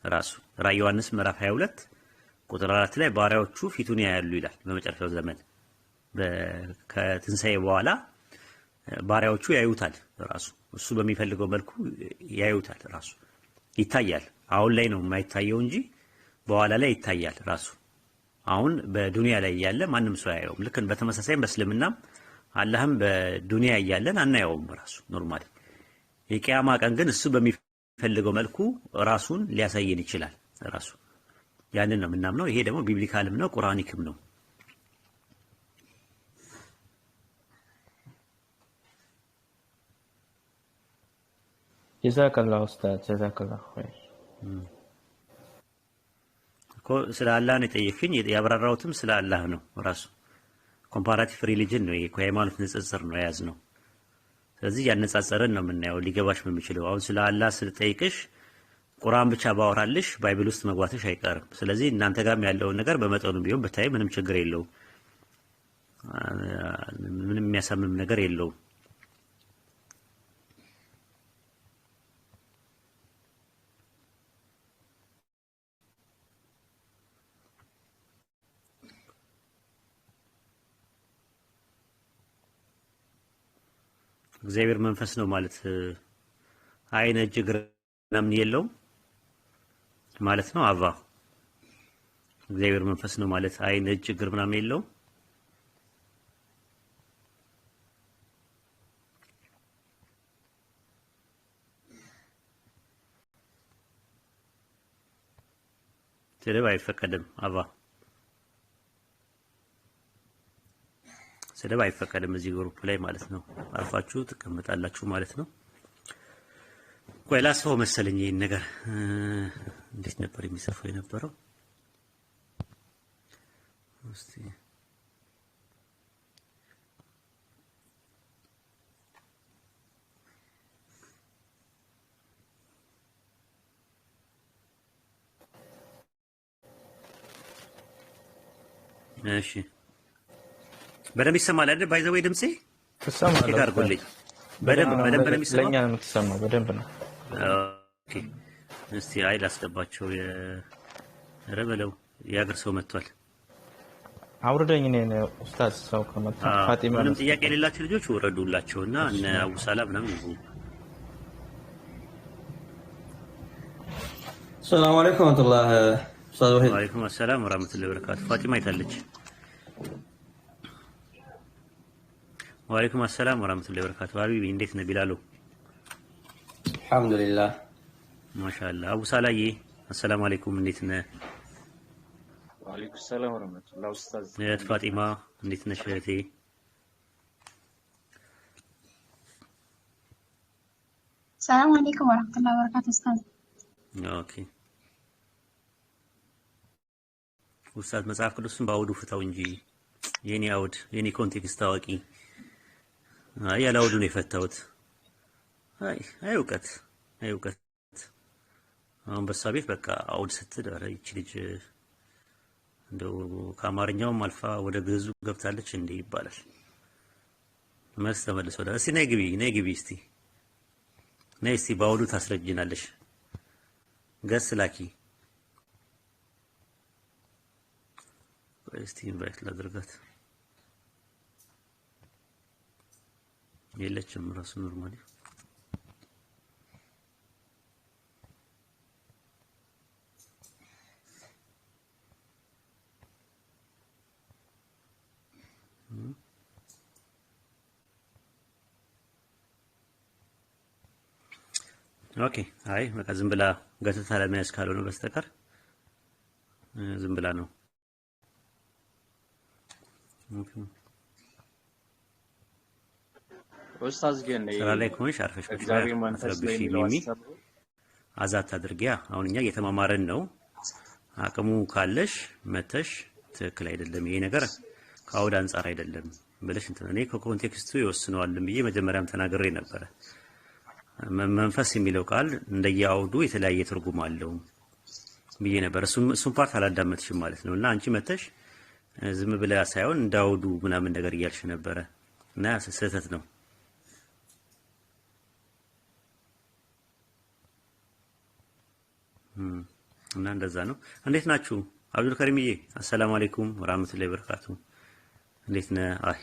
ራሱ ራዕይ ዮሐንስ ምዕራፍ 22 ቁጥር 4 ላይ ባሪያዎቹ ፊቱን ያያሉ ይላል። በመጨረሻው ዘመን ከትንሣኤ በኋላ ባሪያዎቹ ያዩታል። ራሱ እሱ በሚፈልገው መልኩ ያዩታል። ራሱ ይታያል። አሁን ላይ ነው የማይታየው እንጂ በኋላ ላይ ይታያል። ራሱ አሁን በዱንያ ላይ ያለ ማንም ሰው ያየውም። ልክ በተመሳሳይ በእስልምናም አላህም በዱንያ እያለን አናየውም። ራሱ ኖርማሊ የቂያማ ቀን ግን እሱ በሚፈልገው መልኩ ራሱን ሊያሳየን ይችላል። ራሱ ያንን ነው የምናምነው። ይሄ ደግሞ ቢብሊካልም ነው ቁርአኒክም ነው። ጀዛከላሁ ኡስታዝ ጀዛከላሁ ኸይር። ስለ አላህ ነው የጠየቅኝ። ያብራራሁትም ስለ አላህ ነው። ራሱ ኮምፓራቲቭ ሪሊጅን ነው ይሄ፣ የሃይማኖት ንጽጽር ነው የያዝነው። ስለዚህ ያነጻጸረን ነው የምናየው ሊገባሽ በሚችለው። አሁን ስለ አላህ ስልጠይቅሽ ቁርአን ብቻ ባወራልሽ ባይብል ውስጥ መግባትሽ አይቀርም። ስለዚህ እናንተ ጋርም ያለውን ነገር በመጠኑ ቢሆን ብታይ ምንም ችግር የለውም። ምንም የሚያሳምም ነገር የለውም። እግዚአብሔር መንፈስ ነው ማለት አይን እጅ እግር ምናምን የለውም ማለት ነው። አባ እግዚአብሔር መንፈስ ነው ማለት አይን እጅ እግር ምናምን የለውም። ስድብ አይፈቀድም። አባ ስድብ አይፈቀድም እዚህ ግሩፕ ላይ ማለት ነው። አርፋችሁ ትቀመጣላችሁ ማለት ነው። ቆይ ላስፈው መሰለኝ ይሄን ነገር እንዴት ነበር የሚሰፋው የነበረው? እስቲ እሺ በደንብ ይሰማል አይደል? ባይዘው ድምጼ ተሰማል አድርጎልኝ በደንብ ነው የሚሰማው። ለኛ ነው የምትሰማው፣ በደንብ ነው። ኦኬ እስቲ አይ ላስገባቸው። ረበለው የአገር ሰው መጥቷል። አውርደኝ እኔ ኡስታዝ ሰው ከመጣ ፋጢማ ምንም ጥያቄ የሌላቸው ልጆች ወረዱላቸውና እነ አቡ ሰላም ምናምን ይሁን። ሰላም አለይኩም ወራህመቱላህ ኡስታዝ ወሂድ። ወአለይኩም ሰላም ወራህመቱላሂ ወበረካቱ። ፋጢማ አይታለች። ወአለይኩም ሰላም ወራህመቱላሂ ወበረካቱ። ሀቢቢ እንዴት ነህ? ቢላሉ አልሐምዱሊላህ ማሻአላህ። አቡ ሰላዬ አሰላሙ አለይኩም እንዴት ነህ? ወአለይኩም ሰላም ወራህመቱላህ ኡስታዝ። ፋጢማ እንዴት ነሽ እህቴ? ሰላም አለይኩም ወራህመቱላሂ ወበረካቱ ኡስታዝ። ኦኬ ኡስታዝ መጽሐፍ ቅዱስን በአውዱ ፍታው እንጂ የኔ አውድ የኔ ኮንቴክስት ታዋቂ ያለ አውዱ ነው የፈታሁት። አይ እውቀት አሁን በሷ ቤት በቃ አውድ ስትል ኧረ ይቺ ልጅ እንደው ከአማርኛውም አልፋ ወደ ግዕዙ ገብታለች እንዴ ይባላል። መልስ ተመልሶ ወደ እስቲ ነይ ግቢ እስቲ በአውዱ ታስረጅናለሽ። ገስ ላኪ እስቲ ኢንቫይት ላድርጋት። የለችም ራሱ ኖርማሊ ኦኬ። አይ በቃ ዝም ብላ ገተታ ለመያዝ ካልሆነ በስተቀር ዝም ብላ ነው። ኦኬ ኡስታዝ ግን ስራ ላይ ከሆንሽ አርፈሽ አትረብሽ። ሚሚ አዛት አድርጊያ። አሁን እኛ እየተማማረን ነው። አቅሙ ካለሽ መተሽ ትክክል አይደለም ይሄ ነገር ከአውድ አንጻር አይደለም ብለሽ እንትን እኔ ከኮንቴክስቱ ይወስነዋልም ብዬ መጀመሪያም ተናግሬ ነበረ። መንፈስ የሚለው ቃል እንደየአውዱ የተለያየ ትርጉም አለው ብዬ ነበር። እሱን ፓርት አላዳመጥሽም ማለት ነው። እና አንቺ መተሽ ዝም ብለህ ሳይሆን እንዳውዱ ምናምን ነገር እያልሽ ነበረ እና ስህተት ነው። እና እንደዛ ነው። እንዴት ናችሁ? አብዱል ከሪምዬ አሰላሙ አለይኩም ወራህመቱላሂ ወበረካቱ። እንዴት ነህ አሂ?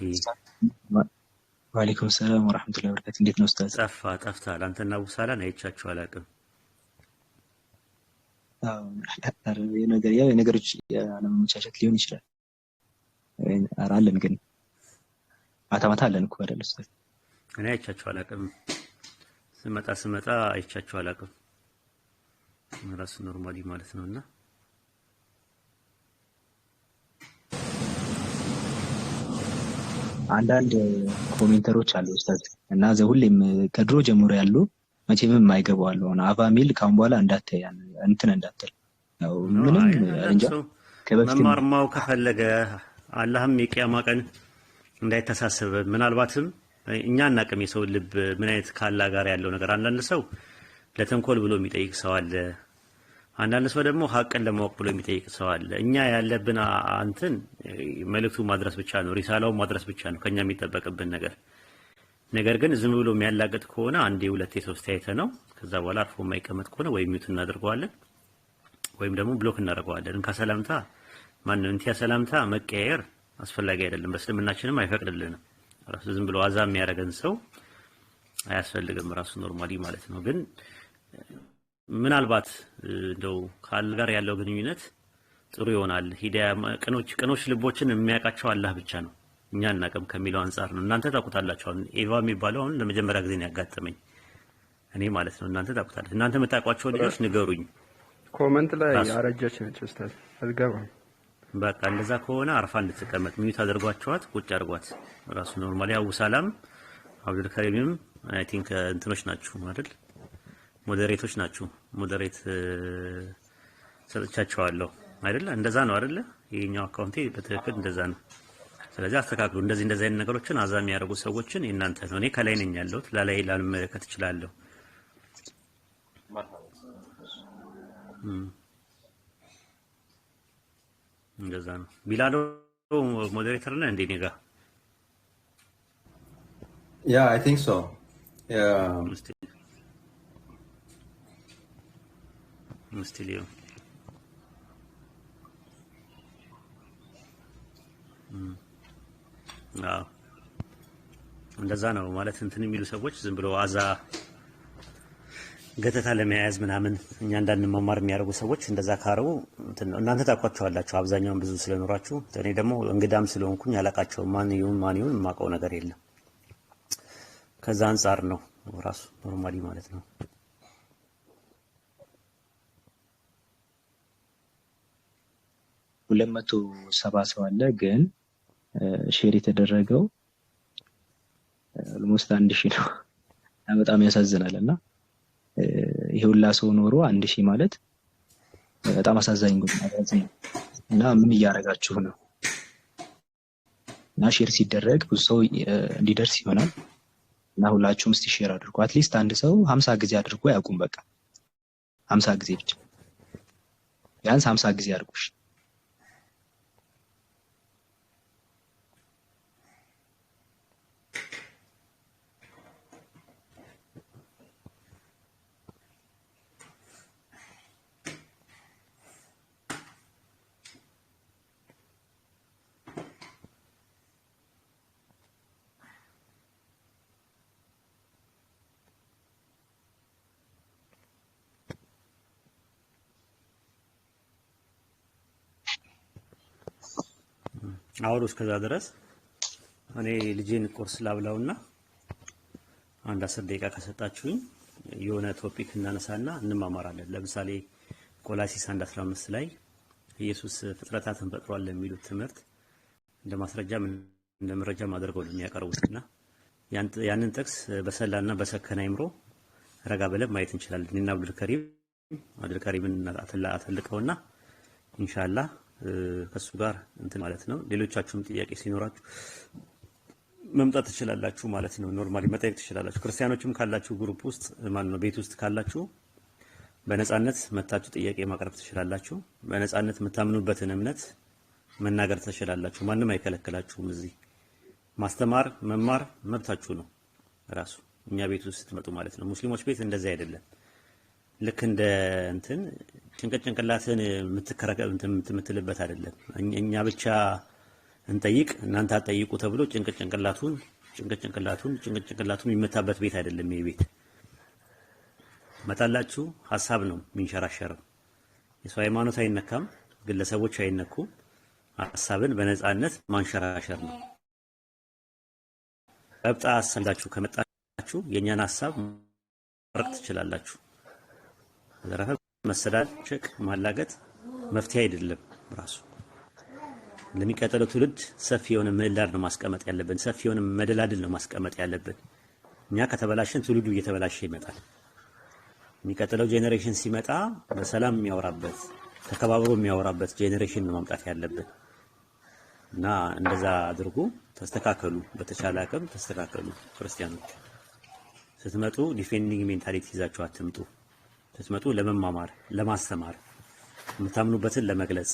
ወአለይኩም ሰላም ወራህመቱላሂ ወበረካቱ። እንዴት ነው ኡስታዝ? ጠፍተሃል። አንተና አቡ ሳላን አይቻችሁ አላውቅም። የነገሮች ያለመመቻቸት ሊሆን ይችላል። አለን ግን ማታ አለን እኮ አይደል ኡስታዝ? እኔ አይቻችሁ አላውቅም። ስመጣ አይቻችሁ አላውቅም። ራሱ ኖርማሊ ማለት ነውና አንዳንድ ኮሜንተሮች አሉ ኡስታዝ እና ሁሌም ከድሮ ጀምሮ ያሉ መቼም የማይገባው አለ ሆነ አቫሚል ካሁን በኋላ እንዳትይ እንትን እንዳትል ያው ምንም እንጃ መማርማው ከፈለገ አላህም የቂያማ ቀን እንዳይተሳሰበ ምናልባትም እኛ እናቅም የሰው ልብ ምን አይነት ካላ ጋር ያለው ነገር አንዳንድ ሰው ለተንኮል ብሎ የሚጠይቅ ሰው አለ። አንዳንድ ሰው ደግሞ ሀቅን ለማወቅ ብሎ የሚጠይቅ ሰው አለ። እኛ ያለብን አንተን መልእክቱ ማድረስ ብቻ ነው፣ ሪሳላው ማድረስ ብቻ ነው ከኛ የሚጠበቅብን ነገር ግን ዝም ብሎ የሚያላግጥ ከሆነ አንዴ ሁለቴ ሶስቴ አይተ ነው ከዛ በኋላ አርፎ የማይቀመጥ ከሆነ ወይ ሚውት እናደርገዋለን ወይም ደግሞ ብሎክ እናደርገዋለን። ከሰላምታ እንቲያ ሰላምታ መቀየር አስፈላጊ አይደለም፣ በእስልምናችንም አይፈቅድልንም። ራሱ ዝም ብሎ አዛ የሚያደርገን ሰው አያስፈልግም፣ ራሱ ኖርማሊ ማለት ነው። ግን ምናልባት እንደው ካል ጋር ያለው ግንኙነት ጥሩ ይሆናል። ሂዳያ ቅኖች ልቦችን የሚያውቃቸው አላህ ብቻ ነው፣ እኛ እናቀም ከሚለው አንፃር ነው። እናንተ ታውቁታላችሁ። አሁን ኤቫ የሚባለው አሁን ለመጀመሪያ ጊዜ ነው ያጋጠመኝ እኔ ማለት ነው። እናንተ ታውቁታላችሁ። እናንተ የምታውቋቸው ልጆች ንገሩኝ። ኮመንት ላይ ያረጀች ነች ኡስታዝ አልገባም። በቃ እንደዛ ከሆነ አርፋ እንድትቀመጥ ሚዩት አድርጓቸዋት ቁጭ አድርጓት። ራሱ ኖርማሊ አቡ ሰላም አብዱል ከሪምም አይ ቲንክ እንትኖች ናችሁ አይደል? ሞዴሬቶች ናችሁ። ሞዴሬት ሰጥቻቸዋለሁ አይደል? እንደዛ ነው አይደል? ይሄኛው አካውንቴ በትክክል እንደዛ ነው። ስለዚህ አስተካክሉ። እንደዚህ አይነት ነገሮችን አዛ የሚያደርጉ ሰዎችን የእናንተ ነው። እኔ ከላይ ነኝ ያለሁት ላይ ላልመለከት እችላለሁ። እንደዛ ነው። ቢላሎ ሞዴሬተር ነህ እንዴ? ኔጋ Yeah, I think so. Yeah. ሙስሊም እንደዛ ነው ማለት እንትን የሚሉ ሰዎች ዝም ብሎ አዛ ገተታ ለመያዝ ምናምን እኛ እንዳንመማር የሚያደርጉ ሰዎች እንደዛ ካረው እናንተ ታውቋቸዋላችሁ። አብዛኛውን ብዙ ስለኖራችሁ እኔ ደግሞ እንግዳም ስለሆንኩኝ ያላቃቸው ማን ይሁን የማውቀው ነገር የለም። ከዛ አንፃር ነው ራሱ ኖርማሊ ማለት ነው። ሁለት መቶ ሰባ ሰው አለ ግን ሼር የተደረገው ኦልሞስት 1000 ነው። በጣም ያሳዝናል። እና ይሄ ሁላ ሰው ኖሮ 1000 ማለት በጣም አሳዛኝ ጉዳይ ነው። እና ምን እያደረጋችሁ ነው? እና ሼር ሲደረግ ብዙ ሰው እንዲደርስ ይሆናል። እና ሁላችሁም እስቲ ሼር አድርጉ። አትሊስት አንድ ሰው 50 ጊዜ አድርጎ ያቁም። በቃ 50 ጊዜ ብቻ ቢያንስ 50 ጊዜ አድርጉሽ። አውሩ እስከዛ ድረስ እኔ ልጄን ቁርስ ላብላውና አንድ 10 ደቂቃ ከሰጣችሁኝ የሆነ ቶፒክ እናነሳና እንማማራለን። ለምሳሌ ቆላሲስ 1:15 ላይ ኢየሱስ ፍጥረታትን ፈጥሯል ለሚሉት ትምህርት እንደ ማስረጃም እንደ መረጃም አድርገው የሚያቀርቡትና ያንን ጥቅስ በሰላና በሰከነ አይምሮ ረጋ ብለን ማየት እንችላለን። እኔና አብዱል ከሪምን አተልቀውና ኢንሻአላህ ከሱ ጋር እንትን ማለት ነው። ሌሎቻችሁም ጥያቄ ሲኖራችሁ መምጣት ትችላላችሁ ማለት ነው። ኖርማሊ መጠየቅ ትችላላችሁ። ክርስቲያኖችም ካላችሁ ግሩፕ ውስጥ ማለት ነው ቤት ውስጥ ካላችሁ በነፃነት መታችሁ ጥያቄ ማቅረብ ትችላላችሁ። በነፃነት የምታምኑበትን እምነት መናገር ትችላላችሁ። ማንም አይከለክላችሁም። እዚህ ማስተማር መማር መብታችሁ ነው። ራሱ እኛ ቤት ውስጥ ስትመጡ ማለት ነው። ሙስሊሞች ቤት እንደዚህ አይደለም። ልክ እንደ እንትን ጭንቅላትን የምትልበት አይደለም። እኛ ብቻ እንጠይቅ እናንተ አጠይቁ ተብሎ ጭንቅላቱን የሚመታበት ቤት አይደለም። ይሄ ቤት መጣላችሁ ሐሳብ ነው የሚንሸራሸረው። የሰው ሃይማኖት አይነካም፣ ግለሰቦች አይነኩም። ሐሳብን በነፃነት ማንሸራሸር ነው። ቀብጣ አሰልዳችሁ ከመጣችሁ የኛን ሐሳብ ማረቅ ትችላላችሁ። ዘረፈ መሰዳቸቅ ማላገጥ መፍትሄ አይደለም። ራሱ ለሚቀጥለው ትውልድ ሰፊ የሆነ ምህዳር ነው ማስቀመጥ ያለብን፣ ሰፊ የሆነ መደላድል ነው ማስቀመጥ ያለብን። እኛ ከተበላሸን ትውልዱ እየተበላሸ ይመጣል። የሚቀጥለው ጄኔሬሽን ሲመጣ በሰላም የሚያወራበት ተከባብሮ የሚያወራበት ጄኔሬሽን ነው ማምጣት ያለብን እና እንደዛ አድርጉ። ተስተካከሉ፣ በተቻለ አቅም ተስተካከሉ። ክርስቲያኖች ስትመጡ ዲፌንዲንግ ሜንታሊቲ ይዛችሁ አትምጡ። ስትመጡ ለመማማር፣ ለማስተማር፣ የምታምኑበትን ለመግለጽ፣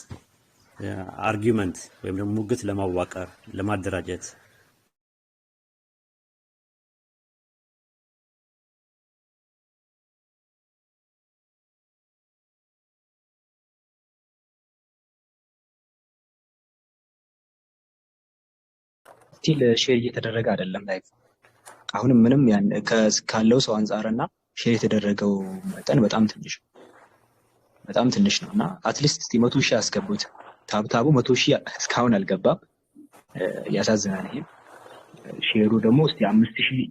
አርጊውመንት ወይም ደግሞ ሙግት ለማዋቀር፣ ለማደራጀት ስቲል ሼር እየተደረገ አይደለም ላይቭ። አሁንም ምንም ካለው ሰው አንፃርና ሼር የተደረገው መጠን በጣም ትንሽ ነው እና አትሊስት እስቲ 100,000 ያስገቡት። ታብታቡ 100,000 እስካሁን አልገባም። ያሳዝናል። ይሄ ሼሩ ደግሞ እስቲ 5,000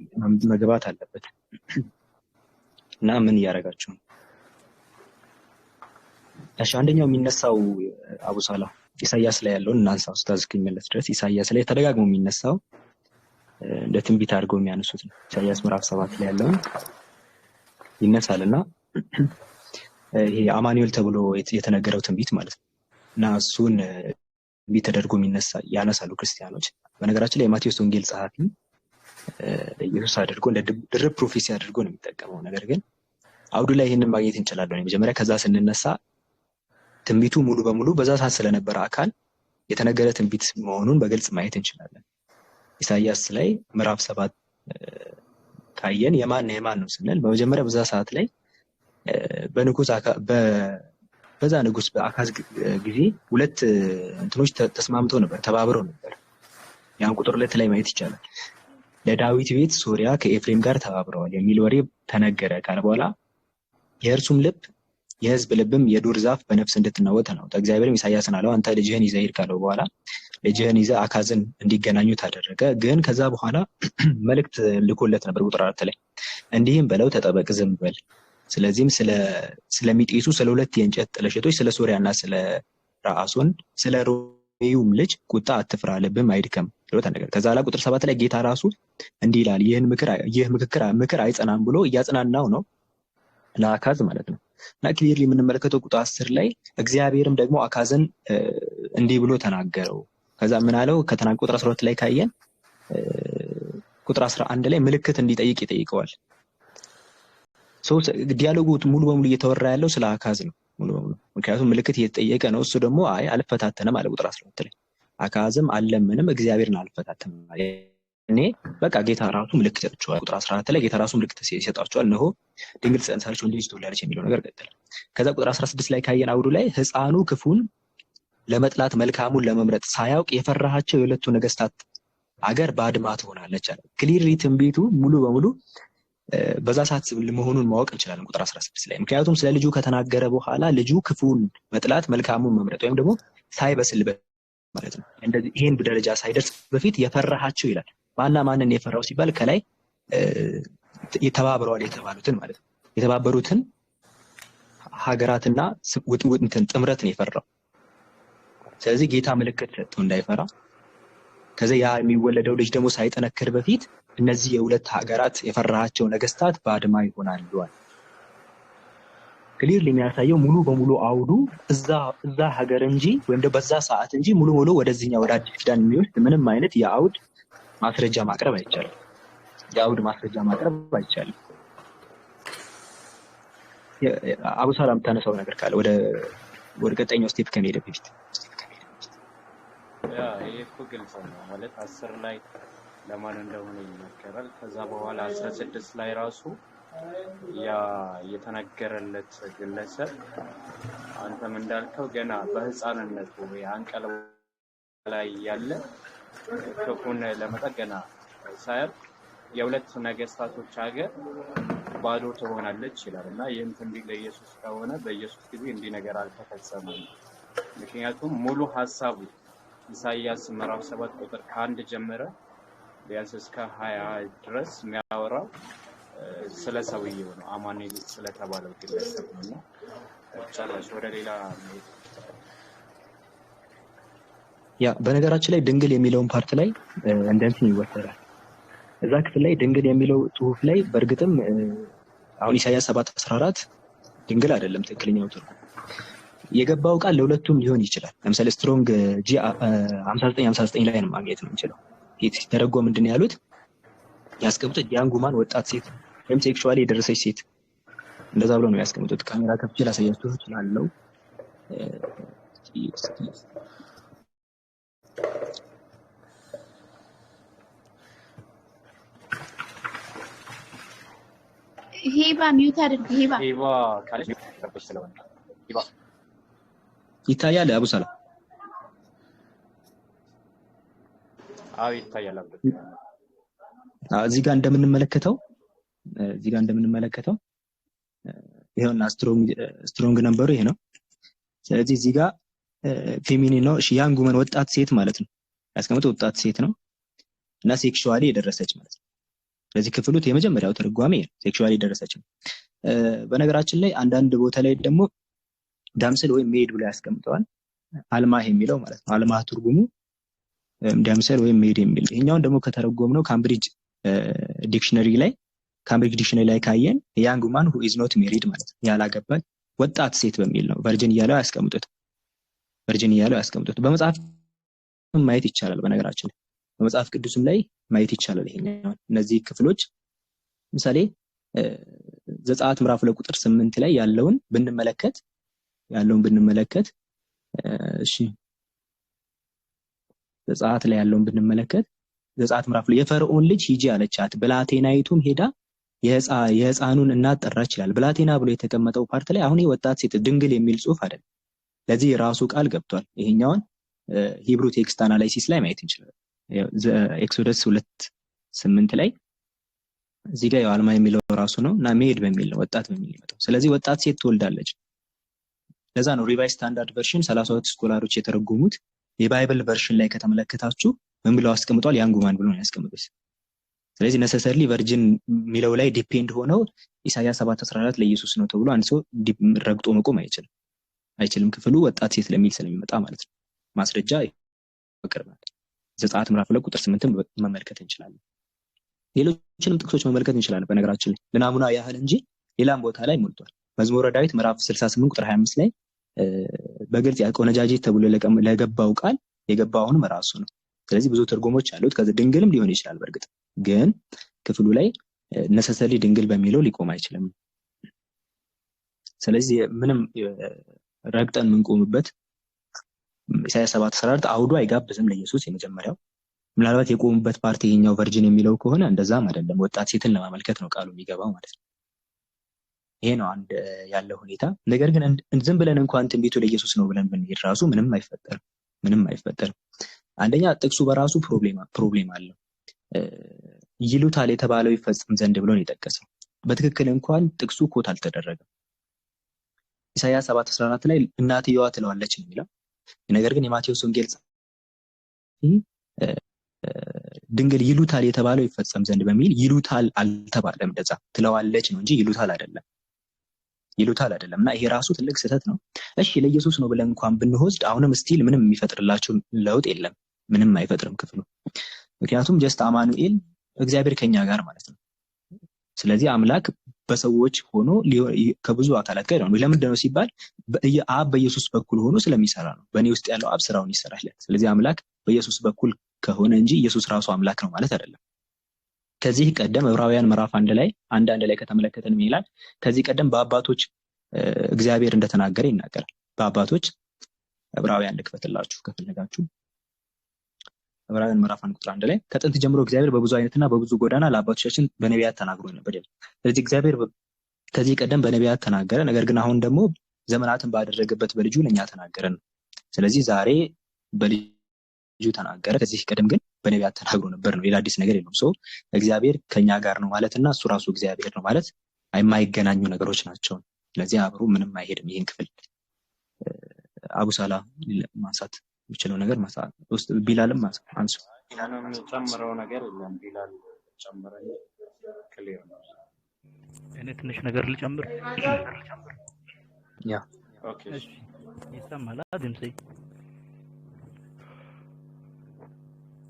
መግባት አለበት እና ምን እያደረጋችሁ ነው? እሺ አንደኛው የሚነሳው አቡሳላ ኢሳያስ ላይ ያለውን እናንሳ። ኡስታዝ እስኪመለስ ድረስ ኢሳያስ ላይ ተደጋግሞ የሚነሳው እንደ ትንቢት አድርገው የሚያነሱት ነው። ኢሳያስ ምዕራፍ 7 ላይ ያለውን ይነሳልና ይሄ አማኑኤል ተብሎ የተነገረው ትንቢት ማለት ነው እና እሱን ትንቢት ተደርጎ ያነሳሉ ክርስቲያኖች። በነገራችን ላይ የማቴዎስ ወንጌል ጸሐፊ ኢየሱስ አድርጎ እንደ ድርብ ፕሮፌሲ አድርጎ ነው የሚጠቀመው። ነገር ግን አውዱ ላይ ይሄንን ማግኘት እንችላለን። መጀመሪያ ከዛ ስንነሳ ትንቢቱ ሙሉ በሙሉ በዛ ሰዓት ስለነበረ አካል የተነገረ ትንቢት መሆኑን በግልጽ ማየት እንችላለን። ኢሳያስ ላይ ምዕራፍ 7 ካየን የማን ነው ስንል በመጀመሪያ በዛ ሰዓት ላይ በዛ ንጉስ በአካዝ ጊዜ ሁለት እንትኖች ተስማምተው ነበር፣ ተባብረው ነበር። ያን ቁጥር 2 ላይ ማየት ይቻላል። ለዳዊት ቤት ሶሪያ ከኤፍሬም ጋር ተባብረዋል የሚል ወሬ ተነገረ ካለ በኋላ የእርሱም ልብ የህዝብ ልብም የዱር ዛፍ በነፍስ እንድትናወጥ ነው። እግዚአብሔርም ኢሳያስን አለው አንተ ልጅህን ይዘህ ሂድ ካለው በኋላ ልጅህን ይዘህ አካዝን እንዲገናኙ ታደረገ። ግን ከዛ በኋላ መልእክት ልኮለት ነበር ቁጥር 4 ላይ እንዲህም በለው ተጠበቅ፣ ዝም በል። ስለዚህም ስለሚጤሱ ስለ 2 የእንጨት ጥለሸቶች ስለ ሶሪያና ስለ ረአሶን ስለ ሮሜዩም ልጅ ቁጣ አትፍራ፣ ልብም አይድከም ብሎ ተነገረ። ከዛ በኋላ ቁጥር 7 ላይ ጌታ ራሱ እንዲህ ይላል ይህ ምክር አይጸናም ብሎ እያጽናናው ነው ለአካዝ ማለት ነው። እና ክሊርሊ የምንመለከተው ቁጥር 10 ላይ እግዚአብሔርም ደግሞ አካዝን እንዲህ ብሎ ተናገረው። ከዛ ምን አለው? ቁጥር 12 ላይ ካየን ቁጥር 11 ላይ ምልክት እንዲጠይቅ ይጠይቀዋል። ዲያሎጉ ሙሉ በሙሉ እየተወራ ያለው ስለ አካዝ ነው ሙሉ በሙሉ። ምክንያቱም ምልክት እየተጠየቀ ነው። እሱ ደግሞ አልፈታተንም አለ ቁጥር 12 ላይ። አካዝም አለምንም እግዚአብሔርን አልፈታተንም አለ። እኔ በቃ ጌታ ራሱ ምልክት ሰጥቷል። ቁጥር 14 ላይ ጌታ ራሱ ምልክት ይሰጣቸዋል። እነሆ ድንግል ጸንሳለች ወንድ ልጅ ትወልዳለች የሚለው ነገር ቀጥል። ከዛ ቁጥር 16 ላይ ካየን አውዱ ላይ ሕፃኑ ክፉን ለመጥላት መልካሙን ለመምረጥ ሳያውቅ የፈራሃቸው የሁለቱ ነገስታት አገር ባድማ ትሆናለች አለ። ክሊርሊ ትንቢቱ ሙሉ በሙሉ በዛ ሰዓት መሆኑን ማወቅ እንችላለን ቁጥር 16 ላይ። ምክንያቱም ስለ ልጁ ከተናገረ በኋላ ልጁ ክፉን መጥላት መልካሙን መምረጥ ወይም ደግሞ ሳይበስል ማለት ነው እንደዚህ ይሄን ደረጃ ሳይደርስ በፊት የፈራሃቸው ይላል። ማንን የፈራው ሲባል ከላይ የተባበረዋል የተባሉትን ማለት ነው። የተባበሩትን ሀገራትና ጥምረትን የፈራው። ስለዚህ ጌታ ምልክት ሰጥቶ እንዳይፈራ ከዚህ ያ የሚወለደው ልጅ ደግሞ ሳይጠነክር በፊት እነዚህ የሁለት ሀገራት የፈራሃቸው ነገስታት ባድማ ይሆናሉ። ክሊርሊ የሚያሳየው ሙሉ በሙሉ አውዱ እዛ ሀገር እንጂ ወይም ደግሞ በዛ ሰዓት እንጂ ሙሉ ሙሉ ወደዚህኛው ወደ አዲስ ኪዳን የሚወስድ ምንም አይነት የአውድ ማስረጃ ማቅረብ አይቻልም። የአውድ ማስረጃ ማቅረብ አይቻልም። አቡ ሰላም ታነሳው ነገር ካለ ወደ ቀጣይኛው ስቴፕ ከመሄድ በፊት ይሄ እኮ ግልጽ ነው ማለት 10 ላይ ለማን እንደሆነ ይናገራል። ከዛ በኋላ 16 ላይ ራሱ ያ የተነገረለት ግለሰብ አንተም እንዳልከው ገና በህፃንነቱ ያንቀለው ላይ ያለ ክፉን ለመጠገና ሳይል የሁለት ነገስታቶች ሀገር ባዶ ትሆናለች ይላልና ይህም ትንቢት ለኢየሱስ ከሆነ በኢየሱስ ጊዜ እንዲህ ነገር አልተፈጸመም። ምክንያቱም ሙሉ ሐሳቡ ኢሳይያስ ምዕራፍ 7 ቁጥር 1 ጀምረ ቢያንስ እስከ 20 ድረስ የሚያወራው ስለ ሰውየው ነው፣ አማኑኤል ስለተባለው ግለሰብ ነውና ጨራሽ ወደ ሌላ ያ በነገራችን ላይ ድንግል የሚለውን ፓርት ላይ እንደንትን ይወሰዳል። እዛ ክፍል ላይ ድንግል የሚለው ጽሁፍ ላይ በእርግጥም አሁን ኢሳይያስ 7:14 ድንግል አይደለም ትክክለኛው ትርጉም። የገባው ቃል ለሁለቱም ሊሆን ይችላል። ለምሳሌ ስትሮንግ ጂ 59 ላይ ነው ማግኘት ነው እንችላለን። ሲተረጎም ምንድን ያሉት ያስቀምጡት ያንጉማን ወጣት ሴት ወይም ሴክሹዋሊ የደረሰች ሴት እንደዛ ብሎ ነው ያስቀምጡት። ካሜራ ከፍቼ ላሳያችሁ እችላለሁ። ሂባ ሚውት አድርግ። ሂባ ካለሽ ተፈሽ ስለሆነ ሂባ ይታያል። አቡ ሰላም አዎ ይታያል። አብዱ እዚህ ጋር እንደምንመለከተው ይሄውና ስትሮንግ ነምበሩ ይሄ ነው። ስለዚህ እዚህ ጋር ፌሚኒን ነው። እሺ ያንግ ውመን ወጣት ሴት ማለት ነው ያስቀምጠው ወጣት ሴት ነው እና ሴክሹዋሊ የደረሰች ማለት ነው። ስለዚህ ክፍሉት የመጀመሪያው ትርጓሜ ሴክሹዋሊ የደረሰች ነው። በነገራችን ላይ አንዳንድ ቦታ ላይ ደግሞ ዳምስል ወይም ሜድ ብሎ ያስቀምጠዋል። አልማህ የሚለው ማለት ነው። አልማህ ትርጉሙ ዳምስል ወይም ሜድ የሚል ይሄኛውን ደግሞ ከተረጎምነው ካምብሪጅ ዲክሽነሪ ላይ ካየን ያንግ ማን who is not married ማለት ነው ያላገባች ወጣት ሴት በሚል ነው ቨርጂን እያለው ያስቀምጡት። በመጽሐፍ ማየት ይቻላል። በነገራችን ላይ በመጽሐፍ ቅዱስም ላይ ማየት ይቻላል። ይሄኛው እነዚህ ክፍሎች ምሳሌ ዘጸአት ምዕራፍ 2 ቁጥር 8 ላይ ያለውን ብንመለከት እሺ ዘጸአት ላይ ያለውን ብንመለከት ዘጸአት ምዕራፍ ላይ የፈርዖን ልጅ ሂጂ አለቻት፣ ብላቴናይቱም ሄዳ የሕፃኑን እናት ጠራች ይላል። ብላቴና ብሎ የተቀመጠው ፓርት ላይ አሁን ወጣት ሴት ድንግል የሚል ጽሑፍ አይደለም። ለዚህ ራሱ ቃል ገብቷል። ይሄኛውን ሂብሩ ቴክስት አናላይሲስ ላይ ማየት እንችላለን። ኤክሶደስ 2:8 ላይ እዚህ ጋር አልማ የሚለው ራሱ ነው እና ሜድ በሚል ነው ወጣት በሚል ነው። ስለዚህ ወጣት ሴት ትወልዳለች። ለዛ ነው ሪቫይዝ ስታንዳርድ ቨርሽን 32 ስኮላሮች የተረጎሙት። የባይብል ቨርሽን ላይ ከተመለከታችሁ ምን ብለው አስቀምጧል? ያንጉማን ብሎ ነው ያስቀምጡት። ስለዚህ ነሰሰርሊ ቨርጂን ሚለው ላይ ዲፔንድ ሆነው ኢሳይያስ 7:14 ለኢየሱስ ነው ተብሎ አንድ ሰው ረግጦ መቆም አይችልም። ክፍሉ ወጣት ሴት ለሚል ስለሚመጣ ማለት ነው። ማስረጃ ይቀርባል። ዘጸአት ምዕራፍ 2 ቁጥር 8 መመልከት እንችላለን። ሌሎችንም ጥቅሶች መመልከት እንችላለን። በነገራችን ላይ ለናሙና ያህል እንጂ ሌላም ቦታ ላይ ሞልቷል። መዝሙረ ዳዊት ምዕራፍ 68 ቁጥር 25 ላይ በግልጽ ያቆነጃጅት ተብሎ ለገባው ቃል የገባውንም ራሱ ነው። ስለዚህ ብዙ ትርጉሞች አሉት። ከዚህ ድንግልም ሊሆን ይችላል። በእርግጥ ግን ክፍሉ ላይ ነሰሰሊ ድንግል በሚለው ሊቆም አይችልም። ስለዚህ ምንም ረግጠን የምንቆምበት ኢሳይያስ 7:14 አውዱ አይጋብዝም ለኢየሱስ። የመጀመሪያው ምናልባት የቆሙበት ፓርቲ ይሄኛው ቨርጂን የሚለው ከሆነ እንደዛም አይደለም፣ ወጣት ሴትን ለማመልከት ነው ቃሉ የሚገባው ማለት ነው። ይሄ ነው አንድ ያለው ሁኔታ። ነገር ግን ዝም ብለን እንኳን ትንቢቱ ለኢየሱስ ነው ብለን ብንሄድ ራሱ ምንም አይፈጠርም። አንደኛ ጥቅሱ በራሱ ፕሮብሌም አለው። ይሉታል የተባለው ይፈጽም ዘንድ ብሎ ነው የጠቀሰው። በትክክል እንኳን ጥቅሱ ኮት አልተደረገም። ኢሳይያስ 7:14 ላይ እናትየዋ ትለዋለች ነው የሚለው። ነገር ግን የማቴዎስ ወንጌል ድንግል ይሉታል የተባለው ይፈጸም ዘንድ በሚል ይሉታል አልተባለም። እንደዛ ትለዋለች ነው እንጂ ይሉታል አይደለም እና ይሄ ራሱ ትልቅ ስህተት ነው። እሺ ለኢየሱስ ነው ብለን እንኳን ብንወስድ አሁንም ስቲል ምንም የሚፈጥርላችሁ ለውጥ የለም። ምንም አይፈጥርም ክፍሉ። ምክንያቱም ጀስት አማኑኤል እግዚአብሔር ከኛ ጋር ማለት ነው። ስለዚህ አምላክ በሰዎች ሆኖ ከብዙ አካላት ጋር ነው። ለምንድን ነው ሲባል አብ በኢየሱስ በኩል ሆኖ ስለሚሰራ ነው። በእኔ ውስጥ ያለው አብ ስራውን ይሰራል። ስለዚህ አምላክ በኢየሱስ በኩል ከሆነ እንጂ ኢየሱስ ራሱ አምላክ ነው ማለት አይደለም። ከዚህ ቀደም ዕብራውያን ምዕራፍ 1 ላይ ከተመለከተን ምን ይላል? ከዚህ ቀደም በአባቶች እግዚአብሔር እንደተናገረ ይናገራል። በአባቶች ዕብራውያን ልክፈትላችሁ ከፈለጋችሁ ዕብራውያን ምዕራፍ 1 ቁጥር 1 ላይ ከጥንት ጀምሮ እግዚአብሔር በብዙ አይነትና በብዙ ጎዳና ለአባቶቻችን በነቢያት ተናግሮ ነበር ይላል። ስለዚህ እግዚአብሔር ከዚህ ቀደም በነቢያት ተናገረ፣ ነገር ግን አሁን ደግሞ ዘመናትን ባደረገበት በልጁ ለኛ ተናገረን። ስለዚህ ዛሬ በልጁ ተናገረ፣ ከዚህ ቀደም ግን በነቢያት ተናግሮ ነበር ነው። ሌላ አዲስ ነገር የለውም። ሶ እግዚአብሔር ከኛ ጋር ነው ማለትና እሱ ራሱ እግዚአብሔር ነው ማለት የማይገናኙ ነገሮች ናቸው። ስለዚህ አብሮ ምንም አይሄድም። ይሄን ክፍል አቡሳላ ማንሳት የሚችለው ነገር ማንሳት ውስጥ ቢላልም አንሱ። ምንም ጨምረው ነገር የለም። ቢላል ጨምረኝ ክሊር ነው። እኔ ትንሽ ነገር ልጨምር። ያ ኦኬ እሺ ይሰማል? ድምጼ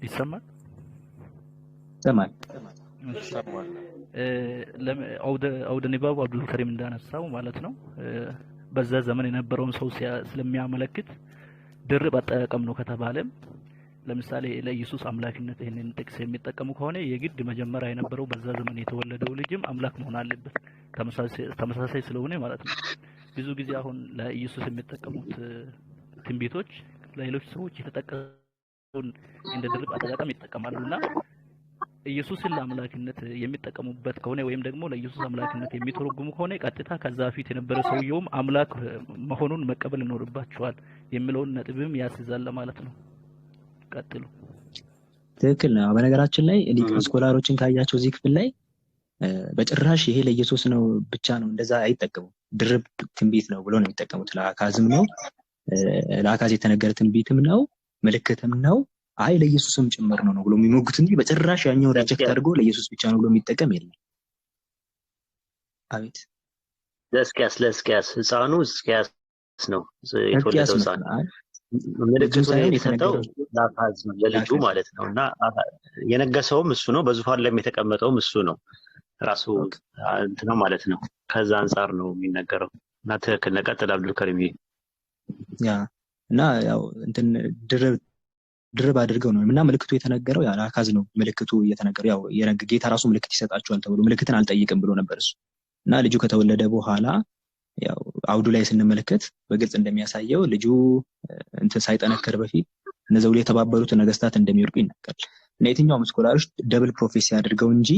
ይሰማል? ሰማል ይሰማል። አውደ ንባቡ አብዱልከሪም እንዳነሳው ማለት ነው በዛ ዘመን የነበረውን ሰው ስለሚያመለክት ድርብ አጠቃቀም ነው ከተባለም ለምሳሌ ለኢየሱስ አምላክነት ይሄንን ጥቅስ የሚጠቀሙ ከሆነ የግድ መጀመሪያ የነበረው በዛ ዘመን የተወለደው ልጅም አምላክ መሆን አለበት። ተመሳሳይ ስለሆነ ማለት ነው። ብዙ ጊዜ አሁን ለኢየሱስ የሚጠቀሙት ትንቢቶች ለሌሎች ሰዎች የተጠቀሙን እንደ ድርብ አጠቃቀም ይጠቀማሉና ኢየሱስን ለአምላክነት የሚጠቀሙበት ከሆነ ወይም ደግሞ ለኢየሱስ አምላክነት የሚተረጉሙ ከሆነ ቀጥታ ከዛ ፊት የነበረ ሰውየውም አምላክ መሆኑን መቀበል ይኖርባቸዋል የሚለውን ነጥብም ያስይዛል ማለት ነው። ቀጥሉ። ትክክል ነው። በነገራችን ላይ ሊቅ ስኮላሮችን ካያቸው እዚህ ክፍል ላይ በጭራሽ ይሄ ለኢየሱስ ነው ብቻ ነው እንደዛ አይጠቀሙም። ድርብ ትንቢት ነው ብሎ ነው የሚጠቀሙት። ለአካዝም ነው ለአካዝ የተነገረ ትንቢትም ነው ምልክትም ነው አይ ለኢየሱስም ጭምር ነው ብሎ የሚሞግት እንጂ በጭራሽ ያኛው ሪጀክት አድርጎ ለኢየሱስ ብቻ ነው ብሎ የሚጠቀም የለም። አቤት ለስኪያስ ህፃኑ እስኪያስ ነው የተወለደው ህፃን ምልክቱን የተሰጠው ለአካዝ ነው ለልጁ ማለት ነው። እና የነገሰውም እሱ ነው፣ በዙፋን ላይ የተቀመጠውም እሱ ነው ራሱ እንትን ነው ማለት ነው። ከዛ አንፃር ነው የሚነገረው። እና ትክክል ነው። ቀጥል አብዱልከሪም። ያ እና ያው እንትን ድርብ አድርገው ነው እና ምልክቱ የተነገረው ያ ለአካዝ ነው። ምልክቱ የተነገረው ያው ጌታ ራሱ ምልክት ይሰጣቸዋል ተብሎ ምልክትን አልጠይቅም ብሎ ነበር እሱ። እና ልጁ ከተወለደ በኋላ ያው አውዱ ላይ ስንመለከት በግልጽ እንደሚያሳየው ልጁ እንትን ሳይጠነከር በፊት እነዚያው ላይ የተባበሩት ነገስታት እንደሚወድቁ ይናገራል። እና የትኛውም ስኮላሮች ደብል ፕሮፌሲ አድርገው እንጂ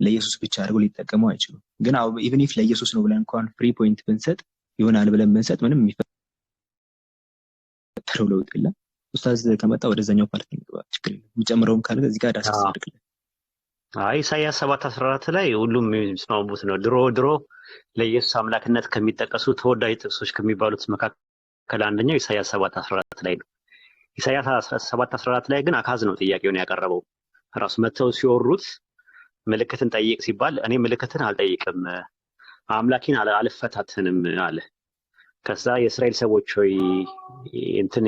ለኢየሱስ ብቻ አድርገው ሊጠቀሙ አይችሉም። ግን ኢቭን ኢፍ ለኢየሱስ ነው ብለን እንኳን ፍሪ ፖይንት ብንሰጥ ይሆናል ብለን ብንሰጥ ምንም የሚፈጠረው ለውጥ የለም። ኡስታዝ ከመጣ ወደዛኛው ፓርት እንግባ፣ ችግር የለም። የሚጨምረውም ካለ እዚህ ጋር ዳስስ አድርግልን። ኢሳይያስ 7:14 ላይ ሁሉም የሚስማሙት ነው። ድሮ ለኢየሱስ አምላክነት ከሚጠቀሱ ተወዳጅ ጥቅሶች ከሚባሉት መካከል አንደኛው ኢሳይያስ 7:14 ላይ ነው። ኢሳይያስ 7:14 ላይ ግን አካዝ ነው ጥያቄውን ያቀረበው። ራሱ መተው ሲወሩት ምልክትን ጠይቅ ሲባል እኔ ምልክትን አልጠይቅም አምላኬን አልፈታተንም አለ። ከዛ የእስራኤል ሰዎች ሆይ እንትን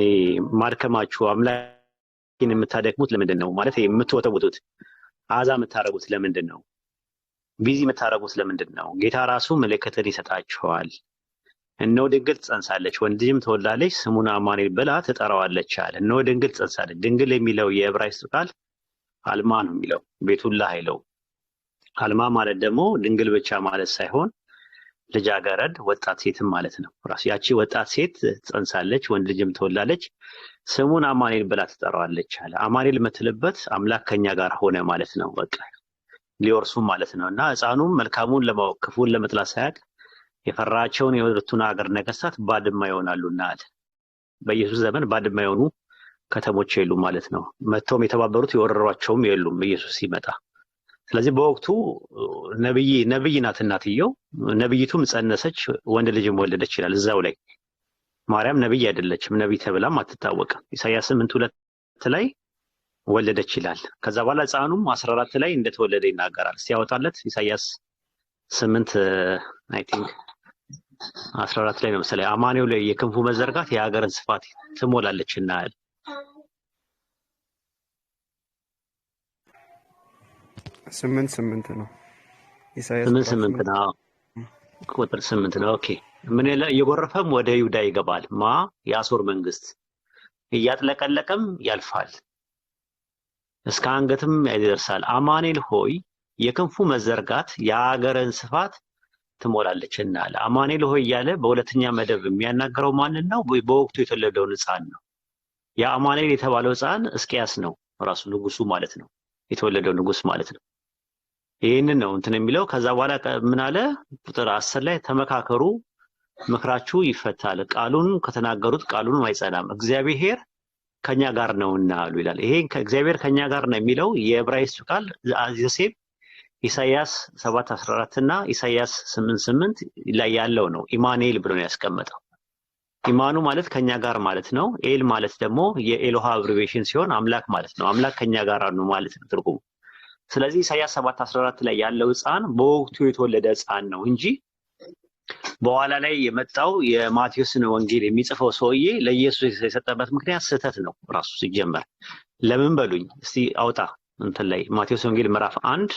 ማድከማችሁ አምላኬን የምታደክሙት ለምንድን ነው? ማለት የምትወተውቱት አዛ የምታረጉት ለምንድን ነው? ቢዚ የምታረጉት ለምንድን ነው? ጌታ ራሱ ምልክትን ይሰጣችኋል። እነሆ ድንግል ትጸንሳለች፣ ወንድ ልጅም ትወልዳለች፣ ስሙን አማኑኤል ብላ ትጠራዋለች አለ። እነሆ ድንግል ትጸንሳለች። ድንግል የሚለው የዕብራይስጥ ቃል አልማ ነው የሚለው፣ ቤቱላህ አይለው። አልማ ማለት ደግሞ ድንግል ብቻ ማለት ሳይሆን ልጃገረድ ወጣት ሴትም ማለት ነው። ራሱ ያቺ ወጣት ሴት ትጸንሳለች፣ ወንድ ልጅም ትወልዳለች፣ ስሙን አማኑኤል ብላ ትጠራዋለች አለ። አማኑኤል የምትልበት አምላክ ከኛ ጋር ሆነ ማለት ነው። በቃ ሊወርሱም ማለት ነው። እና ሕፃኑም መልካሙን ለማወቅ ክፉን ለመጥላት ሳያውቅ የፈራቸውን የሁለቱን ሀገር ነገስታት ባድማ ይሆናሉና አለ። በኢየሱስ ዘመን ባድማ የሆኑ ከተሞች የሉም ማለት ነው። መጥተውም የተባበሩት የወረሯቸውም የሉም ኢየሱስ ሲመጣ። ስለዚህ በወቅቱ ነብይ ናት እናትየው። ነብይቱም ጸነሰች፣ ወንድ ልጅም ወለደች ይላል እዛው ላይ። ማርያም ነብይ አይደለችም፣ ነብይ ተብላም አትታወቅም። ኢሳይያስ 8:2 ላይ ወለደች ይላል። ከዛ በኋላ ሕፃኑም 14 ላይ እንደተወለደ ይናገራል። ሲያወጣለት ኢሳይያስ 8 አይ ቲንክ 14 ላይ ነው መሰለኝ። አማኑኤል ላይ የክንፉ መዘርጋት የሀገርን ስፋት ትሞላለች እናል። ስምንት ነው ኢሳይያስ 8 ነው ቁጥር 8 ነው። ኦኬ ምን ይላል? እየጎረፈም ወደ ይሁዳ ይገባል የአሦር መንግስት፣ እያጥለቀለቀም ያልፋል፣ እስከ አንገትም ይደርሳል። አማኑኤል ሆይ የክንፉ መዘርጋት የሀገርን ስፋት ትሞላለች እናል። አማኑኤል ሆይ እያለ በሁለተኛ መደብ የሚያናገረው ማንን ነው? በወቅቱ የተወለደውን ሕፃን ነው። ያ አማኑኤል የተባለው ሕፃን እስቂያስ ነው ራሱ ንጉሱ ማለት ነው የተወለደው ንጉስ ማለት ነው ይሄንን ነው እንትን የሚለው ከዛ በኋላ ምን አለ ቁጥር 10 ላይ ተመካከሩ ምክራችሁ ይፈታል ቃሉን ከተናገሩት ቃሉን አይጸናም እግዚአብሔር ከኛ ጋር ነውና አሉ ይላል ይሄ ከእግዚአብሔር ከኛ ጋር ነው የሚለው የዕብራይስጥ ቃል ዮሴፍ ኢሳይያስ 7:14 እና ኢሳይያስ 8:8 ላይ ያለው ነው ኢማኑኤል ብሎ ነው ያስቀመጠው ኢማኑ ማለት ከኛ ጋር ማለት ነው ኤል ማለት ደግሞ የኤሎሃ አብሪቬሽን ሲሆን አምላክ ማለት ነው አምላክ ከኛ ጋር ነው ማለት ነው ትርጉሙ ስለዚህ ኢሳይያስ 7:14 ላይ ያለው ሕፃን በወቅቱ የተወለደ ሕፃን ነው እንጂ በኋላ ላይ የመጣው የማቴዎስን ወንጌል የሚጽፈው ሰውዬ ለኢየሱስ የሰጠበት ምክንያት ስህተት ነው ራሱ ሲጀመር ለምን በሉኝ እስቲ አውጣ እንትን ላይ ማቴዎስ ወንጌል ምዕራፍ 1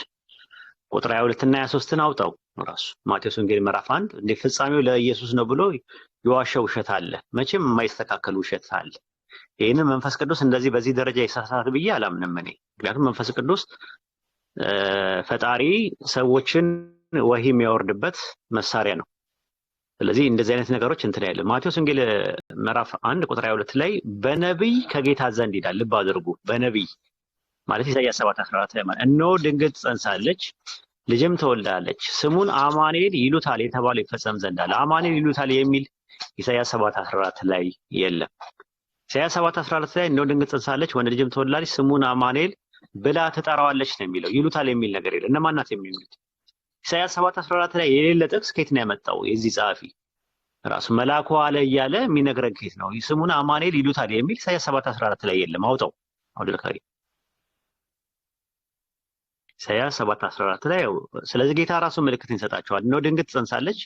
ቁጥር 22 እና 23ን አውጣው ራሱ ማቴዎስ ወንጌል ምዕራፍ 1 እንደ ፍጻሜው ለኢየሱስ ነው ብሎ የዋሸው ውሸት አለ መቼም የማይስተካከል ውሸት አለ ይሄንን መንፈስ ቅዱስ እንደዚህ በዚህ ደረጃ ይሳሳት ብዬ አላምንም እኔ ምክንያቱም መንፈስ ቅዱስ ፈጣሪ ሰዎችን ወህይ የሚያወርድበት መሳሪያ ነው ስለዚህ እንደዚህ አይነት ነገሮች እንትን ያለ ማቴዎስ ወንጌል ምዕራፍ 1 ቁጥር 22 ላይ በነብይ ከጌታ ዘንድ ይላል ልብ አድርጉ በነብይ ማለት ኢሳይያስ 7:14 ላይ ማለት እነሆ ድንግል ትጸንሳለች ልጅም ትወልዳለች ስሙን አማኑኤል ይሉታል የተባለው ይፈጸም ዘንድ አለ አማኑኤል ይሉታል የሚል ኢሳይያስ 7:14 ላይ የለም ኢሳይያስ 7:14 ላይ እነሆ ድንግል ትጸንሳለች ወንድ ልጅም ትወልዳለች ስሙን አማኑኤል ብላ ትጠራዋለች ነው የሚለው ይሉታል የሚል ነገር የለም እነማን ናቸው የሚሉት ኢሳይያስ 7:14 ላይ የሌለ ጥቅስ ከየት ነው ያመጣው የዚህ ጻፊ ራሱ መልአኩ አለ እያለ የሚነግረን ከየት ነው ስሙን አማኑኤል ይሉታል የሚል ኢሳይያስ 7:14 ላይ የለም አውጣው አውደልካሪ ኢሳይያስ 7:14 ላይ ስለዚህ ጌታ ራሱ ምልክትን ይሰጣቸዋል ነው ድንግል ትጸንሳለች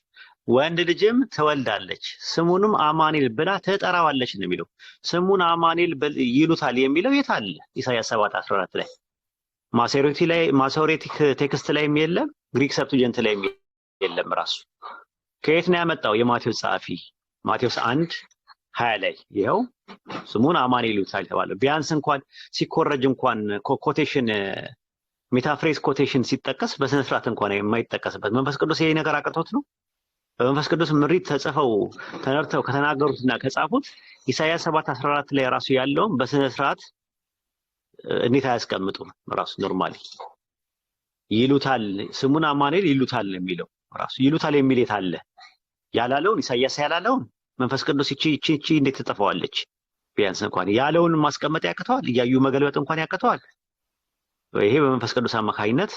ወንድ ልጅም ትወልዳለች ስሙንም አማኑኤል ብላ ትጠራዋለች ነው የሚለው ስሙን አማኑኤል ይሉታል የሚለው የት አለ ኢሳይያስ 7:14 ላይ ማሶሬቲክ ቴክስት ላይ የለም ግሪክ ሰብቱጀንት ላይ የለም ራሱ ከየት ነው ያመጣው የማቴዎስ ጻፊ ማቴዎስ 1:20 ላይ ይሄው ስሙን አማኑኤል ይሉታል ተባለ ቢያንስ እንኳን ሲኮረጅ እንኳን ኮቴሽን ሜታፍሬዝ ኮቴሽን ሲጠቀስ በስነ ስርዓት እንኳን የማይጠቀስበት መንፈስ ቅዱስ ይሄ ነገር አቅቶት ነው በመንፈስ ቅዱስ ምሪት ተጽፈው ተነርተው ከተናገሩትና ከጻፉት ኢሳይያስ 7:14 ላይ ራሱ ያለው በስነ ስርዓት እንዴት አያስቀምጡም ራሱ ኖርማሊ ይሉታል ስሙን አማኑኤል ይሉታል የሚለው ራሱ ይሉታል የሚል የት አለ ያላለውን ኢሳይያስ ያላለውን መንፈስ ቅዱስ እቺ እንዴት ተጠፋዋለች ቢያንስ እንኳን ያለውን ማስቀመጥ ያቅተዋል እያዩ መገልበጥ እንኳን ያቅተዋል ይሄ በመንፈስ ቅዱስ አማካይነት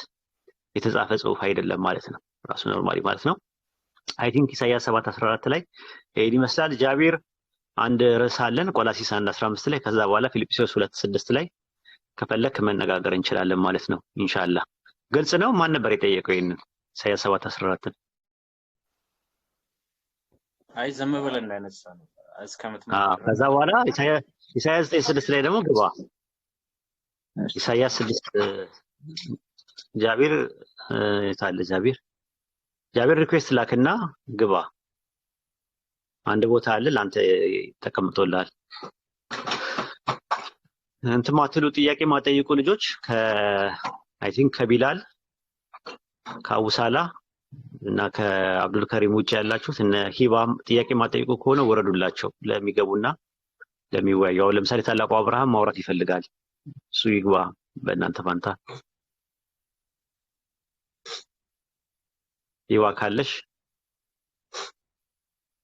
የተጻፈ ጽሁፍ አይደለም ማለት ነው ራሱ ኖርማሊ ማለት ነው አይ ቲንክ ኢሳይያስ 7:14 ላይ ይሄ ይመስላል ጃቢር አንድ ርዕስ አለን ቆላሲስ 1:15 ላይ ከዛ በኋላ ፊልጵስዩስ 2:6 ላይ ከፈለክ መነጋገር እንችላለን ማለት ነው ኢንሻአላህ ግልጽ ነው ማን ነበር የጠየቀው ይሄንን ኢሳይያስ 7:14 አይ ዘመ ብለን እንዳነሳ ነው እስከምትመጣ ከዛ በኋላ ኢሳይያስ 9:6 ላይ ደግሞ ግባ ኢሳይያስ 6 ጃቢር ታለ ጃቢር ሪኩዌስት ላክና ግባ አንድ ቦታ አለ ላንተ ተቀምጦልሃል እንትን ማትሉ ጥያቄ ማጠይቁ ልጆች አይ ቲንክ ከቢላል ከአቡሳላ እና ከአብዱል ከሪም ውጭ ያላችሁት እነ ሂባም ጥያቄ ማጠይቁ ከሆነ ወረዱላቸው ለሚገቡና ለሚወያዩ ለምሳሌ ታላቁ አብርሃም ማውራት ይፈልጋል እሱ ይግባ በእናንተ ፋንታ ይዋ ካለሽ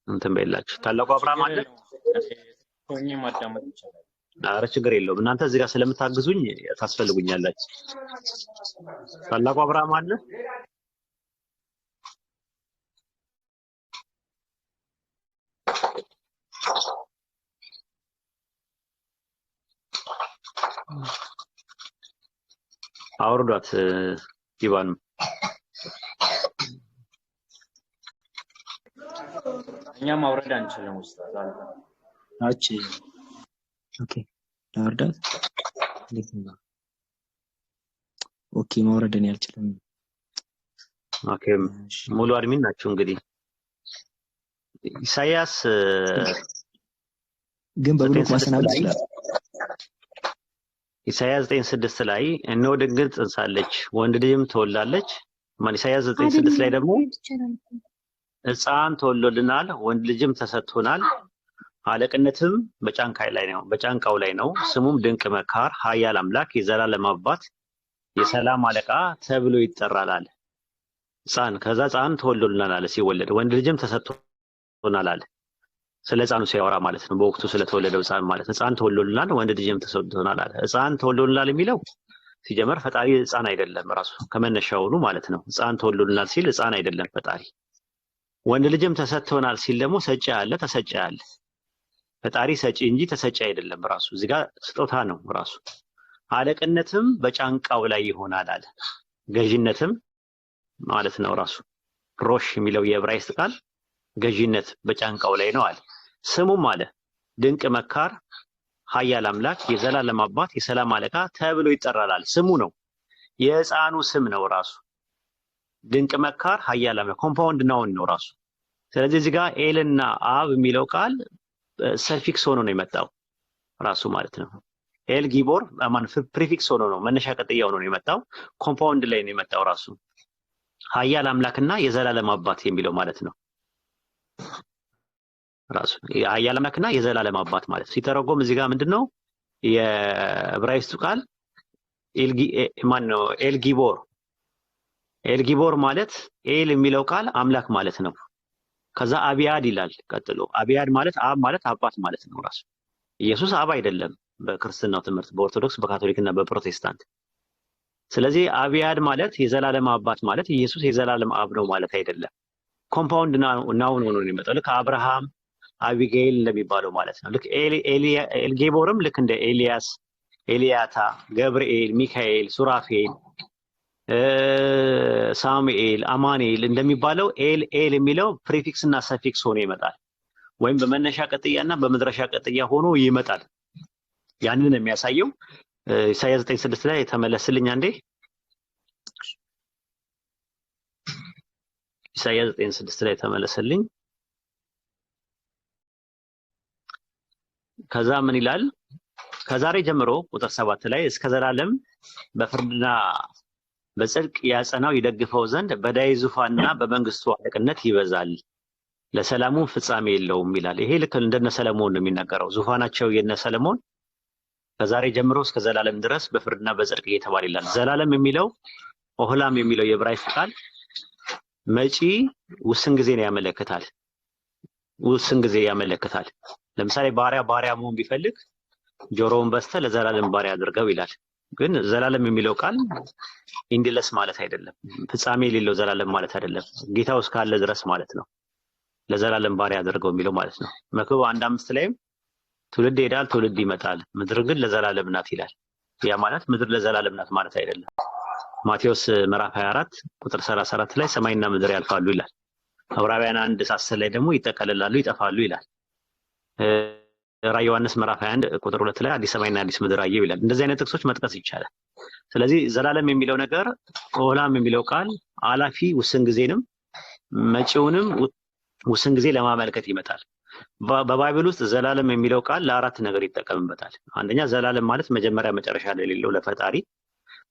እንትን በላችሁ ታላቁ አብርሃም አለ ሆኜ ማዳመጥ ይችላል አረ ችግር የለውም እናንተ እዚህ ጋር ስለምታግዙኝ ታስፈልጉኛላችሁ ታላቁ አብርሃም አለ አውርዷት ይባን እኛ ማውረድ አንችልም ኡስታዝ አቺ ኦኬ ላውርዳት እንዴት ነው ኦኬ ማውረድን ያልችልም ኦኬ ሙሉ አድሚን ናችሁ እንግዲህ ኢሳይያስ ግን በብሎክ ማሰናበት ይችላል ኢሳይያስ 9:6 ላይ እነሆ ድንግል ትጸንሳለች ወንድ ልጅም ትወልዳለች ማን ኢሳይያስ 9:6 ላይ ደግሞ ሕፃን ተወልዶልናል ወንድ ልጅም ተሰጥቶናል አለቅነትም በጫንቃው ላይ ነው። ስሙም ድንቅ መካር፣ ኃያል አምላክ፣ የዘላለም አባት፣ የሰላም አለቃ ተብሎ ይጠራል አለ። ከዛ ሕፃን ተወልዶልናል አለ። ሲወለድ ወንድ ልጅም ተሰጥቶናል አለ። ስለ ሕፃኑ ሲያወራ ማለት ነው። በወቅቱ ስለተወለደው ሕፃን ማለት ነው። ሕፃን ተወልዶልናል፣ ወንድ ልጅም ተሰጥቶናል አለ። ሕፃን ተወልዶልናል የሚለው ሲጀመር ፈጣሪ ሕፃን አይደለም ራሱ ከመነሻውኑ ማለት ነው። ሕፃን ተወልዶልናል ሲል ሕፃን አይደለም ፈጣሪ። ወንድ ልጅም ተሰጥቶናል ሲል ደግሞ ሰጪ አለ፣ ተሰጪ አለ። ፈጣሪ ሰጪ እንጂ ተሰጪ አይደለም ራሱ። እዚህ ጋር ስጦታ ነው ራሱ። አለቅነትም በጫንቃው ላይ ይሆናል አለ። ገዥነትም ማለት ነው ራሱ። ሮሽ የሚለው የዕብራይስጥ ቃል ገዥነት በጫንቃው ላይ ነው አለ። ስሙም አለ ድንቅ መካር፣ ኃያል አምላክ፣ የዘላለም አባት፣ የሰላም አለቃ ተብሎ ይጠራል። ስሙ ነው የሕፃኑ ስም ነው ራሱ። ድንቅ መካር፣ ኃያል አምላክ ኮምፓውንድ ናውን ነው ራሱ። ስለዚህ እዚህ ጋር ኤልና አብ የሚለው ቃል ሰፊክስ ሆኖ ነው የመጣው ራሱ ማለት ነው። ኤል ጊቦር ፕሪፊክስ ሆኖ ነው መነሻ ቀጥያ ሆኖ ነው የመጣው። ኮምፓውንድ ላይ ነው የመጣው ራሱ። ኃያል አምላክና የዘላለም አባት የሚለው ማለት ነው ራሱ። ኃያል አምላክና የዘላለም አባት ማለት ሲተረጎም እዚህ ጋር ምንድነው የዕብራይስጡ ቃል ኤልጊቦር ማለት ኤል የሚለው ቃል አምላክ ማለት ነው። ከዛ አብያድ ይላል ቀጥሎ። አብያድ ማለት አብ ማለት አባት ማለት ነው ራሱ። ኢየሱስ አብ አይደለም በክርስትናው ትምህርት፣ በኦርቶዶክስ በካቶሊክና በፕሮቴስታንት። ስለዚህ አብያድ ማለት የዘላለም አባት ማለት ኢየሱስ የዘላለም አብ ነው ማለት አይደለም። ኮምፓውንድ ናውን ሆኖ ነው የሚመጣው። ልክ አብርሃም አቢጌል እንደሚባለው ማለት ነው። ልክ ኤልጌቦርም ልክ እንደ ኤልያስ፣ ኤልያታ፣ ገብርኤል፣ ሚካኤል፣ ሱራፌል፣ ሳሙኤል፣ አማኑኤል እንደሚባለው ኤል የሚለው ፕሪፊክስ እና ሰፊክስ ሆኖ ይመጣል። ወይም በመነሻ ቀጥያና በመድረሻ ቀጥያ ሆኖ ይመጣል። ያንን የሚያሳየው ኢሳይያስ 9:6 ላይ ተመለስልኝ አንዴ። ኢሳይያስ 9:6 ላይ ተመለስልኝ። ከዛ ምን ይላል? ከዛሬ ጀምሮ ቁጥር 7 ላይ እስከ ዘላለም በፍርድና በጽድቅ ያጸናው ይደግፈው ዘንድ በዳይ ዙፋንና በመንግስቱ አለቅነት ይበዛል፣ ለሰላሙ ፍጻሜ የለውም ይላል። ይሄ ልክ እንደነ ሰለሞን ነው የሚናገረው። ዙፋናቸው የነ ሰለሞን ከዛሬ ጀምሮ እስከ ዘላለም ድረስ በፍርድና በጽድቅ እየተባለ ይላል። ዘላለም የሚለው ኦህላም የሚለው የዕብራይስጥ ቃል መጪ ውስን ጊዜን ያመለክታል። ውስን ጊዜ ያመለክታል። ለምሳሌ ባሪያ መሆን ቢፈልግ ጆሮውን በስተ ለዘላለም ባሪያ አድርገው ይላል። ግን ዘላለም የሚለው ቃል ኢንዲለስ ማለት አይደለም። ፍጻሜ የሌለው ዘላለም ማለት አይደለም። ጌታው እስካለ ድረስ ማለት ነው። ለዘላለም ባሪያ አድርገው የሚለው ማለት ነው። መክብብ 1:5 ላይም ትውልድ ይሄዳል ትውልድ ይመጣል፣ ምድር ግን ለዘላለም ናት ይላል። ያ ማለት ምድር ለዘላለም ናት ማለት አይደለም። ማቴዎስ ምዕራፍ 24 ቁጥር 34 ላይ ሰማይና ምድር ያልፋሉ ይላል። ዕብራውያን 1:10 ላይ ደግሞ ይጠቀልላሉ ይጠፋሉ ይላል። ራዕየ ዮሐንስ ምዕራፍ 21 ቁጥር 2 ላይ አዲስ ሰማይና አዲስ ምድር አየሁ ይላል። እንደዚህ አይነት ጥቅሶች መጥቀስ ይቻላል። ስለዚህ ዘላለም የሚለው ነገር ኦህላም የሚለው ቃል አላፊ ውስን ጊዜንም መጪውንም ውስን ጊዜ ለማመልከት ይመጣል። በባይብል ውስጥ ዘላለም የሚለው ቃል ለአራት ነገር ይጠቀምበታል። አንደኛ ዘላለም ማለት መጀመሪያ መጨረሻ ለሌለው ለፈጣሪ፣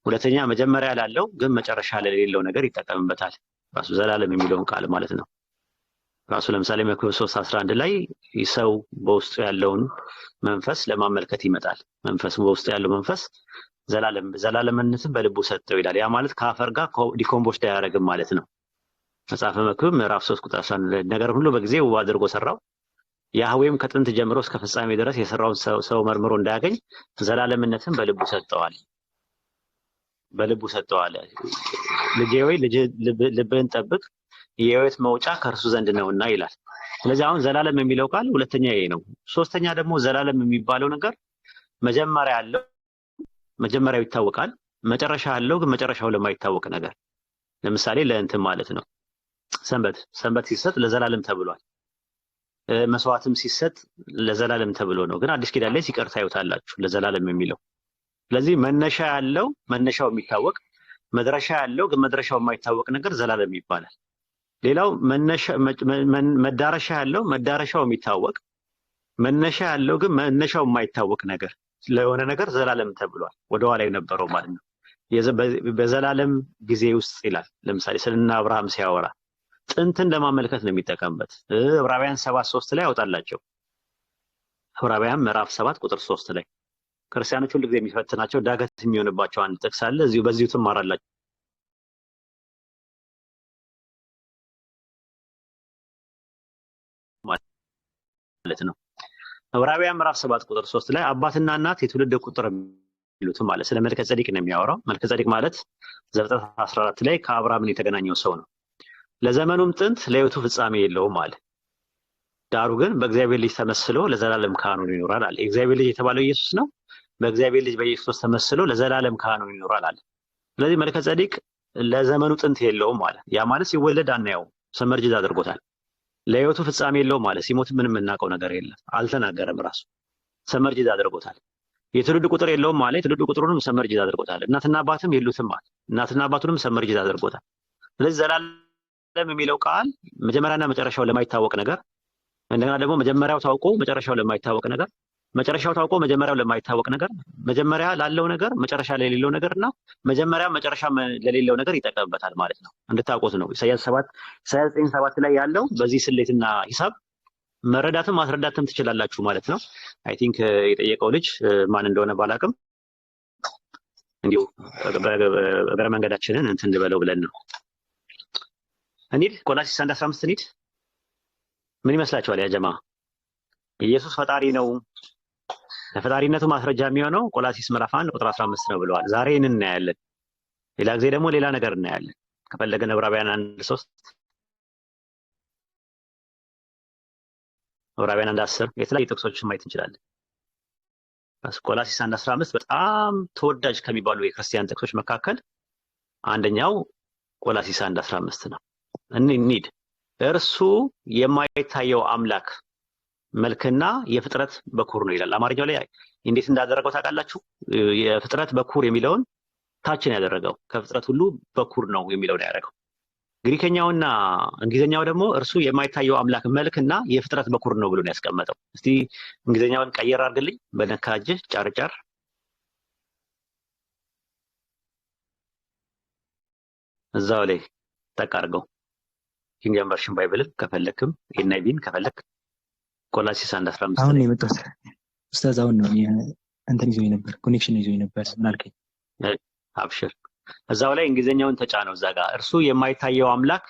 ሁለተኛ መጀመሪያ ላለው ግን መጨረሻ ለሌለው ነገር ይጠቀምበታል። ራሱ ዘላለም የሚለውን ቃል ማለት ነው። ራሱ ለምሳሌ መክብብ 3:11 ላይ ሰው በውስጡ ያለውን መንፈስ ለማመልከት ይመጣል። መንፈስ በውስጡ ያለው መንፈስ ዘላለምነትን በልቡ ሰጠው ይላል። ያ ማለት ከአፈር ጋር ዲኮምፖስድ አያደርግም ማለት ነው። መጽሐፈ መክብብ ምዕራፍ 3 ቁጥር 11 ነገር ሁሉ በጊዜ ውብ አድርጎ ሰራው፣ ያህዌም ከጥንት ጀምሮ እስከ ፍጻሜ ድረስ የሰራውን ሰው መርምሮ እንዳያገኝ ዘላለምነትን በልቡ ሰጠዋል። በልቡ ሰጠዋል። ልጄ ሆይ ልብህን ጠብቅ፣ የሕይወት መውጫ ከእርሱ ዘንድ ነውና ይላል። ስለዚህ አሁን ዘላለም የሚለው ቃል ሁለተኛ ይሄ ነው። ሶስተኛ ደግሞ ዘላለም የሚባለው ነገር መጀመሪያ ያለው መጀመሪያው ይታወቃል፣ መጨረሻ ያለው ግን መጨረሻው ለማይታወቅ ነገር። ለምሳሌ ለእንትን ማለት ነው ሰንበት ሲሰጥ ለዘላለም ተብሏል። መስዋዕትም ሲሰጥ ለዘላለም ተብሎ ነው። ግን አዲስ ኪዳን ላይ ሲቀር ታዩታላችሁ ለዘላለም የሚለው። ስለዚህ መነሻ ያለው መነሻው የሚታወቅ፣ መድረሻ ያለው ግን መድረሻው የማይታወቅ ነገር ዘላለም ይባላል። ሌላው መዳረሻ ያለው መዳረሻው የሚታወቅ፣ መነሻ ያለው ግን መነሻው የማይታወቅ ነገር ለሆነ ነገር ዘላለም ተብሏል። ወደኋላ የነበረው ማለት ነው። በዘላለም ጊዜ ውስጥ ይላል። ለምሳሌ ስለና አብርሃም ሲያወራ ጥንትን ለማመልከት ነው የሚጠቀምበት። ዕብራውያን 7:3 ላይ ያወጣላቸው ዕብራውያን ምዕራፍ 7 ቁጥር 3 ላይ ክርስቲያኖች ሁሉ ጊዜ የሚፈትናቸው ዳገት የሚሆንባቸው አንድ ጥቅስ አለ። በዚሁ ትማራላችሁ ማለት ነው። ዕብራውያን ምዕራፍ 7 ቁጥር 3 ላይ አባትና እናት የትውልድ ቁጥር የሚሉት ማለት ስለ መልከ ጼዴቅ ነው የሚያወራው። መልከ ጼዴቅ ማለት ዘፍጥረት 14 ላይ ከአብርሃም የተገናኘው ሰው ነው። ለዘመኑም ጥንት ለሕይወቱ ፍጻሜ የለውም አለ። ዳሩ ግን በእግዚአብሔር ልጅ ተመስሎ ለዘላለም ካህኑ ይኖራል አለ። የእግዚአብሔር ልጅ የተባለው ኢየሱስ ነው። በእግዚአብሔር ልጅ በኢየሱስ ተመስሎ ለዘላለም ካህኑ ይኖራል አለ። ስለዚህ መልከ ጼዴቅ ለዘመኑ ጥንት የለውም አለ። ያ ማለት ሲወለድ አናየው፣ ሰመርጅድ አድርጎታል። ለሕይወቱ ፍጻሜ የለውም አለ። ሲሞት ምንም የምናውቀው ነገር የለም፣ አልተናገረም። ራሱ ሰመርጅድ አድርጎታል። የትውልድ ቁጥር የለውም ማለት የትውልድ ቁጥሩንም ሰመርጅድ አድርጎታል። እናትና አባትም የሉትም ማለት እናትና አባቱንም ሰመርጅድ አድርጎታል። ስለዚህ ዘላለም የሚለው ቃል መጀመሪያና መጨረሻው ለማይታወቅ ነገር፣ እንደገና ደግሞ መጀመሪያው ታውቆ መጨረሻው ለማይታወቅ ነገር፣ መጨረሻው ታውቆ መጀመሪያው ለማይታወቅ ነገር፣ መጀመሪያ ላለው ነገር መጨረሻ ለሌለው ነገር እና መጀመሪያ መጨረሻ ለሌለው ነገር ይጠቀምበታል ማለት ነው። እንድታውቁት ነው። ኢሳይያስ 9:7 ላይ ያለው በዚህ ስሌትና ሂሳብ መረዳትም ማስረዳትም ትችላላችሁ ማለት ነው። አይ ቲንክ የጠየቀው ልጅ ማን እንደሆነ ባላቅም እንዲሁ እግረ መንገዳችንን እንትን እንበለው ብለን ነው። እንሂድ ቆላስይስ 1:15 እንሂድ። ምን ይመስላችኋል ያ ጀማ? ኢየሱስ ፈጣሪ ነው። ለፈጣሪነቱ ማስረጃ የሚሆነው ቆላስይስ ምዕራፍ 1 ቁጥር 15 ነው ብለዋል። ዛሬ እናያለን። ሌላ ጊዜ ደግሞ ሌላ ነገር እናያለን። ከፈለገን ዕብራውያን 1:3 ዕብራውያን 1:10 የተለያዩ ጥቅሶችን ማየት እንችላለን። ቆላስይስ 1:15 በጣም ተወዳጅ ከሚባሉ የክርስቲያን ጥቅሶች መካከል አንደኛው ቆላስይስ 1:15 ነው። እንሂድ። እርሱ የማይታየው አምላክ መልክና የፍጥረት በኩር ነው ይላል። አማርኛው ላይ እንዴት እንዳደረገው ታውቃላችሁ? የፍጥረት በኩር የሚለውን ታችን ያደረገው ከፍጥረት ሁሉ በኩር ነው የሚለውን ያደረገው። ግሪከኛውና እንግሊዘኛው ደግሞ እርሱ የማይታየው አምላክ መልክና የፍጥረት በኩር ነው ብሎ ነው ያስቀመጠው። እስቲ እንግሊዘኛውን ቀየር አድርግልኝ በነካጅ ጫርጫር። እዛው ላይ ጠቅ አድርገው። ኪንግ ጄምስ ቨርሽን ባይብልም ከፈለክም ኤንአይቪን ከፈለክ ቆላስይስ 1:15 አሁን የመጣው ኡስታዝ አሁን ነው እንትን ይዞ ነበር፣ ኮኔክሽን ይዞ ነበር። ምን አልከኝ? አብሽር። እዛው ላይ እንግሊዘኛውን ተጫነው። እዛ ጋር እርሱ የማይታየው አምላክ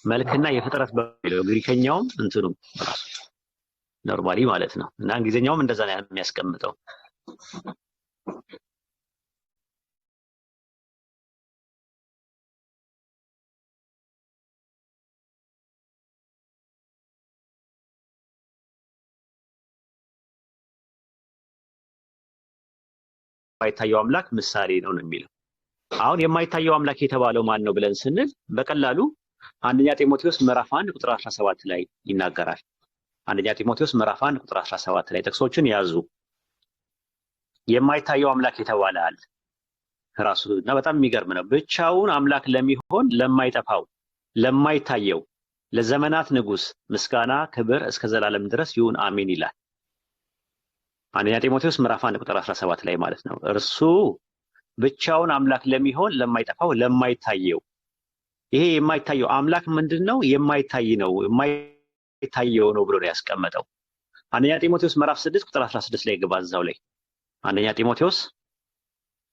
መልክና የፍጥረት በሚለው ግሪከኛውም እንትኑም ራሱ ኖርማሊ ማለት ነው እና እንግሊዘኛውም እንደዛ ነው የሚያስቀምጠው። የማይታየው አምላክ ምሳሌ ነው የሚለው። አሁን የማይታየው አምላክ የተባለው ማን ነው ብለን ስንል በቀላሉ አንደኛ ጢሞቴዎስ ምዕራፍ 1 ቁጥር 17 ላይ ይናገራል። አንደኛ ጢሞቴዎስ ምዕራፍ 1 ቁጥር 17 ላይ ጥቅሶችን ያዙ። የማይታየው አምላክ የተባለ አለ ራሱ እና በጣም የሚገርም ነው። ብቻውን አምላክ ለሚሆን ለማይጠፋው ለማይታየው ለዘመናት ንጉስ ምስጋና ክብር እስከ ዘላለም ድረስ ይሁን አሜን ይላል። አንደኛ ጢሞቴዎስ ምዕራፍ 1 ቁጥር 17 ላይ ማለት ነው። እርሱ ብቻውን አምላክ ለሚሆን ለማይጠፋው ለማይታየው። ይሄ የማይታየው አምላክ ምንድነው? የማይታይ ነው፣ የማይታየው ነው ብሎ ነው ያስቀመጠው። አንደኛ ጢሞቴዎስ ምዕራፍ 6 ቁጥር 16 ላይ ግባ። እዛው ላይ አንደኛ ጢሞቴዎስ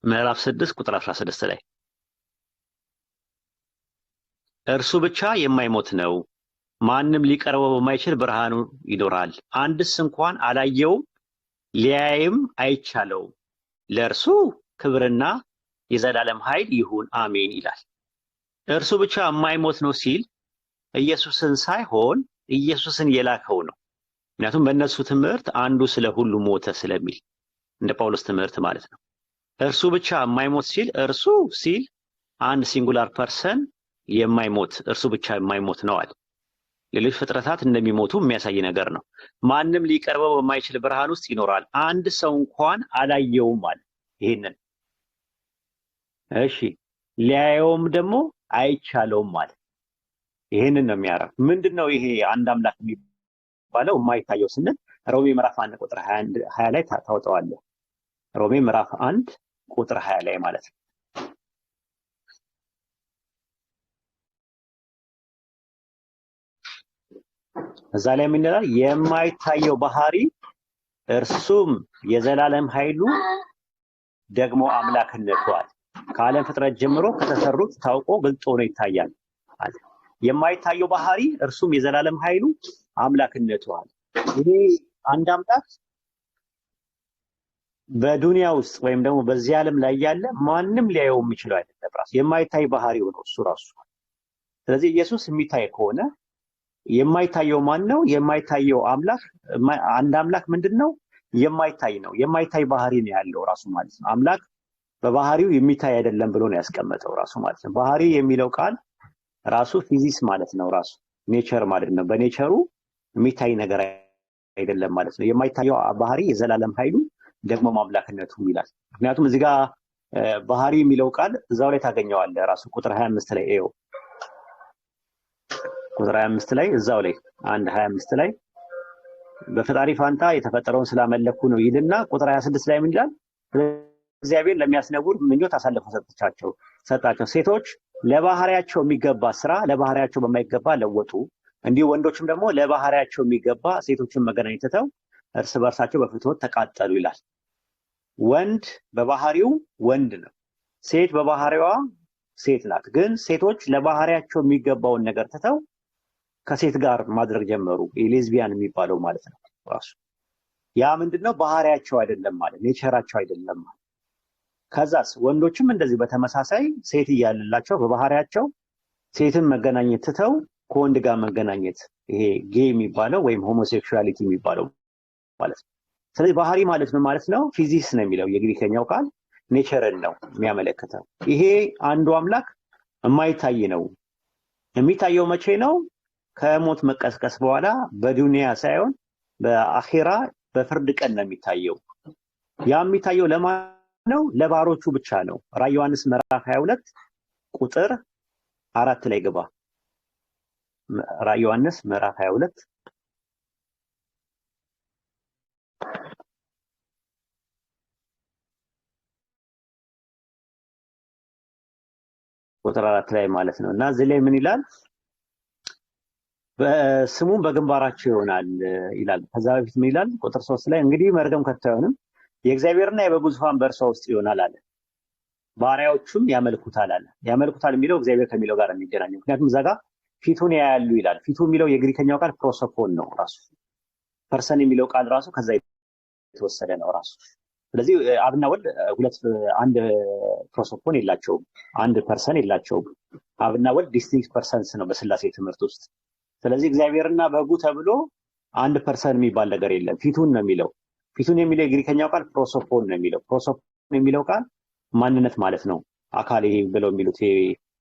ምዕራፍ 6 ቁጥር 16 ላይ እርሱ ብቻ የማይሞት ነው፣ ማንም ሊቀርበው በማይችል ብርሃኑ ይኖራል፣ አንድስ እንኳን አላየውም፣ ሊያይም አይቻለውም፣ ለእርሱ ክብርና የዘላለም ኃይል ይሁን አሜን ይላል። እርሱ ብቻ የማይሞት ነው ሲል ኢየሱስን ሳይሆን ኢየሱስን የላከው ነው። ምክንያቱም በእነሱ ትምህርት አንዱ ስለ ሁሉ ሞተ ስለሚል እንደ ጳውሎስ ትምህርት ማለት ነው። እርሱ ብቻ የማይሞት ሲል እርሱ ሲል አንድ ሲንጉላር ፐርሰን የማይሞት እርሱ ብቻ የማይሞት ነው አለ። ሌሎች ፍጥረታት እንደሚሞቱ የሚያሳይ ነገር ነው። ማንም ሊቀርበው በማይችል ብርሃን ውስጥ ይኖራል፣ አንድ ሰው እንኳን አላየውም አለ። ይሄንን እሺ ሊያየውም ደግሞ አይቻለውም ማለት ይሄንን ነው የሚያረፍ። ምንድነው ይሄ አንድ አምላክ የሚባለው የማይታየው ስንል ሮሜ ምዕራፍ 1 ቁጥር 20 ላይ ታውጣዋለህ። ሮሜ ምዕራፍ 1 ቁጥር 20 ላይ ማለት ነው። እዛ ላይ ምን ይላል? የማይታየው ባህሪ እርሱም የዘላለም ኃይሉ ደግሞ አምላክነቱ አለ። ከዓለም ፍጥረት ጀምሮ ከተሰሩት ታውቆ ግልጥ ሆኖ ይታያል አለ። የማይታየው ባህሪ እርሱም የዘላለም ኃይሉ አምላክነቱ አለ። ይሄ አንድ አምላክ በዱንያ ውስጥ ወይም ደግሞ በዚህ ዓለም ላይ ያለ ማንም ሊያየው የሚችለው አይደለም። ራሱ የማይታይ ባህሪው ነው እሱ ራሱ። ስለዚህ ኢየሱስ የሚታይ ከሆነ የማይታየው ማን ነው? የማይታየው አምላክ አንድ አምላክ ምንድነው? የማይታይ ነው። የማይታይ ባህሪ ነው ያለው ራሱ ማለት ነው። አምላክ በባህሪው የሚታይ አይደለም ብሎ ነው ያስቀመጠው ራሱ ማለት ነው። ባህሪ የሚለው ቃል ራሱ ፊዚክስ ማለት ነው። ራሱ ኔቸር ማለት ነው። በኔቸሩ የሚታይ ነገር አይደለም ማለት ነው። የማይታየው ባህሪ የዘላለም ኃይሉ ደግሞ አምላክነቱ ይላል። ምክንያቱም እዚህ ጋር ባህሪ የሚለው ቃል እዛው ላይ ታገኘዋለህ። ራሱ ቁጥር 25 ላይ ኤው ቁጥር 25 ላይ እዛው ላይ 1:25 ላይ በፈጣሪ ፋንታ የተፈጠረውን ስላመለኩ ነው ይልና ቁጥር 26 ላይ ምን ይላል? እግዚአብሔር ለሚያስነውር ምኞት አሳልፎ ሰጣቸው። ሴቶች ለባህሪያቸው የሚገባ ስራ ለባህሪያቸው በማይገባ ለወጡ። እንዲሁ ወንዶችም ደግሞ ለባህሪያቸው የሚገባ ሴቶችን መገናኘት ትተው እርስ በርሳቸው በፍትወት ተቃጠሉ ይላል። ወንድ በባህሪው ወንድ ነው። ሴት በባህሪዋ ሴት ናት። ግን ሴቶች ለባህሪያቸው የሚገባውን ነገር ትተው ከሴት ጋር ማድረግ ጀመሩ። ሌዝቢያን የሚባለው ማለት ነው ራሱ። ያ ምንድነው? ባህሪያቸው አይደለም ማለት ኔቸራቸው አይደለም ማለት። ከዛስ ወንዶችም እንደዚህ በተመሳሳይ ሴት እያለላቸው በባህሪያቸው ሴትን መገናኘት ትተው ከወንድ ጋር መገናኘት፣ ይሄ ጌይ የሚባለው ወይም ሆሞሴክሹዋሊቲ የሚባለው ማለት ነው። ስለዚህ ባህሪ ማለት ምን ማለት ነው? ፊዚክስ ነው የሚለው የግሪከኛው ቃል ኔቸርን ነው የሚያመለክተው። ይሄ አንዱ አምላክ የማይታይ ነው። የሚታየው መቼ ነው? ከሞት መቀስቀስ በኋላ በዱንያ ሳይሆን በአኺራ በፍርድ ቀን ነው የሚታየው። ያ የሚታየው ለማን ነው? ለባሮቹ ብቻ ነው። ራዕየ ዮሐንስ ምዕራፍ 22 ቁጥር 4 ላይ ግባ። ራዕየ ዮሐንስ ምዕራፍ 22 ቁጥር 4 ላይ ማለት ነው። እና እዚህ ላይ ምን ይላል? በስሙም በግንባራቸው ይሆናል ይላል። ከዛ በፊት ምን ይላል? ቁጥር 3 ላይ እንግዲህ መርገም ከቶ አይሆንም፣ የእግዚአብሔርና የበጉ ዙፋን በእርሷ ውስጥ ይሆናል አለ። ባሪያዎቹም ያመልኩታል አለ። ያመልኩታል የሚለው እግዚአብሔር ከሚለው ጋር የሚገናኘው፣ ምክንያቱም እዛ ጋር ፊቱን ያያሉ ይላል። ፊቱ የሚለው የግሪከኛው ቃል ፕሮሶፖን ነው ራሱ። ፐርሰን የሚለው ቃል ራሱ ከዛ የተወሰደ ነው ራሱ። ስለዚህ አብና ወልድ አንድ ፕሮሶፖን የላቸውም፣ አንድ ፐርሰን የላቸውም። አብና ወልድ ዲስቲንክት ፐርሰንስ ነው በስላሴ ትምህርት ውስጥ። ስለዚህ እግዚአብሔርና በጉ ተብሎ አንድ ፐርሰን የሚባል ነገር የለም። ፊቱን ነው የሚለው። ፊቱን የሚለው የግሪከኛው ቃል ፕሮሶፖን ነው የሚለው። ፕሮሶፖን የሚለው ቃል ማንነት ማለት ነው። አካል ይሄ ብለው የሚሉት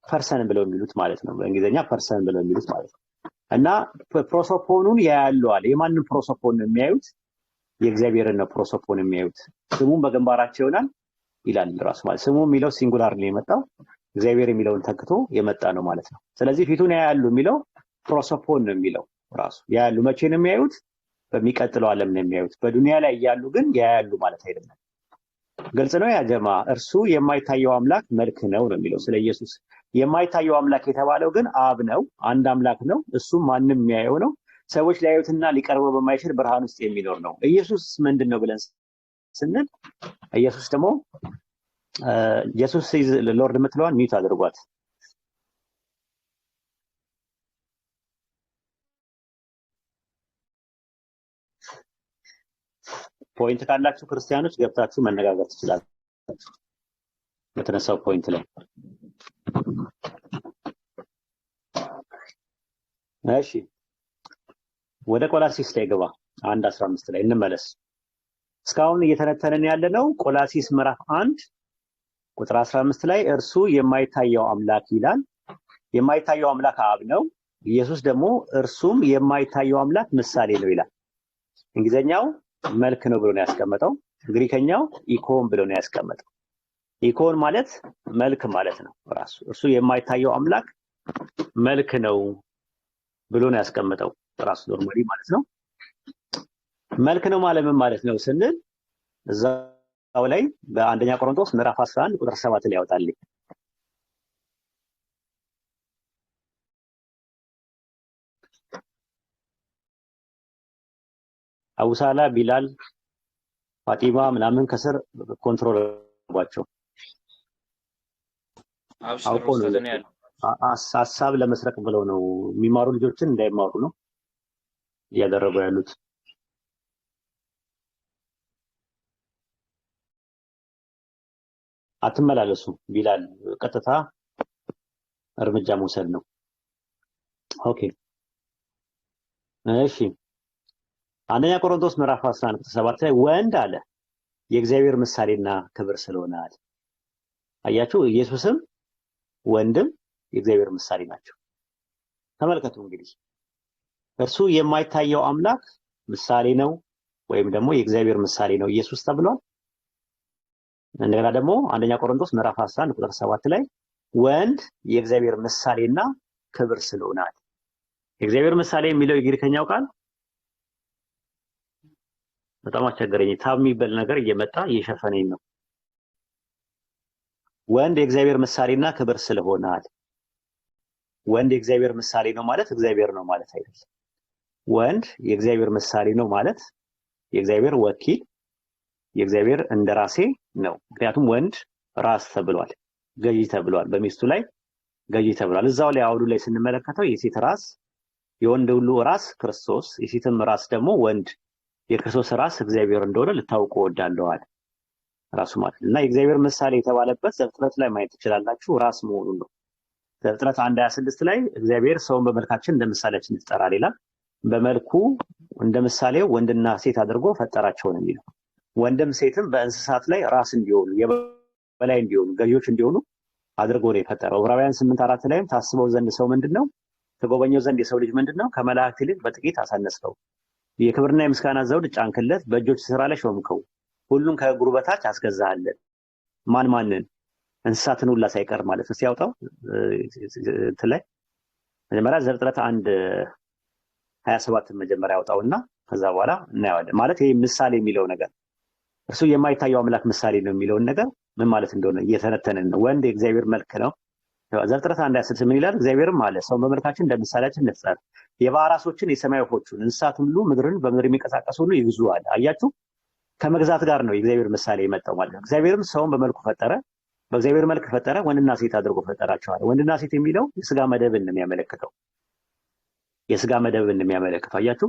ፐርሰን ብለው የሚሉት ማለት ነው። በእንግሊዝኛ ፐርሰን ብለው የሚሉት ማለት ነው። እና ፕሮሶፖኑን ያያሉ አለ። የማንን ፕሮሶፖን ነው የሚያዩት? የእግዚአብሔርን ነው ፕሮሶፖን የሚያዩት። ስሙም በግንባራቸው ይሆናል ይላል ራሱ ማለት። ስሙ የሚለው ሲንጉላር ነው የመጣው፣ እግዚአብሔር የሚለውን ተክቶ የመጣ ነው ማለት ነው። ስለዚህ ፊቱን ያያሉ የሚለው ፕሮሶፖን ነው የሚለው ራሱ። ያያሉ መቼ ነው የሚያዩት? በሚቀጥለው ዓለም ነው የሚያዩት። በዱንያ ላይ እያሉ ግን ያያሉ ማለት አይደለም። ግልጽ ነው ያ ጀማ። እርሱ የማይታየው አምላክ መልክ ነው ነው የሚለው ስለ ኢየሱስ። የማይታየው አምላክ የተባለው ግን አብ ነው፣ አንድ አምላክ ነው። እሱም ማንም የሚያየው ነው። ሰዎች ሊያዩትና ሊቀርበው በማይችል ብርሃን ውስጥ የሚኖር ነው። ኢየሱስ ምንድን ነው ብለን ስንል ኢየሱስ ደግሞ ኢየሱስ ሎርድ የምትለዋን ሚዩት አድርጓት። ፖይንት ካላችሁ ክርስቲያኖች ገብታችሁ መነጋገር ትችላላችሁ በተነሳው ፖይንት ላይ። እሺ ወደ ቆላሲስ ላይ ገባ 1:15 ላይ እንመለስ። እስካሁን እየተነተነን ያለነው ቆላሲስ ምዕራፍ 1 ቁጥር 15 ላይ እርሱ የማይታየው አምላክ ይላል። የማይታየው አምላክ አብ ነው። ኢየሱስ ደግሞ እርሱም የማይታየው አምላክ ምሳሌ ነው ይላል። እንግሊዘኛው መልክ ነው ብሎ ነው ያስቀመጠው። ግሪከኛው ኢኮን ብሎ ነው ያስቀመጠው። ኢኮን ማለት መልክ ማለት ነው ራሱ። እርሱ የማይታየው አምላክ መልክ ነው ብሎ ነው ያስቀመጠው ራሱ ኖርማሊ ማለት ነው። መልክ ነው ማለት ምን ማለት ነው ስንል እዛው ላይ በአንደኛ ቆሮንቶስ ምዕራፍ 11 ቁጥር 7 ላይ ያወጣልኝ። አቡሳላ ቢላል ፋጢማ ምናምን ከስር ኮንትሮል አድርጓቸው አብሽር አውቆ ነው ኡስታዝ እኔ ያለው ሀሳብ ለመስረቅ ብለው ነው የሚማሩ ልጆችን እንዳይማሩ ነው እያደረጉ ያሉት። አትመላለሱ ቢላል ቀጥታ እርምጃ መውሰድ ነው። ኦኬ እሺ አንደኛ ቆሮንቶስ ምዕራፍ 11:7 ላይ ወንድ አለ የእግዚአብሔር ምሳሌና ክብር ስለሆነ አለ። አያችሁ ኢየሱስም ወንድም የእግዚአብሔር ምሳሌ ናቸው። ተመልከቱ እንግዲህ እርሱ የማይታየው አምላክ ምሳሌ ነው ወይም ደግሞ የእግዚአብሔር ምሳሌ ነው ኢየሱስ ተብሏል። እንደገና ደግሞ አንደኛ ቆሮንቶስ ምዕራፍ 11:7 ላይ ወንድ የእግዚአብሔር ምሳሌና ክብር ስለሆነ አለ። የእግዚአብሔር ምሳሌ የሚለው የግሪከኛው ቃል በጣም አስቸገረኝ። ታብ የሚበል ነገር እየመጣ እየሸፈነኝ ነው። ወንድ የእግዚአብሔር ምሳሌና ክብር ስለሆነ አለ። ወንድ የእግዚአብሔር ምሳሌ ነው ማለት እግዚአብሔር ነው ማለት አይደለም። ወንድ የእግዚአብሔር ምሳሌ ነው ማለት የእግዚአብሔር ወኪል የእግዚአብሔር እንደራሴ ነው። ምክንያቱም ወንድ ራስ ተብሏል፣ ገዢ ተብሏል፣ በሚስቱ ላይ ገዢ ተብሏል። እዛው ላይ አውዱ ላይ ስንመለከተው የሴት ራስ የወንድ ሁሉ ራስ ክርስቶስ፣ የሴትም ራስ ደግሞ ወንድ የክርስቶስ ራስ እግዚአብሔር እንደሆነ ልታውቁ እወዳለሁ ራሱ ማለት እና የእግዚአብሔር ምሳሌ የተባለበት ዘፍጥረት ላይ ማየት ትችላላችሁ ራስ መሆኑን ነው። ዘፍጥረት 1:26 ላይ እግዚአብሔር ሰውን በመልካችን እንደ ምሳሌያችን ይፍጠራል ይላል። በመልኩ እንደ ምሳሌው ወንድና ሴት አድርጎ ፈጠራቸው ነው የሚለው። ወንድም ሴትም በእንስሳት ላይ ራስ እንዲሆኑ የበላይ እንዲሆኑ ገዢዎች እንዲሆኑ አድርጎ ነው የፈጠረው። ዕብራውያን 8:4 ላይም ታስበው ዘንድ ሰው ምንድነው? ተጎበኘው ዘንድ የሰው ልጅ ምንድነው? ከመላእክት ይልቅ በጥቂት አሳነስከው፣ የክብርና የምስጋና ዘውድ ጫንክለት፣ በእጆች ስራ ላይ ሾምከው፣ ሁሉን ከእግሩ በታች አስገዛህለት። ማንን? እንስሳትን ሁላ ሳይቀር ማለት ነው። ሲያወጣው ላይ መጀመሪያ ዘፍጥረት 1:27 መጀመሪያ ያወጣውና ከዛ በኋላ እናየዋለን። ማለት ይሄ ምሳሌ የሚለው ነገር እርሱ የማይታየው አምላክ ምሳሌ ነው የሚለውን ነገር ምን ማለት እንደሆነ እየተነተንን ነው። ወንድ የእግዚአብሔር መልክ ነው። ዘፍጥረት 1:26 ምን ይላል? እግዚአብሔርም አለ ሰውን በመልካችን እንደ ምሳሌያችን እንፍጠር፣ የባሕር ዓሦችን፣ የሰማይ ወፎችን፣ እንስሳት ሁሉ፣ ምድርን በምድር የሚንቀሳቀሱ ሁሉ ይግዙ አለ። አያችሁ ከመግዛት ጋር ነው የእግዚአብሔር ምሳሌ የመጣው ማለት ነው። እግዚአብሔርም ሰውን በመልኩ ፈጠረ፣ በእግዚአብሔር መልክ ፈጠረ፣ ወንድና ሴት አድርጎ ፈጠራቸዋል። ወንድና ሴት የሚለው የስጋ መደብን ነው የሚያመለክተው። የስጋ መደብን ነው የሚያመለክተው። አያችሁ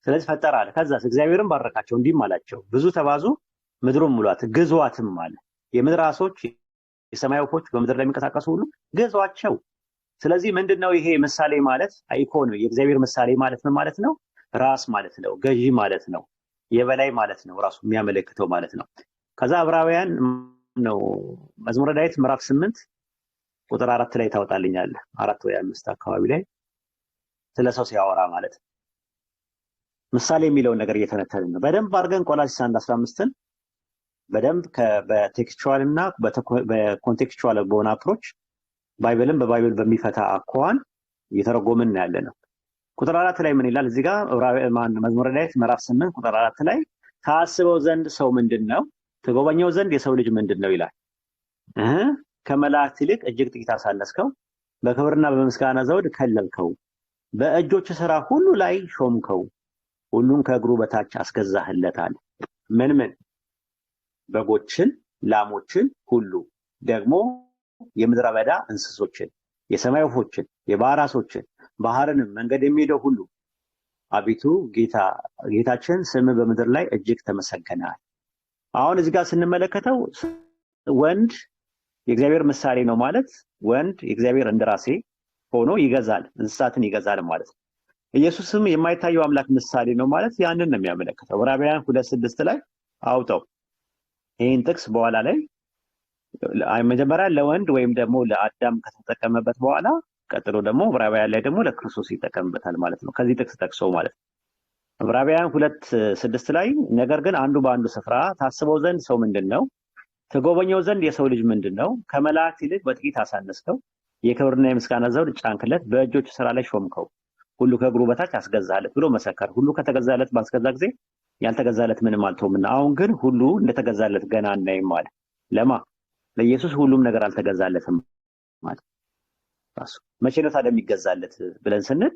ስለዚህ ፈጠረ አለ። ከዛስ እግዚአብሔርም ባረካቸው እንዲህም አላቸው ብዙ ተባዙ ምድሩን ሙሏት ግዙአትም አለ። የምድር ዓሦች የሰማይ ወፎች በምድር ላይ የሚንቀሳቀሱ ሁሉ ግዟቸው። ስለዚህ ምንድነው ይሄ ምሳሌ ማለት? አይኮን የእግዚአብሔር ምሳሌ ማለት ምን ማለት ነው? ራስ ማለት ነው፣ ገዢ ማለት ነው፣ የበላይ ማለት ነው፣ ራሱ የሚያመለክተው ማለት ነው። ከዛ ዕብራውያን ነው መዝሙረ ዳዊት ምዕራፍ 8:4 ላይ ታወጣልኛለህ 4 ወይ 5 አካባቢ ላይ ስለ ሰው ሲያወራ ማለት ምሳሌ የሚለውን ነገር እየተነተንን ነው። በደንብ አድርገን ቆላስይስ 1:15ን በደንብ በቴክስቹዋል እና በኮንቴክስቹዋል በሆነ አፕሮች ባይብልን በባይብል በሚፈታ አኳኋን እየተረጎምን ያለ ነው። ቁጥር 4 ላይ ምን ይላል? እዚህ ጋር መዝሙረ ዳዊት ምዕራፍ 8:4 ላይ ታስበው ዘንድ ሰው ምንድነው? ተጎበኘው ዘንድ የሰው ልጅ ምንድነው ይላል። ከመላእክት ይልቅ እጅግ ጥቂት አሳነስከው፣ በክብርና በምስጋና ዘውድ ከለልከው፣ በእጆች ስራ ሁሉ ላይ ሾምከው፣ ሁሉን ከእግሩ በታች አስገዛህለታል። ምን በጎችን፣ ላሞችን ሁሉ ደግሞ የምድረ በዳ እንስሶችን፣ የሰማይ ወፎችን፣ የባሕር ዓሦችን፣ ባህርንም መንገድ የሚሄደው ሁሉ አቤቱ ጌታችን ስም በምድር ላይ እጅግ ተመሰገናል። አሁን እዚህ ጋር ስንመለከተው ወንድ የእግዚአብሔር ምሳሌ ነው ማለት ወንድ የእግዚአብሔር እንደራሴ ሆኖ ይገዛል፣ እንስሳትን ይገዛል ማለት ነው። ኢየሱስም የማይታየው አምላክ ምሳሌ ነው ማለት ያንን ነው የሚያመለክተው። ዕብራውያን 2:6 ላይ አውጣው ይህን ጥቅስ በኋላ ላይ መጀመሪያ ለወንድ ወይም ደግሞ ለአዳም ከተጠቀመበት በኋላ ቀጥሎ ደግሞ ዕብራውያን ላይ ደግሞ ለክርስቶስ ይጠቀምበታል ማለት ነው። ከዚህ ጥቅስ ጠቅሶ ማለት ነው። ዕብራውያን 2:6 ላይ ነገር ግን አንዱ በአንዱ ስፍራ ታስበው ዘንድ ሰው ምንድነው? ተጎበኘው ዘንድ የሰው ልጅ ምንድነው? ከመላእክት ይልቅ በጥቂት አሳነስከው፣ የክብርና የምስጋና ዘውድ ጫንክለት፣ በእጆች ስራ ላይ ሾምከው፣ ሁሉ ከእግሩ በታች አስገዛለት ብሎ መሰከረ። ሁሉ ከተገዛለት ባስገዛ ጊዜ ያልተገዛለት ምንም አልተውምና አሁን ግን ሁሉ እንደተገዛለት ገና እናይም አለ። ለማ ለኢየሱስ ሁሉም ነገር አልተገዛለትም ማለት ራሱ መቼ ነው ታዲያ የሚገዛለት ብለን ስንል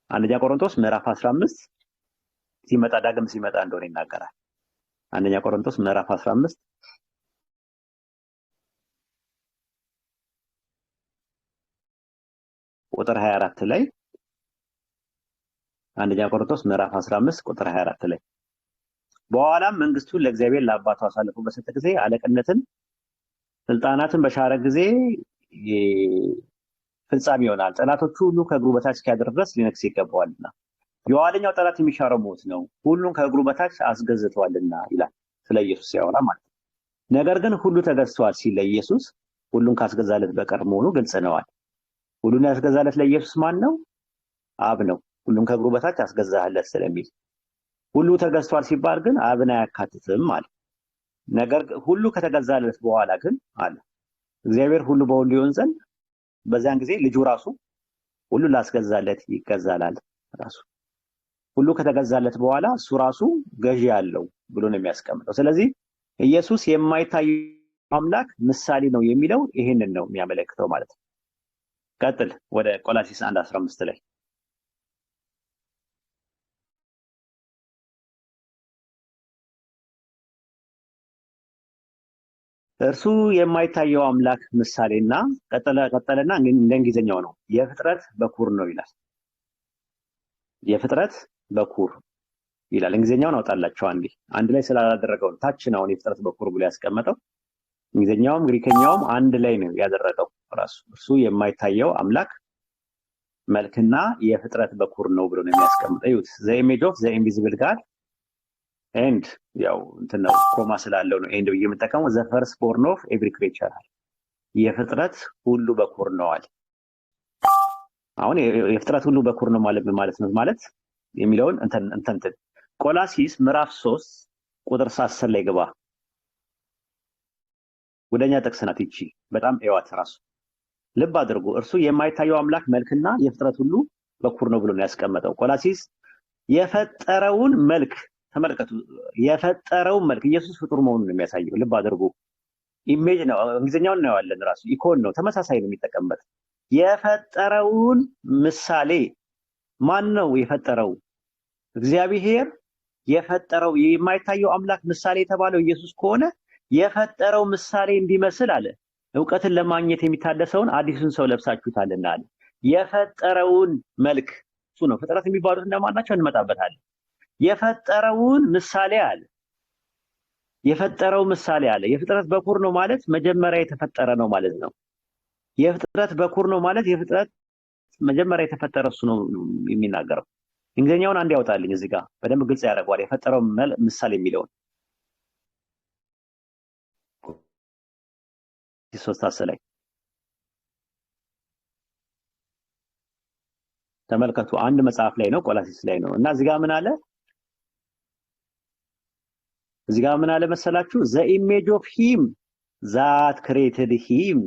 አንደኛ ቆሮንቶስ ምዕራፍ 15 ሲመጣ ዳግም ሲመጣ እንደሆነ ይናገራል። አንደኛ ቆሮንቶስ ምዕራፍ 15 ቁጥር 24 ላይ አንደኛ ቆሮንቶስ ምዕራፍ 15 ቁጥር 24 ላይ በኋላም መንግስቱን ለእግዚአብሔር ለአባቱ አሳልፎ በሰጠ ጊዜ አለቅነትን ስልጣናትን በሻረ ጊዜ ፍጻሜ ይሆናል። ጠላቶቹ ሁሉ ከእግሩ በታች እስኪያደርግ ድረስ ሊነግስ ይገባዋልና የኋለኛው ጠላት የሚሻረው ሞት ነው፣ ሁሉን ከእግሩ በታች አስገዝቷልና ይላል ስለ ኢየሱስ ሲያወራ ማለት ነው። ነገር ግን ሁሉ ተገዝቷል ሲል ለኢየሱስ ሁሉን ካስገዛለት በቀር መሆኑ ግልጽ ነዋል። ሁሉን ያስገዛለት ለኢየሱስ ማን ነው? አብ ነው። ሁሉን ከእግሩ በታች አስገዛለት ስለሚል ሁሉ ተገዝቷል ሲባል ግን አብን አያካትትም ማለት። ነገር ሁሉ ከተገዛለት በኋላ ግን አለ እግዚአብሔር ሁሉ በሁሉ ይሆን ዘንድ በዚያን ጊዜ ልጁ ራሱ ሁሉ ላስገዛለት ይገዛላል። ራሱ ሁሉ ከተገዛለት በኋላ እሱ ራሱ ገዢ ያለው ብሎ ነው የሚያስቀምጠው። ስለዚህ ኢየሱስ የማይታይ አምላክ ምሳሌ ነው የሚለው ይሄንን ነው የሚያመለክተው ማለት ነው። ቀጥል ወደ ቆላሲስ 1:15 ላይ እርሱ የማይታየው አምላክ ምሳሌና ቀጠለና እንደ እንግሊዘኛው ነው የፍጥረት በኩር ነው ይላል። የፍጥረት በኩር ይላል። እንግሊዘኛውን አውጣላችሁ አንድ ላይ ስላላደረገው ታች ነው የፍጥረት በኩር ብሎ ያስቀመጠው። እንግሊዘኛውም ግሪከኛውም አንድ ላይ ነው ያደረገው ራሱ። እርሱ የማይታየው አምላክ መልክና የፍጥረት በኩር ነው ብሎ ነው የሚያስቀምጠው። ይሁት the image of the invisible God and ያው እንትን ነው ኮማ ስላለው ነው ኤንድ ብዬ የምጠቀመው the first born of every creature የፍጥረት ሁሉ በኩር ነው አለ። አሁን የፍጥረት ሁሉ በኩር ነው ማለት ነው ማለት የሚለውን እንትን ቆላሲስ ምዕራፍ 3 ቁጥር 10 ላይ ግባ። ወደኛ ጥቅስ ናት ይቺ በጣም ኤዋት ራሱ ልብ አድርጉ። እርሱ የማይታየው አምላክ መልክና የፍጥረት ሁሉ በኩር ነው ብሎ ነው ያስቀመጠው። ቆላሲስ የፈጠረውን መልክ ተመልከቱ። የፈጠረውን መልክ ኢየሱስ ፍጡር መሆኑን ነው የሚያሳየው። ልብ አድርጉ። ኢሜጅ ነው እንግሊዘኛውን ነው ያለን ራሱ ኢኮን ነው ተመሳሳይ ነው የሚጠቀምበት። የፈጠረውን ምሳሌ ማን ነው የፈጠረው? እግዚአብሔር የፈጠረው የማይታየው አምላክ ምሳሌ የተባለው ኢየሱስ ከሆነ የፈጠረው ምሳሌ እንዲመስል አለ ዕውቀትን ለማግኘት የሚታደሰውን አዲሱን ሰው ለብሳችሁታልና አለ። የፈጠረውን መልክ እሱ ነው። ፍጥረት የሚባሉት እንደማን ናቸው እንመጣበታለን። የፈጠረውን ምሳሌ አለ። የፈጠረው ምሳሌ አለ። የፍጥረት በኩር ነው ማለት መጀመሪያ የተፈጠረ ነው ማለት ነው። የፍጥረት በኩር ነው ማለት የፍጥረት መጀመሪያ የተፈጠረ እሱ ነው የሚናገረው። እንግሊዘኛውን አንድ ያውጣልኝ እዚህ ጋር በደንብ ግልጽ ያደርገዋል። የፈጠረው ምሳሌ የሚለውን 3 ላይ ተመልከቱ። አንድ መጽሐፍ ላይ ነው ቆላሲስ ላይ ነው እና እዚህ ጋር ምን አለ መሰላችሁ? the image of him that created him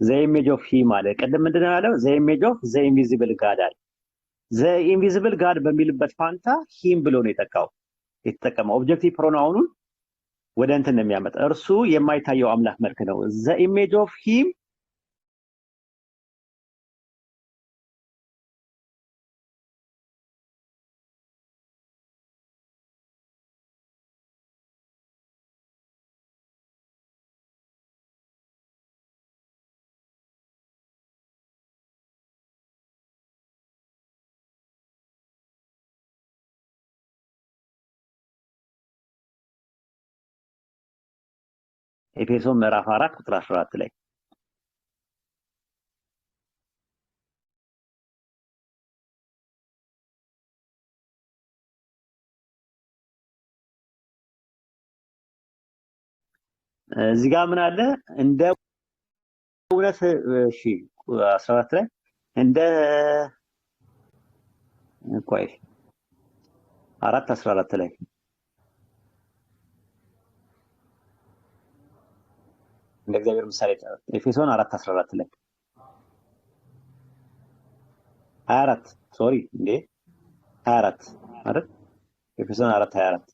the image of him አለ። ቀደም ምንድነው ያለው? the image of the invisible God አለ። the invisible God በሚልበት ፋንታ him ብሎ ነው የተጠቀመው። ኦብጀክቲቭ ፕሮናውኑን ወደ እንትን ነው የሚያመጣ። እርሱ የማይታየው አምላክ መልክ ነው። the image of him ኤፌሶን ምዕራፍ 4 ቁጥር 14 ላይ እዚህ ጋር ምን አለ? እንደ እውነት 14 ላይ እንደ 4:14 ላይ እንደ እግዚአብሔር ምሳሌ ኤፌሶን 4:14 ላይ 24 ሶሪ እንዴ 24 አይደል? ኤፌሶን 4:24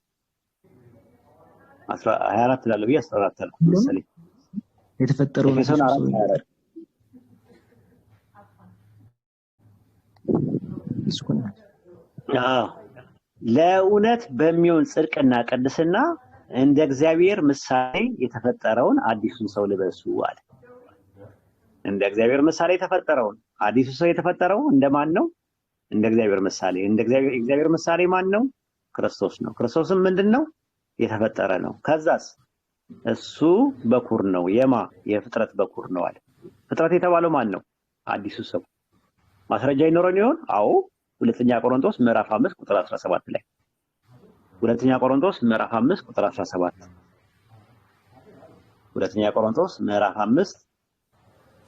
24 ላለው ብዬ 14 አልኩ መሰለኝ። የተፈጠረው ኤፌሶን 4:24 እስኩና ለእውነት በሚሆን ጽድቅና ቅድስና እንደ እግዚአብሔር ምሳሌ የተፈጠረውን አዲሱን ሰው ልበሱ አለ። እንደ እግዚአብሔር ምሳሌ የተፈጠረውን አዲሱ ሰው የተፈጠረው እንደማን ነው? እንደ እግዚአብሔር ምሳሌ። እግዚአብሔር ምሳሌ ማን ነው? ክርስቶስ ነው። ክርስቶስም ምንድነው? የተፈጠረ ነው። ከዛስ እሱ በኩር ነው። የፍጥረት በኩር ነው አለ። ፍጥረት የተባለው ማን ነው? አዲሱ ሰው። ማስረጃ ይኖረን ይሆን? አዎ። ሁለተኛ ቆሮንቶስ ምዕራፍ 5 ቁጥር 17 ላይ ሁለተኛ ቆሮንቶስ ምዕራፍ 5 ቁጥር 17 ሁለተኛ ቆሮንቶስ ምዕራፍ 5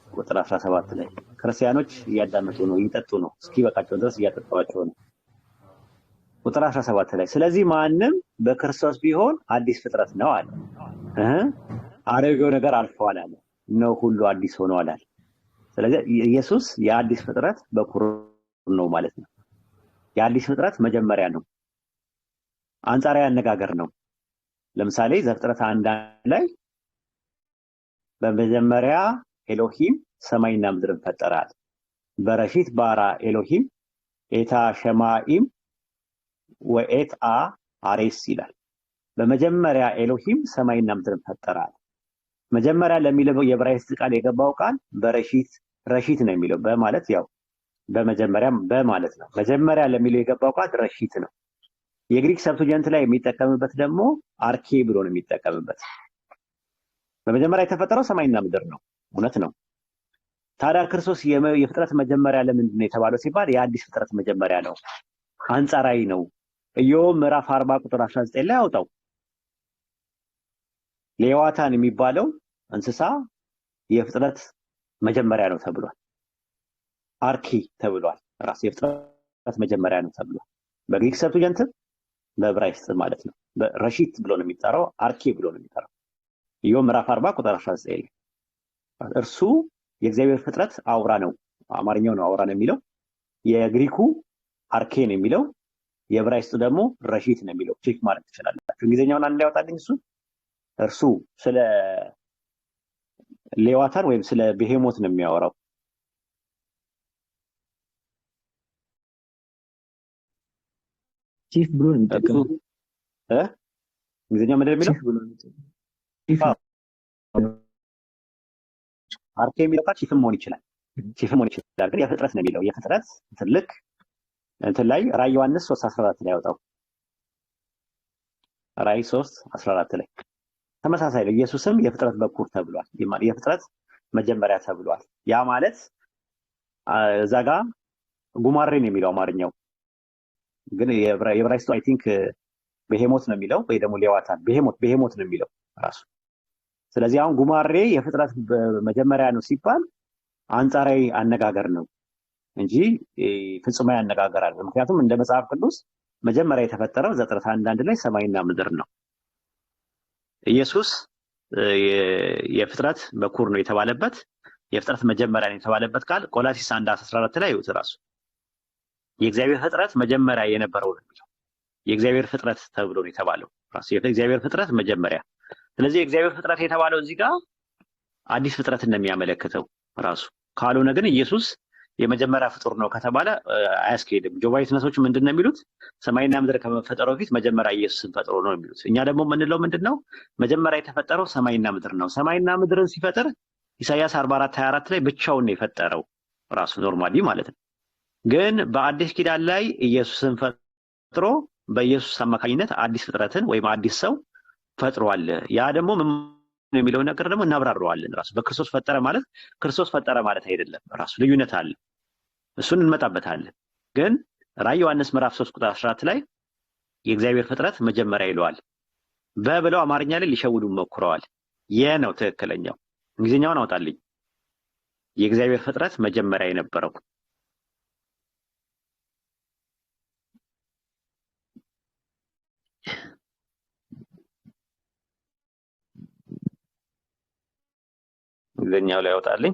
ቁጥር 17 ላይ ክርስቲያኖች እያዳመጡ ነው፣ እየጠጡ ነው፣ እስኪበቃቸው ድረስ እያጠጣዋቸው ነው። ቁጥር 17 ላይ ስለዚህ ማንም በክርስቶስ ቢሆን አዲስ ፍጥረት ነው አለ። አሮጌው ነገር አልፏል አለ፣ ነው ሁሉ አዲስ ሆኗል አለ። ስለዚህ ኢየሱስ የአዲስ ፍጥረት በኩር ነው ማለት ነው። የአዲስ ፍጥረት መጀመሪያ ነው። አንጻራዊ አነጋገር ነው። ለምሳሌ ዘፍጥረት 1 ላይ በመጀመሪያ ኤሎሂም ሰማይና ምድርን ፈጠረ አለ። በረሺት ባራ ኤሎሂም ኤታ ሸማኢም ወኤታ አሬስ ይላል። በመጀመሪያ ኤሎሂም ሰማይና ምድርን ፈጠረ አለ። መጀመሪያ ለሚለው የዕብራይስጥ ቃል የገባው ቃል በረሺት ረሺት ነው የሚለው በማለት ያው በመጀመሪያም በማለት ነው። መጀመሪያ ለሚለው የገባው ቃል ረሺት ነው። የግሪክ ሰብስቲዩየንት ላይ የሚጠቀምበት ደግሞ አርኬ ብሎ ነው የሚጠቀምበት። በመጀመሪያ የተፈጠረው ሰማይና ምድር ነው። እውነት ነው። ታዲያ ክርስቶስ የፍጥረት መጀመሪያ ለምንድን ነው የተባለው ሲባል የአዲስ ፍጥረት መጀመሪያ ነው። አንጻራዊ ነው። ኢዮብ ምዕራፍ 40 ቁጥር 19 ላይ አውጣው። ሌዋታን የሚባለው እንስሳ የፍጥረት መጀመሪያ ነው ተብሏል። አርኪ ተብሏል። ራስ የፍጥረት መጀመሪያ ነው ተብሏል። በግሪክ ሰብስቲዩየንት በዕብራይስጥ ማለት ነው። በረሺት ብሎ ነው የሚጠራው፣ አርኪ ብሎ ነው የሚጠራው። ኢዮብ ምዕራፍ 40 ቁጥር 19 እርሱ የእግዚአብሔር ፍጥረት አውራ ነው። አማርኛው ነው አውራ ነው የሚለው፣ የግሪኩ አርኬ ነው የሚለው፣ የዕብራይስጡ ደግሞ ረሺት ነው የሚለው። ቼክ ማለት ትችላላችሁ። እንግሊዘኛውን አንድ ያወጣልኝ እርሱ ስለ ሌዋታን ወይም ስለ ቤሄሞት ነው የሚያወራው። ቺፍ ብሎ ነው የሚጠቀመው። እንግሊዘኛ ምንድን ነው የሚለው? አርኬ የሚለው ቃል ቺፍም መሆን ይችላል። ግን የፍጥረት ነው የሚለው። የፍጥረት ትልቅ እንትን ላይ ራዕይ ዮሐንስ 3:14 ላይ ያወጣው። ራዕይ 3:14 ላይ ተመሳሳይ ነው። ኢየሱስም የፍጥረት በኩር ተብሏል። የፍጥረት መጀመሪያ ተብሏል። ያ ማለት እዛ ጋር ጉማሬ ነው የሚለው አማርኛው፣ ግን የዕብራይስጡ አይ ቲንክ ቤሄሞት ነው የሚለው ወይ ደግሞ ሌዋታን ቤሄሞት ነው የሚለው ራሱ። ስለዚህ አሁን ጉማሬ የፍጥረት መጀመሪያ ነው ሲባል አንጻራዊ አነጋገር ነው እንጂ ፍጹማዊ አነጋገር አይደለም። ምክንያቱም እንደ መጽሐፍ ቅዱስ መጀመሪያ የተፈጠረው ዘፍጥረት 1:1 ላይ ሰማይና ምድር ነው። ኢየሱስ የፍጥረት በኩር ነው የተባለበት፣ የፍጥረት መጀመሪያ ነው የተባለበት ቃል ቆላሲስ 1:14 ላይ ይውት ራሱ የእግዚአብሔር ፍጥረት መጀመሪያ የነበረው ነው የሚለው። የእግዚአብሔር ፍጥረት ተብሎ ነው የተባለው ራሱ የእግዚአብሔር ፍጥረት መጀመሪያ። ስለዚህ የእግዚአብሔር ፍጥረት የተባለው እዚህ ጋር አዲስ ፍጥረት እንደሚያመለክተው ራሱ። ካልሆነ ግን ኢየሱስ የመጀመሪያ ፍጡር ነው ከተባለ አያስኬድም። ጆባዊ ትነሶች ምንድነው የሚሉት? ሰማይና ምድር ከመፈጠሩ በፊት መጀመሪያ ኢየሱስን ፈጥሮ ነው የሚሉት። እኛ ደግሞ የምንለው ምንድነው? መጀመሪያ የተፈጠረው ሰማይና ምድር ነው። ሰማይና ምድርን ሲፈጥር ኢሳይያስ 44:24 ላይ ብቻውን ነው የፈጠረው ራሱ ኖርማሊ ማለት ነው። ግን በአዲስ ኪዳን ላይ ኢየሱስን ፈጥሮ በኢየሱስ አማካኝነት አዲስ ፍጥረትን ወይም አዲስ ሰው ፈጥሯል። ያ ደግሞ ምን የሚለው ነገር ደግሞ እናብራራዋለን። ራሱ በክርስቶስ ፈጠረ ማለት ክርስቶስ ፈጠረ ማለት አይደለም። ራሱ ልዩነት አለ። እሱን እንመጣበታለን። ግን ራዕይ ዮሐንስ ምዕራፍ 3 ቁጥር 14 ላይ የእግዚአብሔር ፍጥረት መጀመሪያ ይለዋል። በብለው አማርኛ ላይ ሊሸውዱ ሞክረዋል። ነው ትክክለኛው። እንግሊዝኛውን አውጣልኝ። የእግዚአብሔር ፍጥረት መጀመሪያ የነበረው እንግሊዝኛው ላይ ያወጣልኝ።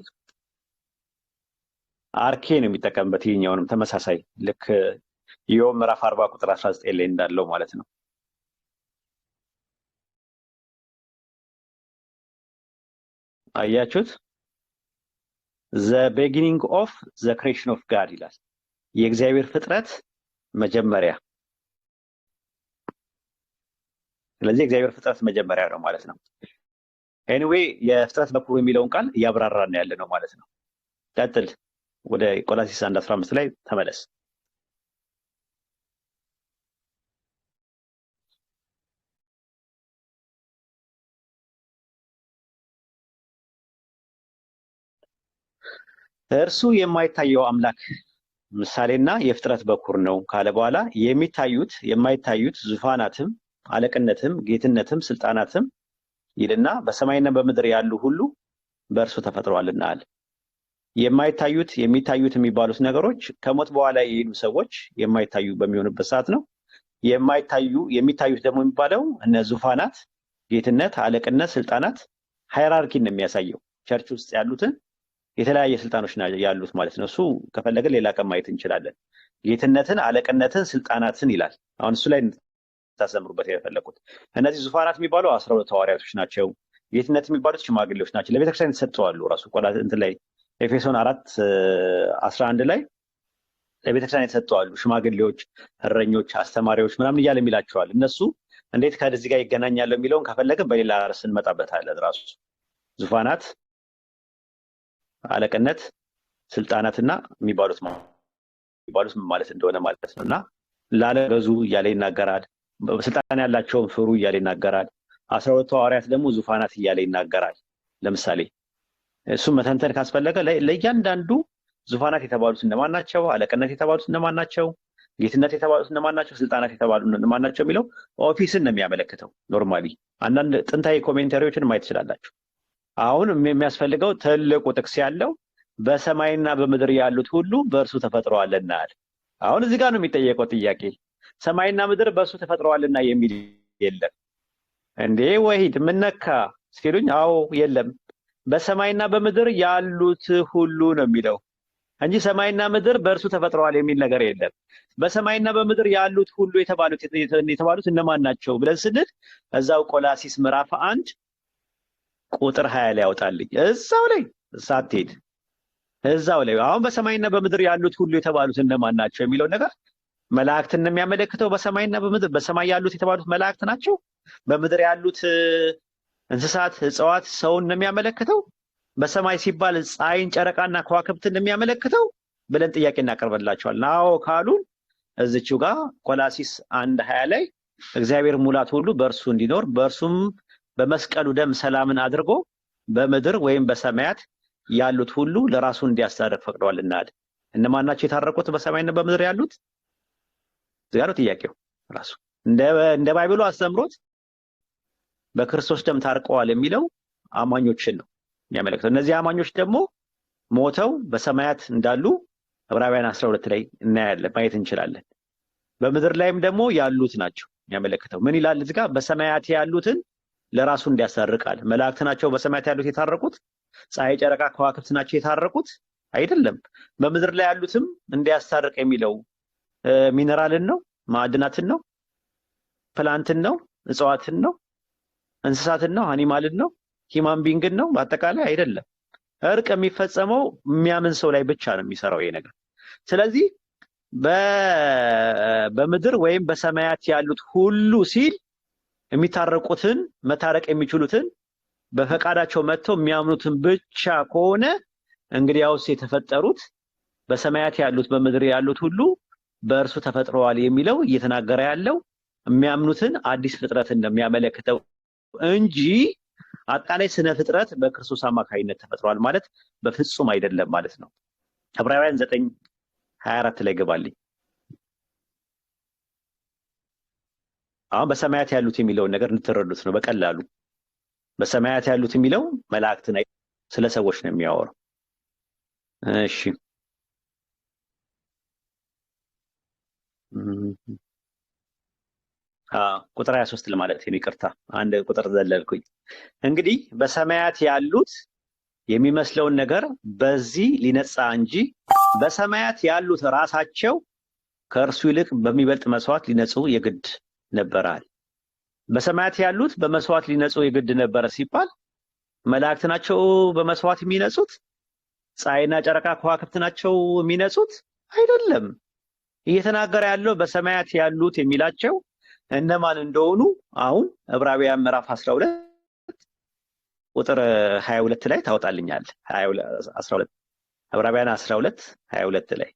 አርኬ ነው የሚጠቀምበት። ይሄኛውንም ተመሳሳይ ልክ ኢዮብ ምዕራፍ 40 ቁጥር 19 ላይ እንዳለው ማለት ነው። አያችሁት? the beginning of the creation of God ይላል። የእግዚአብሔር ፍጥረት መጀመሪያ ስለዚህ እግዚአብሔር ፍጥረት መጀመሪያ ነው ማለት ነው። ኤኒዌይ የፍጥረት በኩር የሚለውን ቃል እያብራራን ያለ ነው ማለት ነው። ቀጥል፣ ወደ ቆላስይስ 1:15 ላይ ተመለስ። እርሱ የማይታየው አምላክ ምሳሌና የፍጥረት በኩር ነው ካለ በኋላ የሚታዩት የማይታዩት ዙፋናትም አለቅነትም ጌትነትም ስልጣናትም ይልና በሰማይና በምድር ያሉ ሁሉ በእርሱ ተፈጥረዋልና አለ። የማይታዩት የሚታዩት የሚባሉት ነገሮች ከሞት በኋላ የሄዱ ሰዎች የማይታዩ በሚሆንበት ሰዓት ነው። የሚታዩት ደግሞ የሚባለው እነ ዙፋናት፣ ጌትነት፣ አለቅነት፣ ስልጣናት ሃይራርኪን ነው የሚያሳየው። ቸርች ውስጥ ያሉትን የተለያየ ስልጣኖች ያሉት ማለት ነው። እሱ ከፈለገ ሌላ ቀን ማየት እንችላለን። ጌትነትን፣ አለቅነትን፣ ስልጣናትን ይላል። አሁን እሱ ላይ ታሰምሩበት የፈለኩት እነዚህ ዙፋናት የሚባሉ 12 ሐዋርያቶች ናቸው። ጌትነት የሚባሉት ሽማግሌዎች ናቸው። ለቤተክርስቲያን የተሰጠዋሉ ራሱ እንትን ላይ ኤፌሶን 4:11 ላይ ለቤተክርስቲያን የተሰጠዋሉ ሽማግሌዎች፣ እረኞች፣ አስተማሪዎች ምናምን እያለ የሚላቸዋል። እነሱ እንዴት ከዚህ ጋር ይገናኛሉ የሚለውን ከፈለግን በሌላ ርዕስ እንመጣበታለን። ራሱ ዙፋናት፣ አለቅነት፣ ስልጣናትና የሚባሉት ማለት እንደሆነ ማለት ነው። እና ላለገዙ እያለ ይናገራል። ስልጣን ያላቸውን ፍሩ እያለ ይናገራል። 12 ሐዋርያት ደግሞ ዙፋናት እያለ ይናገራል። ለምሳሌ እሱም መተንተን ካስፈለገ ለእያንዳንዱ ዙፋናት የተባሉት እነማን ናቸው፣ አለቅነት የተባሉት እነማን ናቸው፣ ጌትነት የተባሉት እነማን ናቸው፣ ስልጣናት የተባሉት እነማን ናቸው የሚለው ኦፊስን ነው የሚያመለክተው። ኖርማሊ አንዳንድ ጥንታዊ ኮሜንታሪዎችን ማየት ትችላላችሁ። አሁን የሚያስፈልገው ትልቁ ጥቅስ ያለው በሰማይና በምድር ያሉት ሁሉ በእርሱ ተፈጥረዋልና አለ። አሁን እዚህ ጋር ነው የሚጠየቀው ጥያቄ። ሰማይና ምድር በእርሱ ተፈጥረዋልና የሚል የለም እንዴ ወሂድ ምን ነካ ሲሉኝ፣ አዎ የለም በሰማይና በምድር ያሉት ሁሉ ነው የሚለው እንጂ ሰማይና ምድር በእርሱ ተፈጥረዋል የሚል ነገር የለም። በሰማይና በምድር ያሉት ሁሉ የተባሉት እነማን ናቸው ብለን ስንል እዛው ቆላሲስ ምዕራፍ 1 ቁጥር 20 ላይ ያወጣልኝ። እዛው ላይ ሳትሄድ እዛው ላይ አሁን በሰማይና በምድር ያሉት ሁሉ የተባሉት እነማን ናቸው የሚለው ነገር መላእክትን ነው የሚያመለክተው። በሰማይና በምድር በሰማይ ያሉት የተባሉት መላእክት ናቸው። በምድር ያሉት እንስሳት፣ እጽዋት፣ ሰውን ነው የሚያመለክተው። በሰማይ ሲባል ፀሐይን፣ ጨረቃና ከዋክብትን ነው የሚያመለክተው ብለን ጥያቄ እናቀርብላቸዋል። ናው ካሉን እዚችው ጋር ቆላሲስ 1:20 ላይ እግዚአብሔር ሙላት ሁሉ በእርሱ እንዲኖር በእርሱም በመስቀሉ ደም ሰላምን አድርጎ በምድር ወይም በሰማያት ያሉት ሁሉ ለራሱ እንዲያስታርቅ ፈቅዷልና አለ። እነማን ናቸው የታረቁት በሰማይና በምድር ያሉት? እዚያ ነው ጥያቄው። ራሱ እንደ ባይብሉ አስተምሮት በክርስቶስ ደም ታርቀዋል የሚለው አማኞችን ነው የሚያመለክተው። እነዚህ አማኞች ደግሞ ሞተው በሰማያት እንዳሉ ዕብራውያን 12 ላይ እናያለን፣ ማየት እንችላለን። በምድር ላይም ደግሞ ያሉት ናቸው የሚያመለክተው። ምን ይላል እዚህ ጋር? በሰማያት ያሉትን ለራሱ እንዲያስታርቃል። መላእክት ናቸው በሰማያት ያሉት የታረቁት? ፀሐይ፣ ጨረቃ፣ ከዋክብት ናቸው የታረቁት? አይደለም። በምድር ላይ ያሉትም እንዲያስታርቅ የሚለው ሚነራልን ነው፣ ማዕድናትን ነው፣ ፕላንትን ነው፣ እጽዋትን ነው፣ እንስሳትን ነው፣ አኒማልን ነው፣ ሂማን ቢንግን ነው። በአጠቃላይ አይደለም። እርቅ የሚፈጸመው የሚያምን ሰው ላይ ብቻ ነው የሚሰራው ይሄ ነገር። ስለዚህ በምድር ወይም በሰማያት ያሉት ሁሉ ሲል የሚታረቁትን መታረቅ የሚችሉትን በፈቃዳቸው መጥተው የሚያምኑትን ብቻ ከሆነ እንግዲያውስ የተፈጠሩት በሰማያት ያሉት በምድር ያሉት ሁሉ በእርሱ ተፈጥረዋል የሚለው እየተናገረ ያለው የሚያምኑትን አዲስ ፍጥረትን እንደሚያመለክተው እንጂ አጠቃላይ ስነ ፍጥረት በክርስቶስ አማካይነት ተፈጥሯል ማለት በፍጹም አይደለም ማለት ነው። ዕብራውያን 9:24 ላይ ገባልኝ። አሁን በሰማያት ያሉት የሚለውን ነገር እንድትረዱት ነው በቀላሉ። በሰማያት ያሉት የሚለው መላእክትን ስለ ሰዎች ነው የሚያወራው። እሺ ቁጥር 23 ለማለት ነው። ይቅርታ አንድ ቁጥር ዘለልኩኝ። እንግዲህ በሰማያት ያሉት የሚመስለውን ነገር በዚህ ሊነጻ እንጂ በሰማያት ያሉት ራሳቸው ከእርሱ ይልቅ በሚበልጥ መስዋዕት ሊነጹ የግድ ነበራል። በሰማያት ያሉት በመስዋዕት ሊነጹ የግድ ነበረ ሲባል መላእክት ናቸው በመስዋዕት የሚነጹት? ፀሐይና ጨረቃ ከዋክብት ናቸው የሚነጹት? አይደለም። እየተናገረ ያለው በሰማያት ያሉት የሚላቸው እነማን እንደሆኑ አሁን ዕብራውያን ምዕራፍ 12 ቁጥር 22 ላይ ታወጣልኛል። 12 ዕብራውያን 12 22 ላይ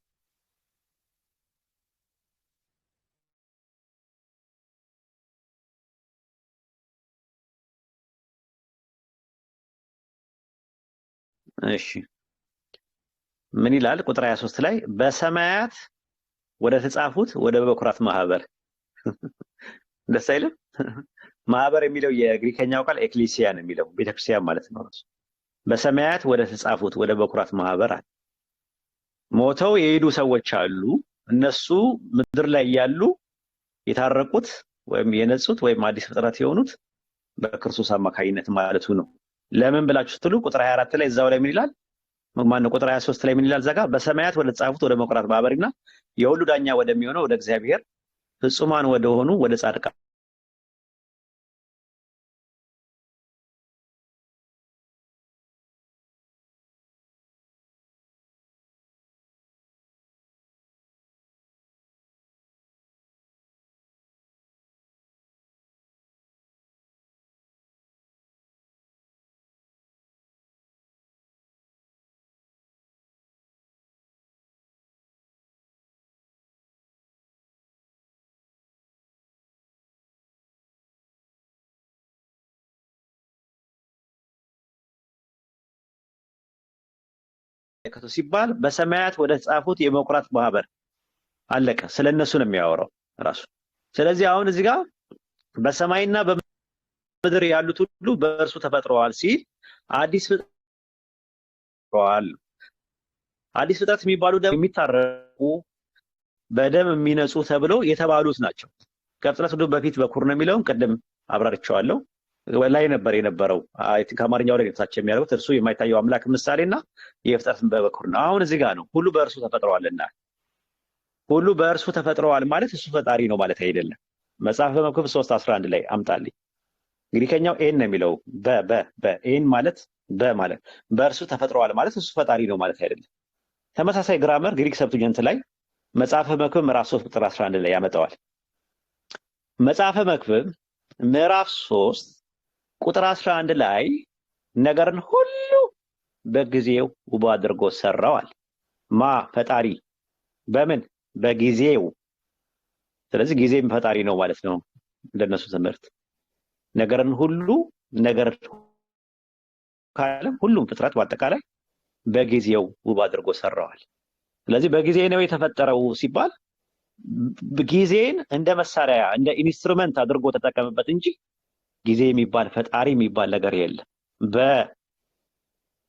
እሺ ምን ይላል? ቁጥር 23 ላይ በሰማያት ወደ ተጻፉት ወደ በኩራት ማህበር ደስ አይልም? ማህበር የሚለው የግሪከኛው ቃል ኤክሌሲያ ነው የሚለው ቤተክርስቲያን ማለት ነው። በሰማያት ወደ ተጻፉት ወደ በኩራት ማህበር አለ። ሞተው የሄዱ ሰዎች አሉ። እነሱ ምድር ላይ ያሉ የታረቁት ወይም የነጹት ወይም አዲስ ፍጥረት የሆኑት በክርስቶስ አማካኝነት ማለቱ ነው። ለምን ብላችሁ ስትሉ ቁጥር 24 ላይ እዛው ላይ ምን ይላል? ማነው ቁጥር 23 ላይ ምን ይላል? ዘጋ በሰማያት ወደ ተጻፉት ወደ በኩራት ማህበርና የሁሉ ዳኛ ወደሚሆነው ወደ እግዚአብሔር ፍጹማን ወደሆኑ ወደ ጻድቃን ከተው ሲባል በሰማያት ወደ ተጻፉት የበኩራት ማህበር አለቀ። ስለነሱ ነው የሚያወራው ራሱ። ስለዚህ አሁን እዚህ ጋር በሰማይና በምድር ያሉት ሁሉ በእርሱ ተፈጥረዋል ሲል አዲስ ፍጥረዋል። አዲስ ፍጥረት የሚባሉ ደግሞ የሚታረቁ በደም የሚነጹ ተብሎ የተባሉት ናቸው። ከፍጥረት ሁሉ በፊት በኩር ነው የሚለውን ቅድም አብራርቻለሁ። ላይ ነበር የነበረው ከአማርኛው ላይ ታች የሚያደርጉት እርሱ የማይታየው አምላክ ምሳሌና የፍጥረት በኩር ነው። አሁን እዚህ ጋር ነው ሁሉ በእርሱ ተፈጥረዋልና። ሁሉ በእርሱ ተፈጥረዋል ማለት እሱ ፈጣሪ ነው ማለት አይደለም። መጽሐፈ መክብብ 3:11 ላይ አምጣልኝ። ግሪከኛው ኤን ነው የሚለው ኤን ማለት ማለት በእርሱ ተፈጥረዋል ማለት እሱ ፈጣሪ ነው ማለት አይደለም። ተመሳሳይ ግራመር ግሪክ ሰብስቲቱንት ላይ መጽሐፈ መክብብ ምዕራፍ 3 ቁጥር 11 ላይ ያመጣዋል። መጽሐፈ መክብብ ምዕራፍ 3 ቁጥር 11 ላይ ነገርን ሁሉ በጊዜው ውብ አድርጎ ሰራዋል። ፈጣሪ በምን በጊዜው። ስለዚህ ጊዜም ፈጣሪ ነው ማለት ነው እንደነሱ ትምህርት። ነገርን ሁሉ ነገር ካለም ሁሉም ፍጥረት በአጠቃላይ በጊዜው ውብ አድርጎ ሰራዋል። ስለዚህ በጊዜ ነው የተፈጠረው ሲባል ጊዜን እንደ መሳሪያ እንደ ኢንስትሩመንት አድርጎ ተጠቀመበት እንጂ ጊዜ የሚባል ፈጣሪ የሚባል ነገር የለም።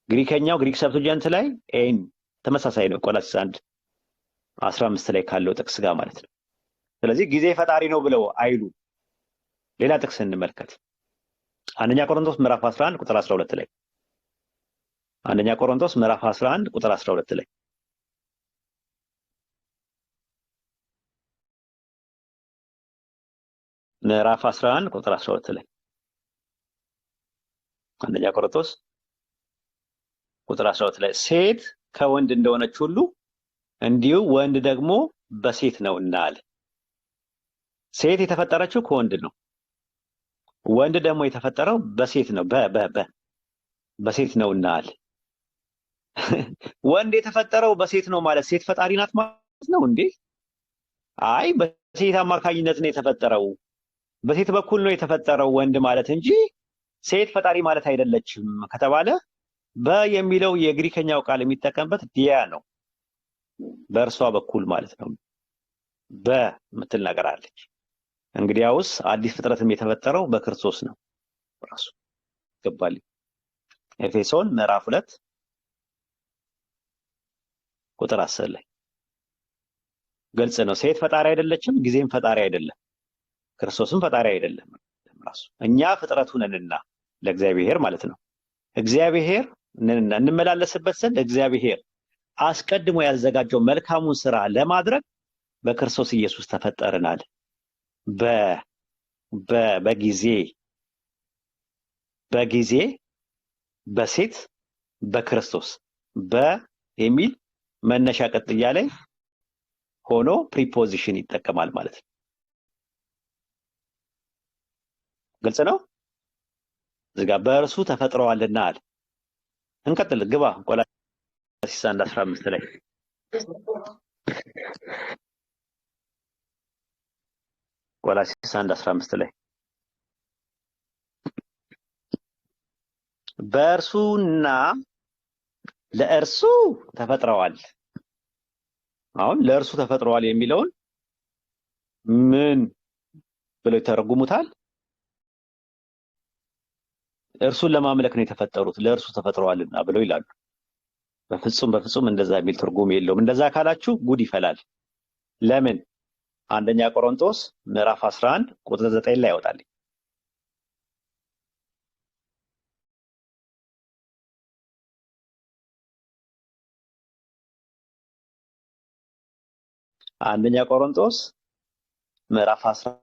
በግሪከኛው ግሪክ ሰብስቲቱንት ላይ ኤን ተመሳሳይ ነው ቆላስይስ 1:15 ላይ ካለው ጥቅስ ጋር ማለት ነው። ስለዚህ ጊዜ ፈጣሪ ነው ብለው አይሉ። ሌላ ጥቅስ እንመልከት። አንደኛ ቆሮንቶስ ምዕራፍ 11 ቁጥር 12 ላይ አንደኛ ቆሮንቶስ ምዕራፍ 11 ቁጥር 12 ላይ ምዕራፍ 11 ቁጥር 12 ላይ አንደኛ ቆሮንቶስ ቁጥር 12 ላይ ሴት ከወንድ እንደሆነች ሁሉ እንዲሁ ወንድ ደግሞ በሴት ነውና አለ። ሴት የተፈጠረችው ከወንድ ነው። ወንድ ደግሞ የተፈጠረው በሴት ነው በሴት ነውና አለ። ወንድ የተፈጠረው በሴት ነው ማለት ሴት ፈጣሪ ናት ማለት ነው እንዴ? አይ በሴት አማካኝነት ነው የተፈጠረው፣ በሴት በኩል ነው የተፈጠረው ወንድ ማለት እንጂ ሴት ፈጣሪ ማለት አይደለችም ከተባለ የሚለው የግሪከኛው ቃል የሚጠቀምበት ዲያ ነው፣ በእርሷ በኩል ማለት ነው። ምትል ነገር አለች። እንግዲያውስ አዲስ ፍጥረትም የተፈጠረው በክርስቶስ ነው ራሱ ይገባል። ኤፌሶን ምዕራፍ 2 ቁጥር 10 ላይ ግልጽ ነው። ሴት ፈጣሪ አይደለችም፣ ጊዜም ፈጣሪ አይደለም፣ ክርስቶስም ፈጣሪ አይደለም ራሱ። እኛ ፍጥረቱ ነንና ለእግዚአብሔር ማለት ነው። እግዚአብሔር ነንና እንመላለስበት ዘንድ እግዚአብሔር አስቀድሞ ያዘጋጀው መልካሙን ስራ ለማድረግ በክርስቶስ ኢየሱስ ተፈጠርናል። በጊዜ በሴት በክርስቶስ የሚል መነሻ ቅጥያ ላይ ሆኖ ፕሪፖዚሽን ይጠቀማል ማለት ነው። ግልጽ ነው። እዚህ ጋር በእርሱ ተፈጥረዋልና አለ። እንቀጥል። ግባ ቆላስይስ 1:15 ላይ ቆላስይስ 1:15 ላይ በእርሱና ለእርሱ ተፈጥረዋል። አሁን ለእርሱ ተፈጥረዋል የሚለውን ምን ብለው ይተረጉሙታል? እርሱን ለማምለክ ነው የተፈጠሩት ለእርሱ ተፈጥረዋልና ብለው ይላሉ። በፍጹም እንደዛ የሚል ትርጉም የለውም። እንደዛ ካላችሁ ጉድ ይፈላል። ለምን? አንደኛ ቆሮንቶስ ምዕራፍ 11 ቁጥር 9 ላይ ያወጣል። አንደኛ ቆሮንቶስ ምዕራፍ 11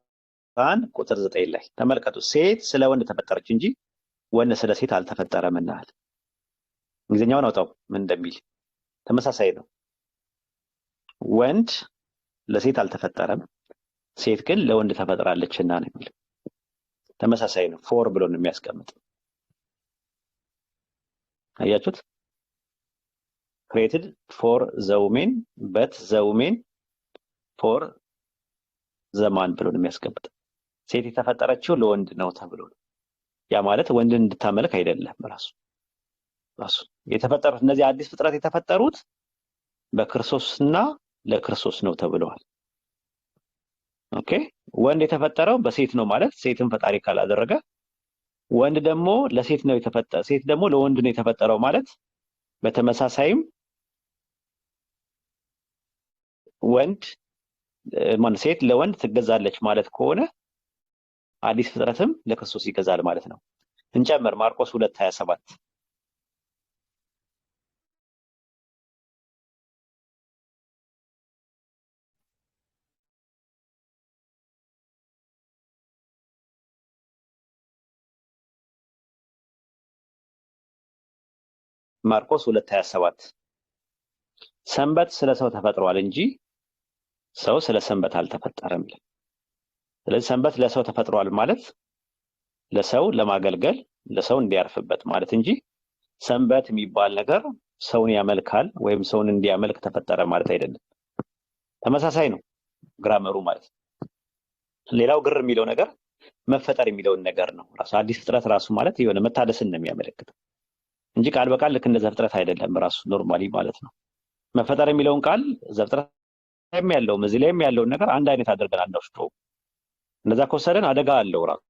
ቁጥር 9 ላይ ተመልከቱ። ሴት ስለ ወንድ ተፈጠረች እንጂ ወንድ ስለ ሴት አልተፈጠረምና አለ። እንግሊዝኛውን አውጣው ምን እንደሚል ተመሳሳይ ነው። ወንድ ለሴት አልተፈጠረም፣ ሴት ግን ለወንድ ተፈጥራለችና ነው የሚል ተመሳሳይ ነው። ፎር ብሎ ነው የሚያስቀምጥ። አያችሁት? created for the women but the women for the man ብሎ ነው የሚያስቀምጥ። ሴት የተፈጠረችው ለወንድ ነው ተብሎ ነው። ያ ማለት ወንድን እንድታመልክ አይደለም። ራሱ የተፈጠሩት እነዚህ አዲስ ፍጥረት የተፈጠሩት በክርስቶስና ለክርስቶስ ነው ተብለዋል። ኦኬ። ወንድ የተፈጠረው በሴት ነው ማለት ሴትን ፈጣሪ ካላደረገ፣ ወንድ ደግሞ ለሴት ነው የተፈጠረ ሴት ደግሞ ለወንድ ነው የተፈጠረው ማለት በተመሳሳይም ወንድ ሴት ለወንድ ትገዛለች ማለት ከሆነ አዲስ ፍጥረትም ለክርስቶስ ይገዛል ማለት ነው። እንጨምር ማርቆስ 2:27 ማርቆስ 2:27 ሰንበት ስለ ሰው ተፈጥሯል እንጂ ሰው ስለ ሰንበት አልተፈጠረም። ስለዚህ ሰንበት ለሰው ተፈጥሯል ማለት ለሰው ለማገልገል ለሰው እንዲያርፍበት ማለት እንጂ ሰንበት የሚባል ነገር ሰውን ያመልካል ወይም ሰውን እንዲያመልክ ተፈጠረ ማለት አይደለም። ተመሳሳይ ነው ግራመሩ ማለት። ሌላው ግር የሚለው ነገር መፈጠር የሚለውን ነገር ነው። ራሱ አዲስ ፍጥረት ራሱ ማለት የሆነ መታደስን ነው የሚያመለክተው እንጂ ቃል በቃል ልክ እንደ ዘፍጥረት አይደለም። ራሱ ኖርማሊ ማለት ነው። መፈጠር የሚለውን ቃል ዘፍጥረት ላይም ያለው እዚህ ላይም ያለውን ነገር አንድ አይነት አድርገን አንወስደውም። እንደዛ ከወሰደን አደጋ አለው። ራሱ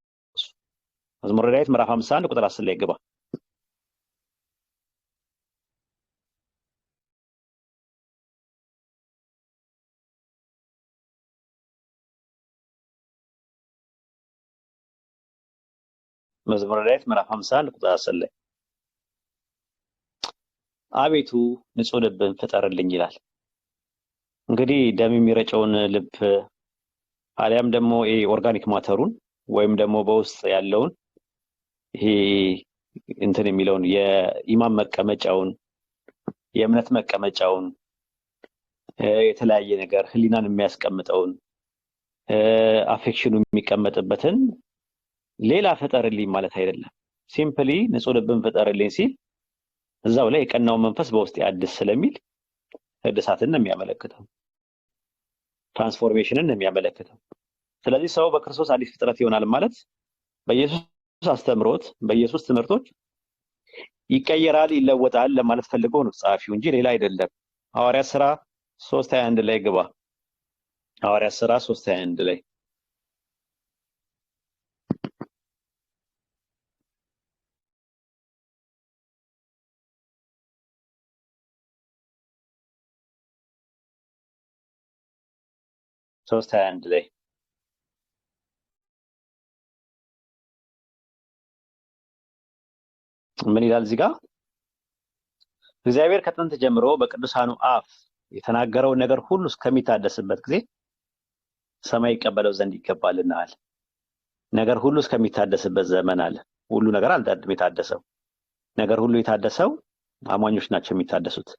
መዝሙረ ዳዊት ምዕራፍ 51 ቁጥር 10 ላይ ግባ። መዝሙረ ዳዊት ምዕራፍ 51 ቁጥር 10 ላይ አቤቱ ንጹህ ልብን ፍጠርልኝ ይላል። እንግዲህ ደም የሚረጨውን ልብ አሊያም ደግሞ ኦርጋኒክ ማተሩን ወይም ደግሞ በውስጥ ያለውን ይሄ እንትን የሚለውን የኢማን መቀመጫውን የእምነት መቀመጫውን የተለያየ ነገር ህሊናን የሚያስቀምጠውን አፌክሽኑ የሚቀመጥበትን ሌላ ፍጠርልኝ ማለት አይደለም። ሲምፕሊ ንጹህ ልብን ፍጠርልኝ ሲል እዛው ላይ የቀናው መንፈስ በውስጥ ያድስ ስለሚል እድሳትን ነው የሚያመለክተው፣ ትራንስፎርሜሽንን ነው የሚያመለክተው። ስለዚህ ሰው በክርስቶስ አዲስ ፍጥረት ይሆናል ማለት በኢየሱስ አስተምሮት በኢየሱስ ትምህርቶች ይቀየራል፣ ይለወጣል ለማለት ፈልገው ነው ጻፊው እንጂ ሌላ አይደለም። ሐዋርያት ሥራ 3:21 ላይ ግባ። ሐዋርያት ሥራ 3:21 ላይ ላይ ምን ይላል እዚህ ጋር? እግዚአብሔር ከጥንት ጀምሮ በቅዱሳኑ አፍ የተናገረውን ነገር ሁሉ እስከሚታደስበት ጊዜ ሰማይ ይቀበለው ዘንድ ይገባልና አለ። ነገር ሁሉ እስከሚታደስበት ዘመን አለ። ሁሉ ነገር አልታደም የታደሰው ነገር ሁሉ የታደሰው አማኞች ናቸው የሚታደሱት።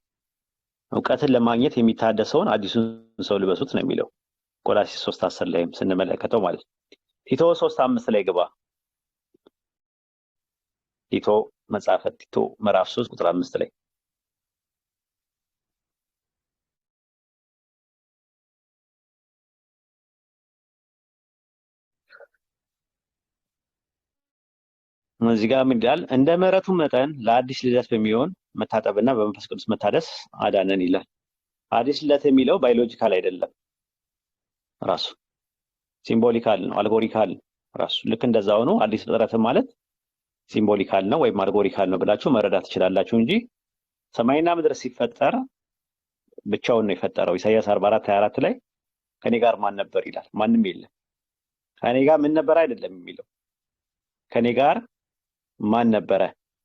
እውቀትን ለማግኘት የሚታደሰውን አዲሱን ሰው ልበሱት ነው የሚለው ቆላስይስ 3:10 ላይም ስንመለከተው ማለት ነው። ቲቶ 3:5 ላይ ግባ። ቲቶ መጽሐፈ ቲቶ ምዕራፍ 3 ቁጥር 5 ላይ እዚህ ጋር ምን ይላል? እንደ ምሕረቱ መጠን ለአዲስ ልደት በሚሆን መታጠብና በመንፈስ ቅዱስ መታደስ አዳነን ይላል። አዲስ ልደት የሚለው ባዮሎጂካል አይደለም፣ ራሱ ሲምቦሊካል ነው፣ አልጎሪካል ነው ራሱ። ልክ እንደዛ ሆኖ አዲስ ፍጥረት ማለት ሲምቦሊካል ነው ወይም አልጎሪካል ነው ብላችሁ መረዳት ትችላላችሁ እንጂ ሰማይና ምድር ሲፈጠር ብቻውን ነው የፈጠረው። ኢሳይያስ 44:24 ላይ ከኔ ጋር ማን ነበር ይላል። ማንም የለም። ከኔ ጋር ምን ነበር አይደለም የሚለው፣ ከኔ ጋር ማን ነበረ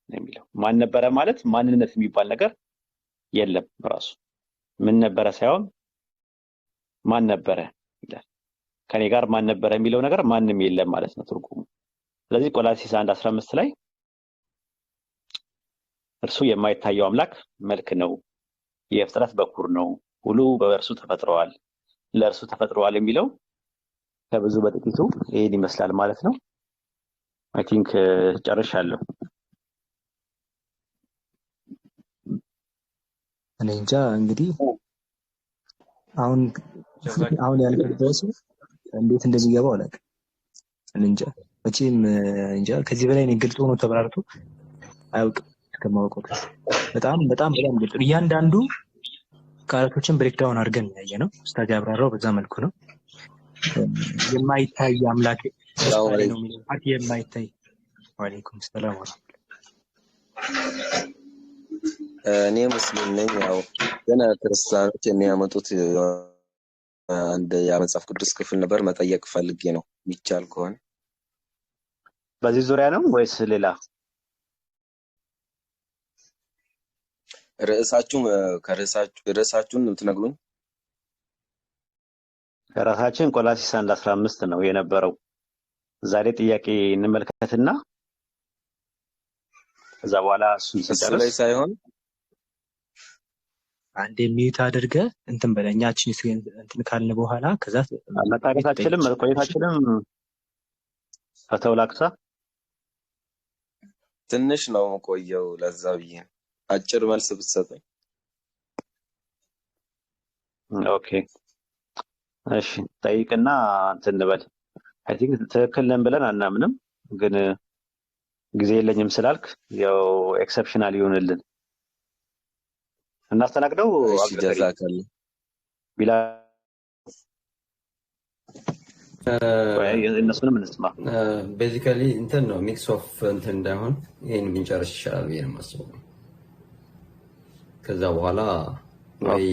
ነው የሚለው። ማን ነበረ ማለት ማንነት የሚባል ነገር የለም ራሱ። ምን ነበረ ሳይሆን ማን ነበረ ይላል። ከኔ ጋር ማን ነበረ የሚለው ነገር ማንም የለም ማለት ነው ትርጉሙ። ስለዚህ ቆላስይስ 1:15 ላይ እርሱ የማይታየው አምላክ መልክ ነው፣ የፍጥረት በኩር ነው፣ ሁሉ በእርሱ ተፈጥረዋል፣ ለእርሱ ተፈጥረዋል የሚለው ከብዙ በጥቂቱ ይሄን ይመስላል ማለት ነው። አይ ቲንክ ጨርሻለሁ። እኔ እንጃ እንግዲህ አሁን ያልገባው ሰው እንዴት እንደሚገባው አላውቅም። እኔ እንጃ መቼም እንጃ ከዚህ በላይ እኔ ግልጽ ሆኖ ተብራርቶ አያውቅም እስከማውቀው ድረስ። በጣም ግልጽ ነው። እያንዳንዱ ቃላቶችን ብሬክዳውን አድርገን ያየ ነው። ኡስታዝ ያብራራው በዛ መልኩ ነው። የማይታይ አምላክ ነው የሚለው ፓርት የማይታይ። ወአለይኩም ሰላም ወራህመቱላህ። እኔ ሙስሊም ነኝ። ያው ገና ክርስቲያኖች የሚያመጡት አንድ የመጽሐፍ ቅዱስ ክፍል ነበር፣ መጠየቅ ፈልጌ ነው የሚቻል ከሆነ። በዚህ ዙሪያ ነው ወይስ ሌላ? ርዕሳችሁን የምትነግሩኝ? ራሳችን ቆላስይስ 1:15 ነው የነበረው። ዛሬ ጥያቄ እንመልከትና ከዛ በኋላ እሱን ስጨርስ ላይ ሳይሆን አንድ ሚዩት አድርገህ እንትን በለኛችን እንትን ካልን በኋላ ከዛ መጣሪታችንም ቆይታችንም ፈተውላክሳ ትንሽ ነው ቆየው። ለዛ ብዬ አጭር መልስ ብትሰጠኝ። ኦኬ እሺ፣ ጠይቅና እንትን እንበል። አይ ቲንክ ትክክል ነን ብለን አናምንም፣ ግን ጊዜ የለኝም ስላልክ ያው ኤክሰፕሽናል ይሆንልን እናስተናግደው። ጀዛከል ቢላ እነሱንም እንስማ። ቤዚካሊ እንትን ነው ሚክስ ኦፍ እንትን እንዳይሆን ይሄን ብንጨርስ ይሻላል ብዬ ነው የማስበው። ከዛ በኋላ ወይ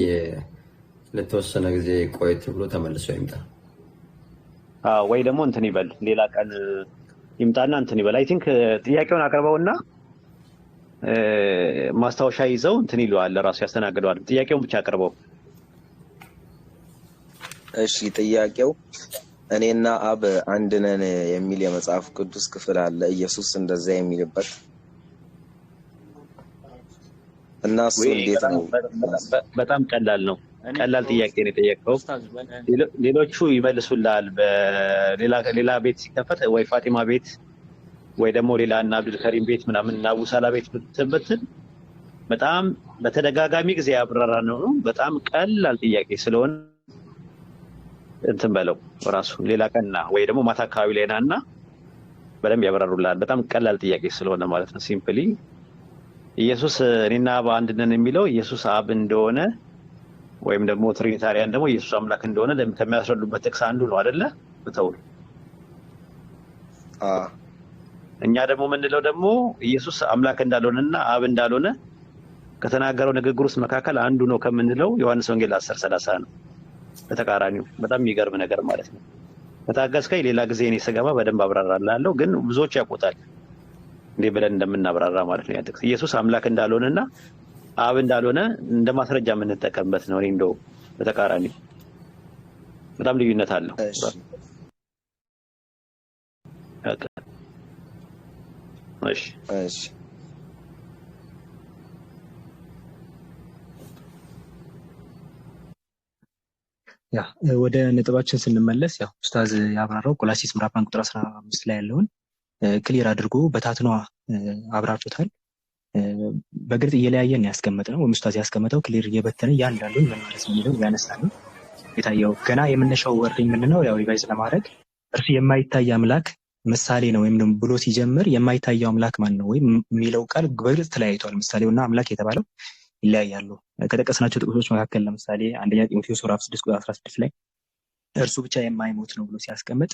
ለተወሰነ ጊዜ ቆይት ብሎ ተመልሶ ይምጣ። ወይ ደግሞ እንትን ይበል ሌላ ቀን ይምጣና እንትን ይበል። አይ ቲንክ ጥያቄውን አቅርበውና ማስታወሻ ይዘው እንትን ይለዋል፣ ራሱ ያስተናግደዋል። ጥያቄውን ብቻ አቅርበው። እሺ፣ ጥያቄው እኔና አብ አንድ ነን የሚል የመጽሐፍ ቅዱስ ክፍል አለ፣ ኢየሱስ እንደዛ የሚልበት እና እሱ እንዴት ነው? በጣም ቀላል ነው። ቀላል ጥያቄ ነው የጠየቀው። ሌሎቹ ይመልሱላል። በሌላ ቤት ሲከፈት ወይ ፋጢማ ቤት ወይ ደግሞ ሌላ እና አብዱልከሪም ቤት ምናምን እና አቡሳላ ቤት ብትበትን በጣም በተደጋጋሚ ጊዜ ያብራራ ነው። በጣም ቀላል ጥያቄ ስለሆነ እንትን በለው ራሱ ሌላ ቀንና ወይ ደግሞ ማታ አካባቢ ላይ ናና በደንብ ያብራሩላል። በጣም ቀላል ጥያቄ ስለሆነ ማለት ነው። ሲምፕሊ ኢየሱስ እኔና አብ አንድ ነን የሚለው ኢየሱስ አብ እንደሆነ ወይም ደግሞ ትሪኒታሪያን ደግሞ ኢየሱስ አምላክ እንደሆነ ከሚያስረዱበት ጥቅስ አንዱ ነው አይደለ? ብተውል እኛ ደግሞ የምንለው ደግሞ ኢየሱስ አምላክ እንዳልሆነና አብ እንዳልሆነ ከተናገረው ንግግር ውስጥ መካከል አንዱ ነው ከምንለው ዮሐንስ ወንጌል 10:30 ነው። በተቃራኒው በጣም የሚገርም ነገር ማለት ነው። ከታገስከኝ ሌላ ጊዜ እኔ ስገባ በደንብ አብራራላለሁ፣ ግን ብዙዎች ያውቁታል እንዴ ብለን እንደምናብራራ ማለት ነው። ያጥቅስ ኢየሱስ አምላክ እንዳልሆነና አብ እንዳልሆነ እንደ ማስረጃ የምንጠቀምበት ነው። እንደው በተቃራኒው በጣም ልዩነት አለው። እሺ ያ ወደ ነጥባችን ስንመለስ ያው ኡስታዝ ያብራራው ቆላስይስ ምዕራፍ 1 ቁጥር 15 ላይ ያለውን ክሊር አድርጎ በታትኗ አብራርቶታል። በግልጽ እየለያየን ያስቀመጥነው ወይም ኡስታዝ ያስቀመጠው ክሊር እየበተነ ያንዳንዱን ምን ማለት ነው የሚለው ያነሳል የታየው። ገና የመነሻው ወርዲንግ ምንድነው? ያው ሪቫይዝ ለማድረግ እርሱ የማይታይ አምላክ ምሳሌ ነው ወይም ደግሞ ብሎ ሲጀምር የማይታየው አምላክ ማን ነው ወይም የሚለው ቃል በግልጽ ተለያይቷል። ምሳሌውና አምላክ የተባለው ይለያያሉ። ከጠቀስናቸው ጥቅሶች መካከል ለምሳሌ አንደኛ ጢሞቴዎስ ምዕራፍ 6 ቁጥር 16 ላይ እርሱ ብቻ የማይሞት ነው ብሎ ሲያስቀምጥ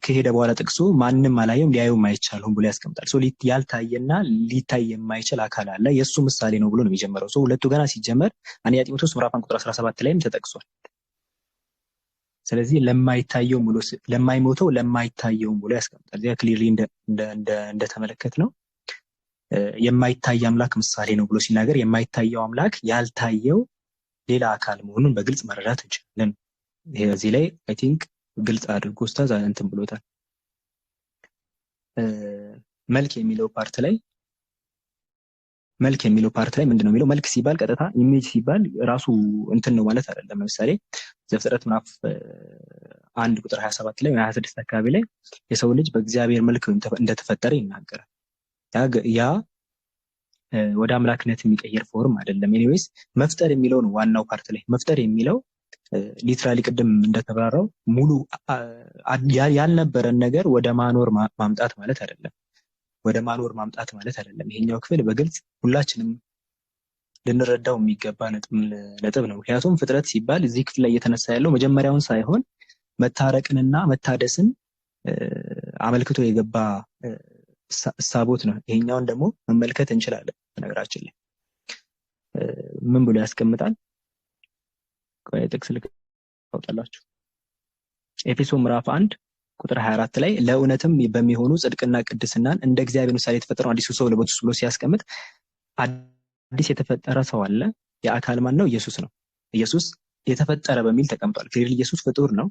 ከሄደ በኋላ ጥቅሱ ማንም አላየውም ሊያየውም አይቻልም ብሎ ያስቀምጣል። ያልታየና ሊታይ የማይችል አካል አለ፣ የእሱ ምሳሌ ነው ብሎ ነው የሚጀምረው። ሁለቱ ገና ሲጀመር አንደኛ ጢሞቴዎስ ምዕራፍ 1 ቁጥር 17 ላይም ተጠቅሷል። ስለዚህ ለማይሞተው ለማይታየውም ብሎ ያስቀምጣል። እዚያ ክሊርሊ እንደተመለከት ነው የማይታይ አምላክ ምሳሌ ነው ብሎ ሲናገር የማይታየው አምላክ ያልታየው ሌላ አካል መሆኑን በግልጽ መረዳት እንችላለን። ይሄ እዚህ ላይ አይ ቲንክ ግልጽ አድርጎ ኡስታዝ እንትን ብሎታል። መልክ የሚለው ፓርት ላይ ምንድነው የሚለው? መልክ ሲባል ቀጥታ ኢሜጅ ሲባል ራሱ እንትን ነው ማለት አይደለም። ለምሳሌ ዘፍጥረት ምዕራፍ 1 ቁጥር 27 ላይ 26 አካባቢ ላይ የሰው ልጅ በእግዚአብሔር መልክ እንደተፈጠረ ይናገራል። ያ ወደ አምላክነት የሚቀየር ፎርም አይደለም። ኤኒዌይስ መፍጠር የሚለው ነው ዋናው ፓርት ላይ። መፍጠር የሚለው ሊትራሊ ቅድም እንደተባረው ሙሉ ያልነበረን ነገር ወደ ማኖር ማምጣት ማለት አይደለም። ይሄኛው ክፍል በግልጽ ሁላችንም ልንረዳው የሚገባ ነጥብ ነው። ምክንያቱም ፍጥረት ሲባል እዚህ ክፍል ላይ እየተነሳ ያለው መጀመሪያውን ሳይሆን መታረቅንና መታደስን አመልክቶ የገባ እሳቦት ነው። ይሄኛውን ደግሞ መመልከት እንችላለን። በነገራችን ላይ ምን ብሎ ያስቀምጣል? ጥቅስ ልታውጣላችሁ። ኤፌሶን ምዕራፍ 1 ቁጥር 24 ላይ ለእውነትም በሚሆኑ ጽድቅና ቅድስናን እንደ እግዚአብሔር ምሳሌ የተፈጠረው አዲሱ ሰው ለበሱ ብሎ ሲያስቀምጥ አዲስ የተፈጠረ ሰው አለ። የአካል ማን ነው? ኢየሱስ ነው። ኢየሱስ የተፈጠረ በሚል ተቀምጧል። ክሊር ኢየሱስ ፍጡር ነው፣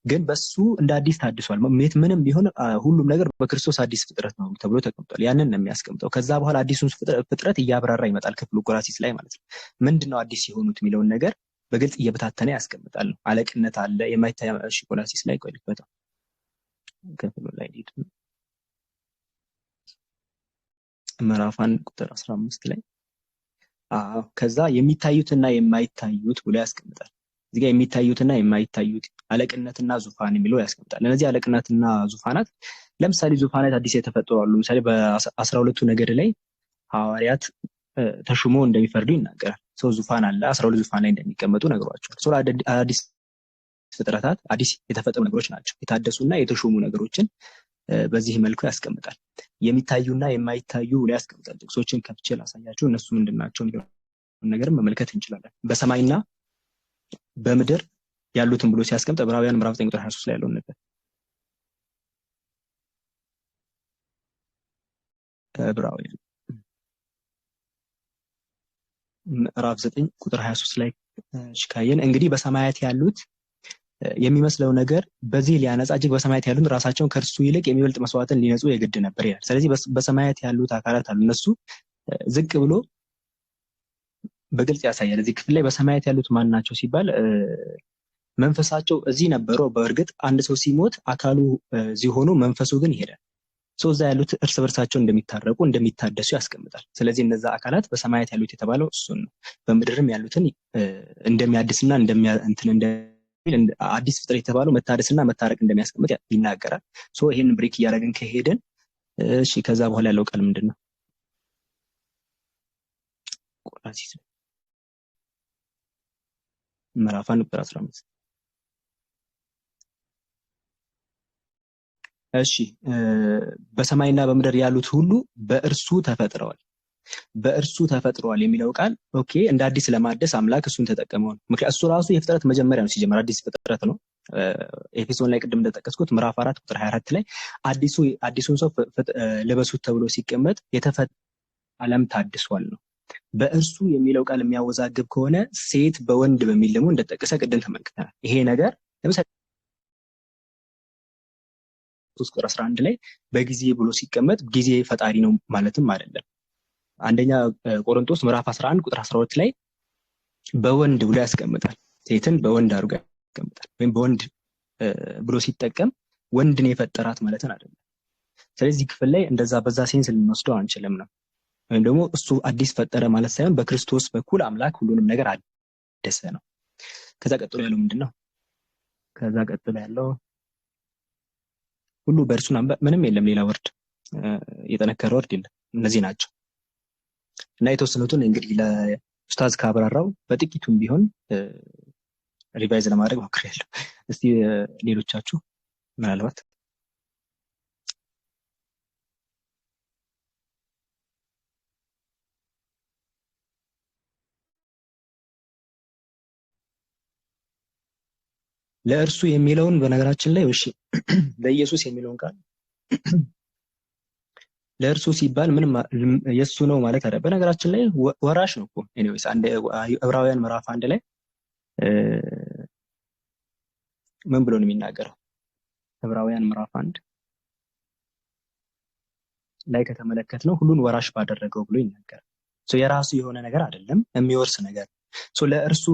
ግን በሱ እንደ አዲስ ታድሷል። ምንም ቢሆን ሁሉም ነገር በክርስቶስ አዲስ ፍጥረት ነው ተብሎ ተቀምጧል። ያንን ነው የሚያስቀምጠው። ከዛ በኋላ አዲሱን ፍጥረት እያብራራ ይመጣል ክፍሉ ቆላሲስ ላይ ማለት ነው። ምንድነው አዲስ የሆኑት የሚለውን ነገር በግልጽ እየበታተነ ያስቀምጣል። አለቅነት አለ የማይታይ ቆላሲስ ላይ ቆይልበታል ክፍሉ ላይ ዲት ምዕራፍ 1 ቁጥር 15 ላይ ከዛ የሚታዩትና የማይታዩት ብሎ ያስቀምጣል። እዚህ ጋር የሚታዩትና የማይታዩት አለቅነትና ዙፋን የሚለው ያስቀምጣል። እነዚህ አለቅነትና ዙፋናት ለምሳሌ ዙፋናት አዲስ የተፈጠሩ አሉ። ለምሳሌ በ12ቱ ነገድ ላይ ሐዋርያት ተሹሞ እንደሚፈርዱ ይናገራል። ዙፋን አለ 12 ዙፋን ላይ እንደሚቀመጡ ነግሯቸዋል። አዲስ ፍጥረታት አዲስ የተፈጠሩ ነገሮች ናቸው። የታደሱና የተሾሙ ነገሮችን በዚህ መልኩ ያስቀምጣል። የሚታዩና የማይታዩ ብሎ ያስቀምጣል። ጥቅሶችን ከፍቼ ላሳያችሁ እነሱ ምንድናቸው የሚለው ነገር መመልከት እንችላለን። በሰማይና በምድር ያሉትን ብሎ ሲያስቀምጥ ዕብራውያን ምዕራፍ 9 ቁጥር 23 ላይ ያለውን ነገር ዕብራውያን ምዕራፍ 9 ቁጥር 23 ላይ ሽካየን እንግዲህ በሰማያት ያሉት የሚመስለው ነገር በዚህ ሊያነጻ እጅግ በሰማያት ያሉት ራሳቸውን ከእርሱ ይልቅ የሚበልጥ መስዋዕትን ሊነጹ የግድ ነበር ይላል። ስለዚህ በሰማያት ያሉት አካላት አሉ። እነሱ ዝቅ ብሎ በግልጽ ያሳያል። እዚህ ክፍል ላይ በሰማያት ያሉት ማን ናቸው ሲባል መንፈሳቸው እዚህ ነበሩ። በእርግጥ አንድ ሰው ሲሞት አካሉ እዚህ ሆኖ መንፈሱ ግን ይሄዳል። እዛ ያሉት እርስ በርሳቸው እንደሚታረቁ እንደሚታደሱ ያስቀምጣል። ስለዚህ እነዛ አካላት በሰማያት ያሉት የተባለው እሱን ነው። በምድርም ያሉትን እንደሚያድስና አዲስ ፍጥረት የተባለው መታደስና መታረቅ እንደሚያስቀምጥ ይናገራል። ይሄን ብሬክ እያደረግን ከሄድን እሺ፣ ከዛ በኋላ ያለው ቃል ምንድነው? ቆላሲስ ምዕራፍ 1 ቁጥር 15 እሺ፣ በሰማይና በምድር ያሉት ሁሉ በእርሱ ተፈጥረዋል የሚለው ቃል ኦኬ፣ እንደ አዲስ ለማደስ አምላክ እሱን ተጠቀመው። ምክንያቱም እሱ ራሱ የፍጥረት መጀመሪያ ነው። ሲጀመር አዲስ ፍጥረት ነው። ኤፌሶን ላይ ቅድም እንደጠቀስኩት ምዕራፍ 4 ቁጥር 24 ላይ አዲሱን ሰው ልበሱት ተብሎ ሲቀመጥ የተፈጠረ ዓለም ታድሷል ነው። በእርሱ የሚለው ቃል የሚያወዛግብ ከሆነ ሴት በወንድ በሚል ደግሞ እንደተጠቀሰ ቅድም ተመልክተናል። ይሄ ነገር ለምሳሌ 3 ቁጥር 11 ላይ በጊዜ ብሎ ሲቀመጥ ጊዜ ፈጣሪ ነው ማለትም አይደለም። አንደኛ ቆሮንቶስ ምዕራፍ 11 ቁጥር 12 ላይ በወንድ ብሎ ያስቀምጣል። ሴትን በወንድ አድርጎ ያስቀምጣል። ወይም በወንድ ብሎ ሲጠቀም ወንድን የፈጠራት ማለትን አይደለም። ስለዚህ ክፍል ላይ እንደዛ በዛ ሴንስ ልንወስደው አንችልም ነው። ወይም ደግሞ እሱ አዲስ ፈጠረ ማለት ሳይሆን በክርስቶስ በኩል አምላክ ሁሉንም ነገር አደሰ ነው። ከዛ ቀጥሎ ያለው ምንድነው? ከዛ ቀጥሎ ያለው ሁሉ በእርሱ ምንም የለም፣ ሌላ ወርድ የጠነከረ ወርድ የለም። እነዚህ ናቸው እና የተወሰኑትን እንግዲህ ለኡስታዝ ካብራራው በጥቂቱም ቢሆን ሪቫይዝ ለማድረግ ሞክሬያለሁ። እስቲ ሌሎቻችሁ ምናልባት ለእርሱ የሚለውን በነገራችን ላይ እሺ ለኢየሱስ የሚለውን ቃል ለእርሱ ሲባል ምንም የሱ ነው ማለት አይደለም። በነገራችን ላይ ወራሽ ነው እኮ ኤኒዌይስ አንድ ዕብራውያን ምዕራፍ 1 ላይ ምን ብሎ ነው የሚናገረው? ዕብራውያን ምዕራፍ 1 ላይ ከተመለከትነው ሁሉን ወራሽ ባደረገው ብሎ ይናገራል። የራሱ የሆነ ነገር አይደለም፣ የሚወርስ ነገር ለእርሱ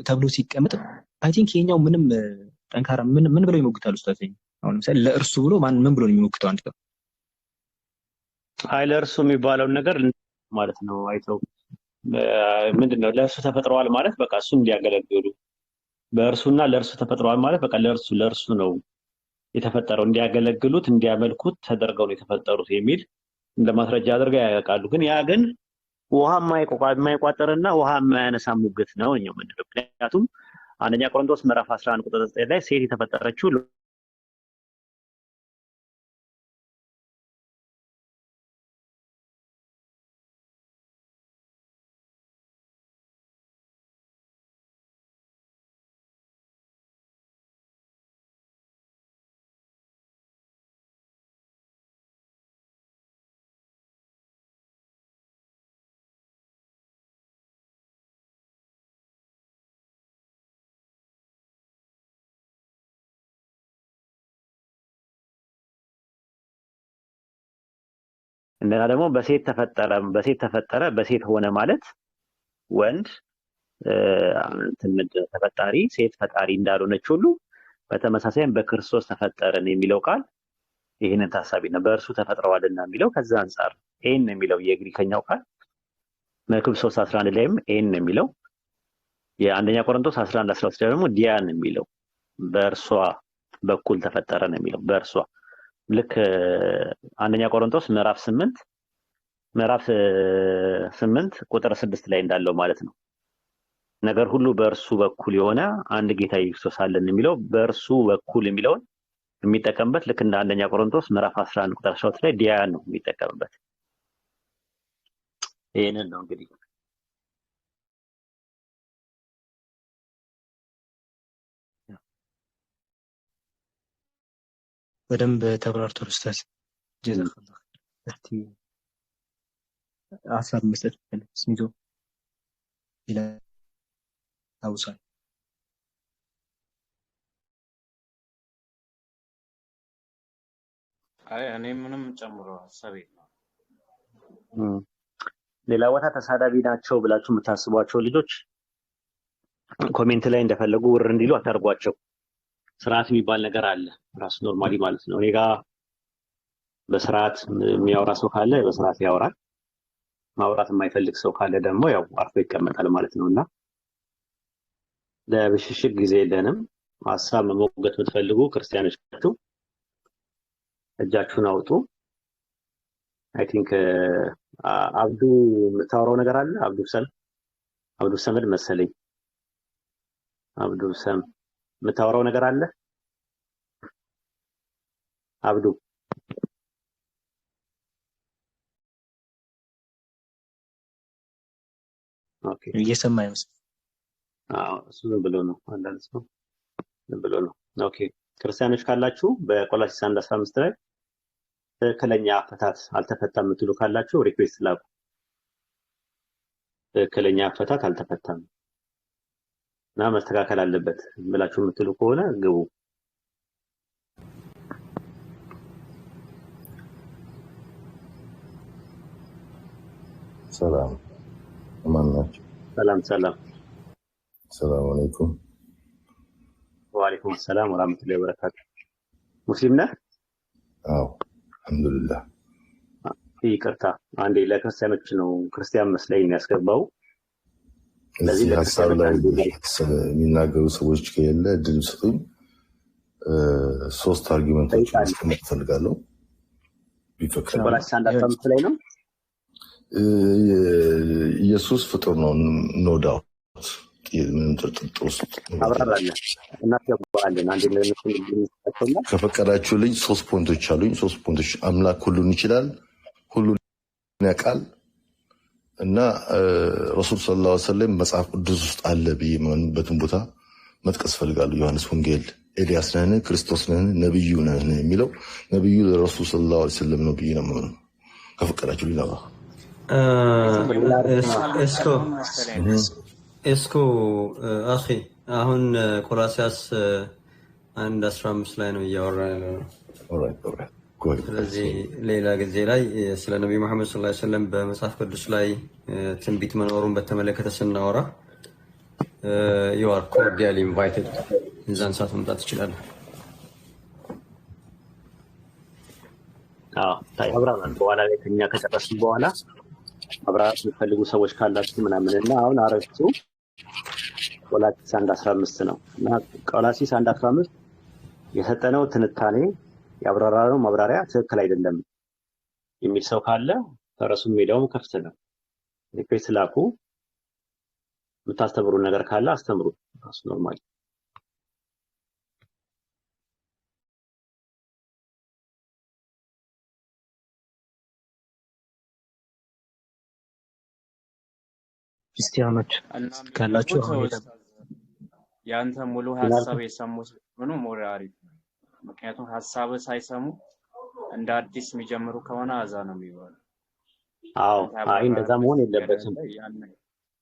ተብሎ ሲቀመጥ አይ ቲንክ የኛው ምንም ጠንካራ ምን ብለው ይሞግታሉ ኡስታዝ? አሁን ለምሳሌ ለእርሱ ብሎ ምን ብሎ ነው የሚሞግተው? አንተ አይ ለእርሱ የሚባለውን ነገር ማለት ነው አይተው ምንድነው ለእርሱ ተፈጥረዋል ማለት በቃ እሱ እንዲያገለግሉ በእርሱና ለእርሱ ተፈጥረዋል ማለት በቃ ለእርሱ ነው የተፈጠረው እንዲያገለግሉት እንዲያመልኩት ተደርገው ነው የተፈጠሩት የሚል እንደማስረጃ አድርገው ያውቃሉ። ግን ያ ግን ውሃ የማይቋጠርና ውሃ የማያነሳ ሙግት ነው እኛው ምንድነው። ምክንያቱም አንደኛ ቆሮንቶስ ምዕራፍ 11 ቁጥር 9 ላይ ሴት የተፈጠረችው እንደና ደግሞ በሴት ተፈጠረ በሴት ሆነ ማለት ወንድ ተፈጣሪ ሴት ፈጣሪ እንዳልሆነች ሁሉ በተመሳሳይም በክርስቶስ ተፈጠረን የሚለው ቃል ይሄንን ታሳቢ ነው። በእርሱ ተፈጥረዋልና የሚለው ከዛ አንፃር ኤን የሚለው የግሪከኛው ቃል መክብብ 3:11 ላይም ኤን የሚለው የአንደኛ ቆሮንቶስ 11:13 ደግሞ ዲያን የሚለው በእርሷ በኩል ተፈጠረን የሚለው በእርሷ ልክ አንደኛ ቆሮንቶስ ምዕራፍ 8 ቁጥር 6 ላይ እንዳለው ማለት ነው። ነገር ሁሉ በእርሱ በኩል የሆነ አንድ ጌታ ኢየሱስ አለን የሚለው በእርሱ በኩል የሚለውን የሚጠቀምበት ልክ እንደ አንደኛ ቆሮንቶስ ምዕራፍ 11 ቁጥር 13 ላይ ዲያን ነው የሚጠቀምበት። ይሄንን ነው እንግዲህ በደንብ ተብራርቶ ኡስታዝ ጀዛከላህ። እስቲ ሀሳብ መስጠት ስሚዞ ኢላ አውሳል አይ እኔ ምንም ጨምሮ ሀሳብ የለም። ሌላ ቦታ ተሳዳቢ ናቸው ብላችሁ የምታስቧቸው ልጆች ኮሜንት ላይ እንደፈለጉ ውር እንዲሉ አታርጓቸው። ስርዓት የሚባል ነገር አለ ራሱ ኖርማሊ ማለት ነው። እኔ ጋር በስርዓት የሚያወራ ሰው ካለ በስርዓት ያወራል። ማውራት የማይፈልግ ሰው ካለ ደግሞ ያው አርፎ ይቀመጣል ማለት ነውና ለብሽሽቅ ጊዜ የለንም። ሀሳብ መሞገት የምትፈልጉ ክርስቲያኖች ናችሁ እጃችሁን አውጡ። አይ ቲንክ አብዱ የምታወራው ነገር አለ። አብዱ ሰመድ መሰለኝ። አብዱ ሰም የምታወራው ነገር አለ። አብዱ ኦኬ እየሰማ ይመስል እሱ ዝም ብሎ ነው። አንዳንድ ሰው ዝም ብሎ ነው። ኦኬ ክርስቲያኖች ካላችሁ በቆላስይስ 1:15 ላይ ትክክለኛ አፈታት አልተፈታም የምትሉ ካላችሁ ሪኩዌስት ላኩ። ትክክለኛ አፈታት አልተፈታም እና መስተካከል አለበት ብላችሁ የምትሉ ከሆነ ግቡ። ሰላም ማን ናቸው? ሰላም ሰላም አለይኩም። ወአለይኩም ሰላም ወራህመቱላሂ ወበረካቱ። ሙስሊም ነህ? አዎ አልሐምዱሊላህ። ይቅርታ አንዴ ለክርስቲያኖች ነው ክርስቲያን መስለኝ የሚያስገባው። እዚህ ሀሳብ ላይ የሚናገሩ ሰዎች ከሌለ እድል ስጡኝ። 3 አርጊመንቶች ማስቀመጥ እፈልጋለሁ ቢፈቀድ። ቆላስይስ 1:15 ላይ ነው ኢየሱስ ፍጡር ነው ኖ ዳውት ምንም ጥርጥር ውስጥ አብራራለሁ እናስገባለን። አንዴ ለምን ከፈቀዳችሁልኝ 3 ፖይንቶች አሉኝ። 3 ፖይንቶች አምላክ ሁሉን ይችላል፣ ሁሉን ያውቃል እና ረሱል ሰለላሁ ዐለይሂ ወሰለም መጽሐፍ ቅዱስ ውስጥ አለ ብዬ የማምንበትን ቦታ መጥቀስ ፈልጋለሁ። ዮሐንስ ወንጌል ኤልያስ ነህን ክርስቶስ ነህን ነብዩ ነህን የሚለው ነብዩ ለረሱል ሰለላሁ ዐለይሂ ወሰለም ነው ብዬ ነው የማምነው። ከፈቀዳችሁልኝ ነው እስኮ አኺ አሁን ቆላስይስ 1:15 ላይ ነው እያወራ ያለው። ስለዚህ ሌላ ጊዜ ላይ ስለ ነብዩ መሐመድ ሰለላሁ ዐለይሂ ወሰለም በመጽሐፍ ቅዱስ ላይ ትንቢት መኖሩን በተመለከተ ስናወራ you are cordially invited እዛን ሰዓት መምጣት ትችላለህ። አብራራን በኋላ ላይ ከኛ ከጨረስን በኋላ አብራራት የሚፈልጉ ሰዎች ካላችሁ ምናምንና አሁን አረፍቱ ቆላስይስ 1:15 ነው እና ቆላስይስ 1:15 የሰጠነው ትንታኔ ያብራራነው ማብራሪያ ትክክል አይደለም የሚል ሰው ካለ ተረሱ ሜዳውም ከፍት ነው። ሪኩዌስት ላኩ። የምታስተምሩ ነገር ካለ አስተምሩ። እሱ ኖርማል። ክርስቲያኖች ካላችሁ ያንተ ሙሉ ሐሳብ የሰሙት ሆኖ ሞር አሪፍ ነው። ምክንያቱም ሐሳብ ሳይሰሙ እንደ አዲስ የሚጀምሩ ከሆነ አዛ ነው የሚባለው። አዎ አይ እንደዛ መሆን የለበትም።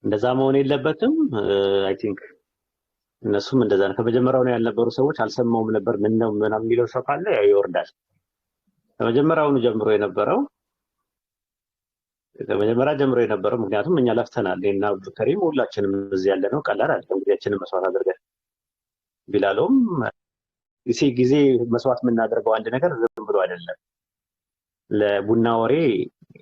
እንደዛ መሆን የለበትም። አይ ቲንክ እነሱም እንደዛ ነው። ከመጀመሪያው ነው ያልነበሩ ሰዎች አልሰማውም ነበር ምን ነው ምናምን የሚለው ሰው ካለ ያው ይወርዳል። ከመጀመሪያው ጀምሮ የነበረው ምክንያቱም እኛ ለፍተናል እና ከሪም ሁላችንም እዚህ ያለ ነው ቀላል አይደለም። ጊዜያችንን መስዋዕት አድርገን ቢላሎም ጊዜ መስዋዕት የምናደርገው አንድ ነገር ዝም ብሎ አይደለም። ለቡና ወሬ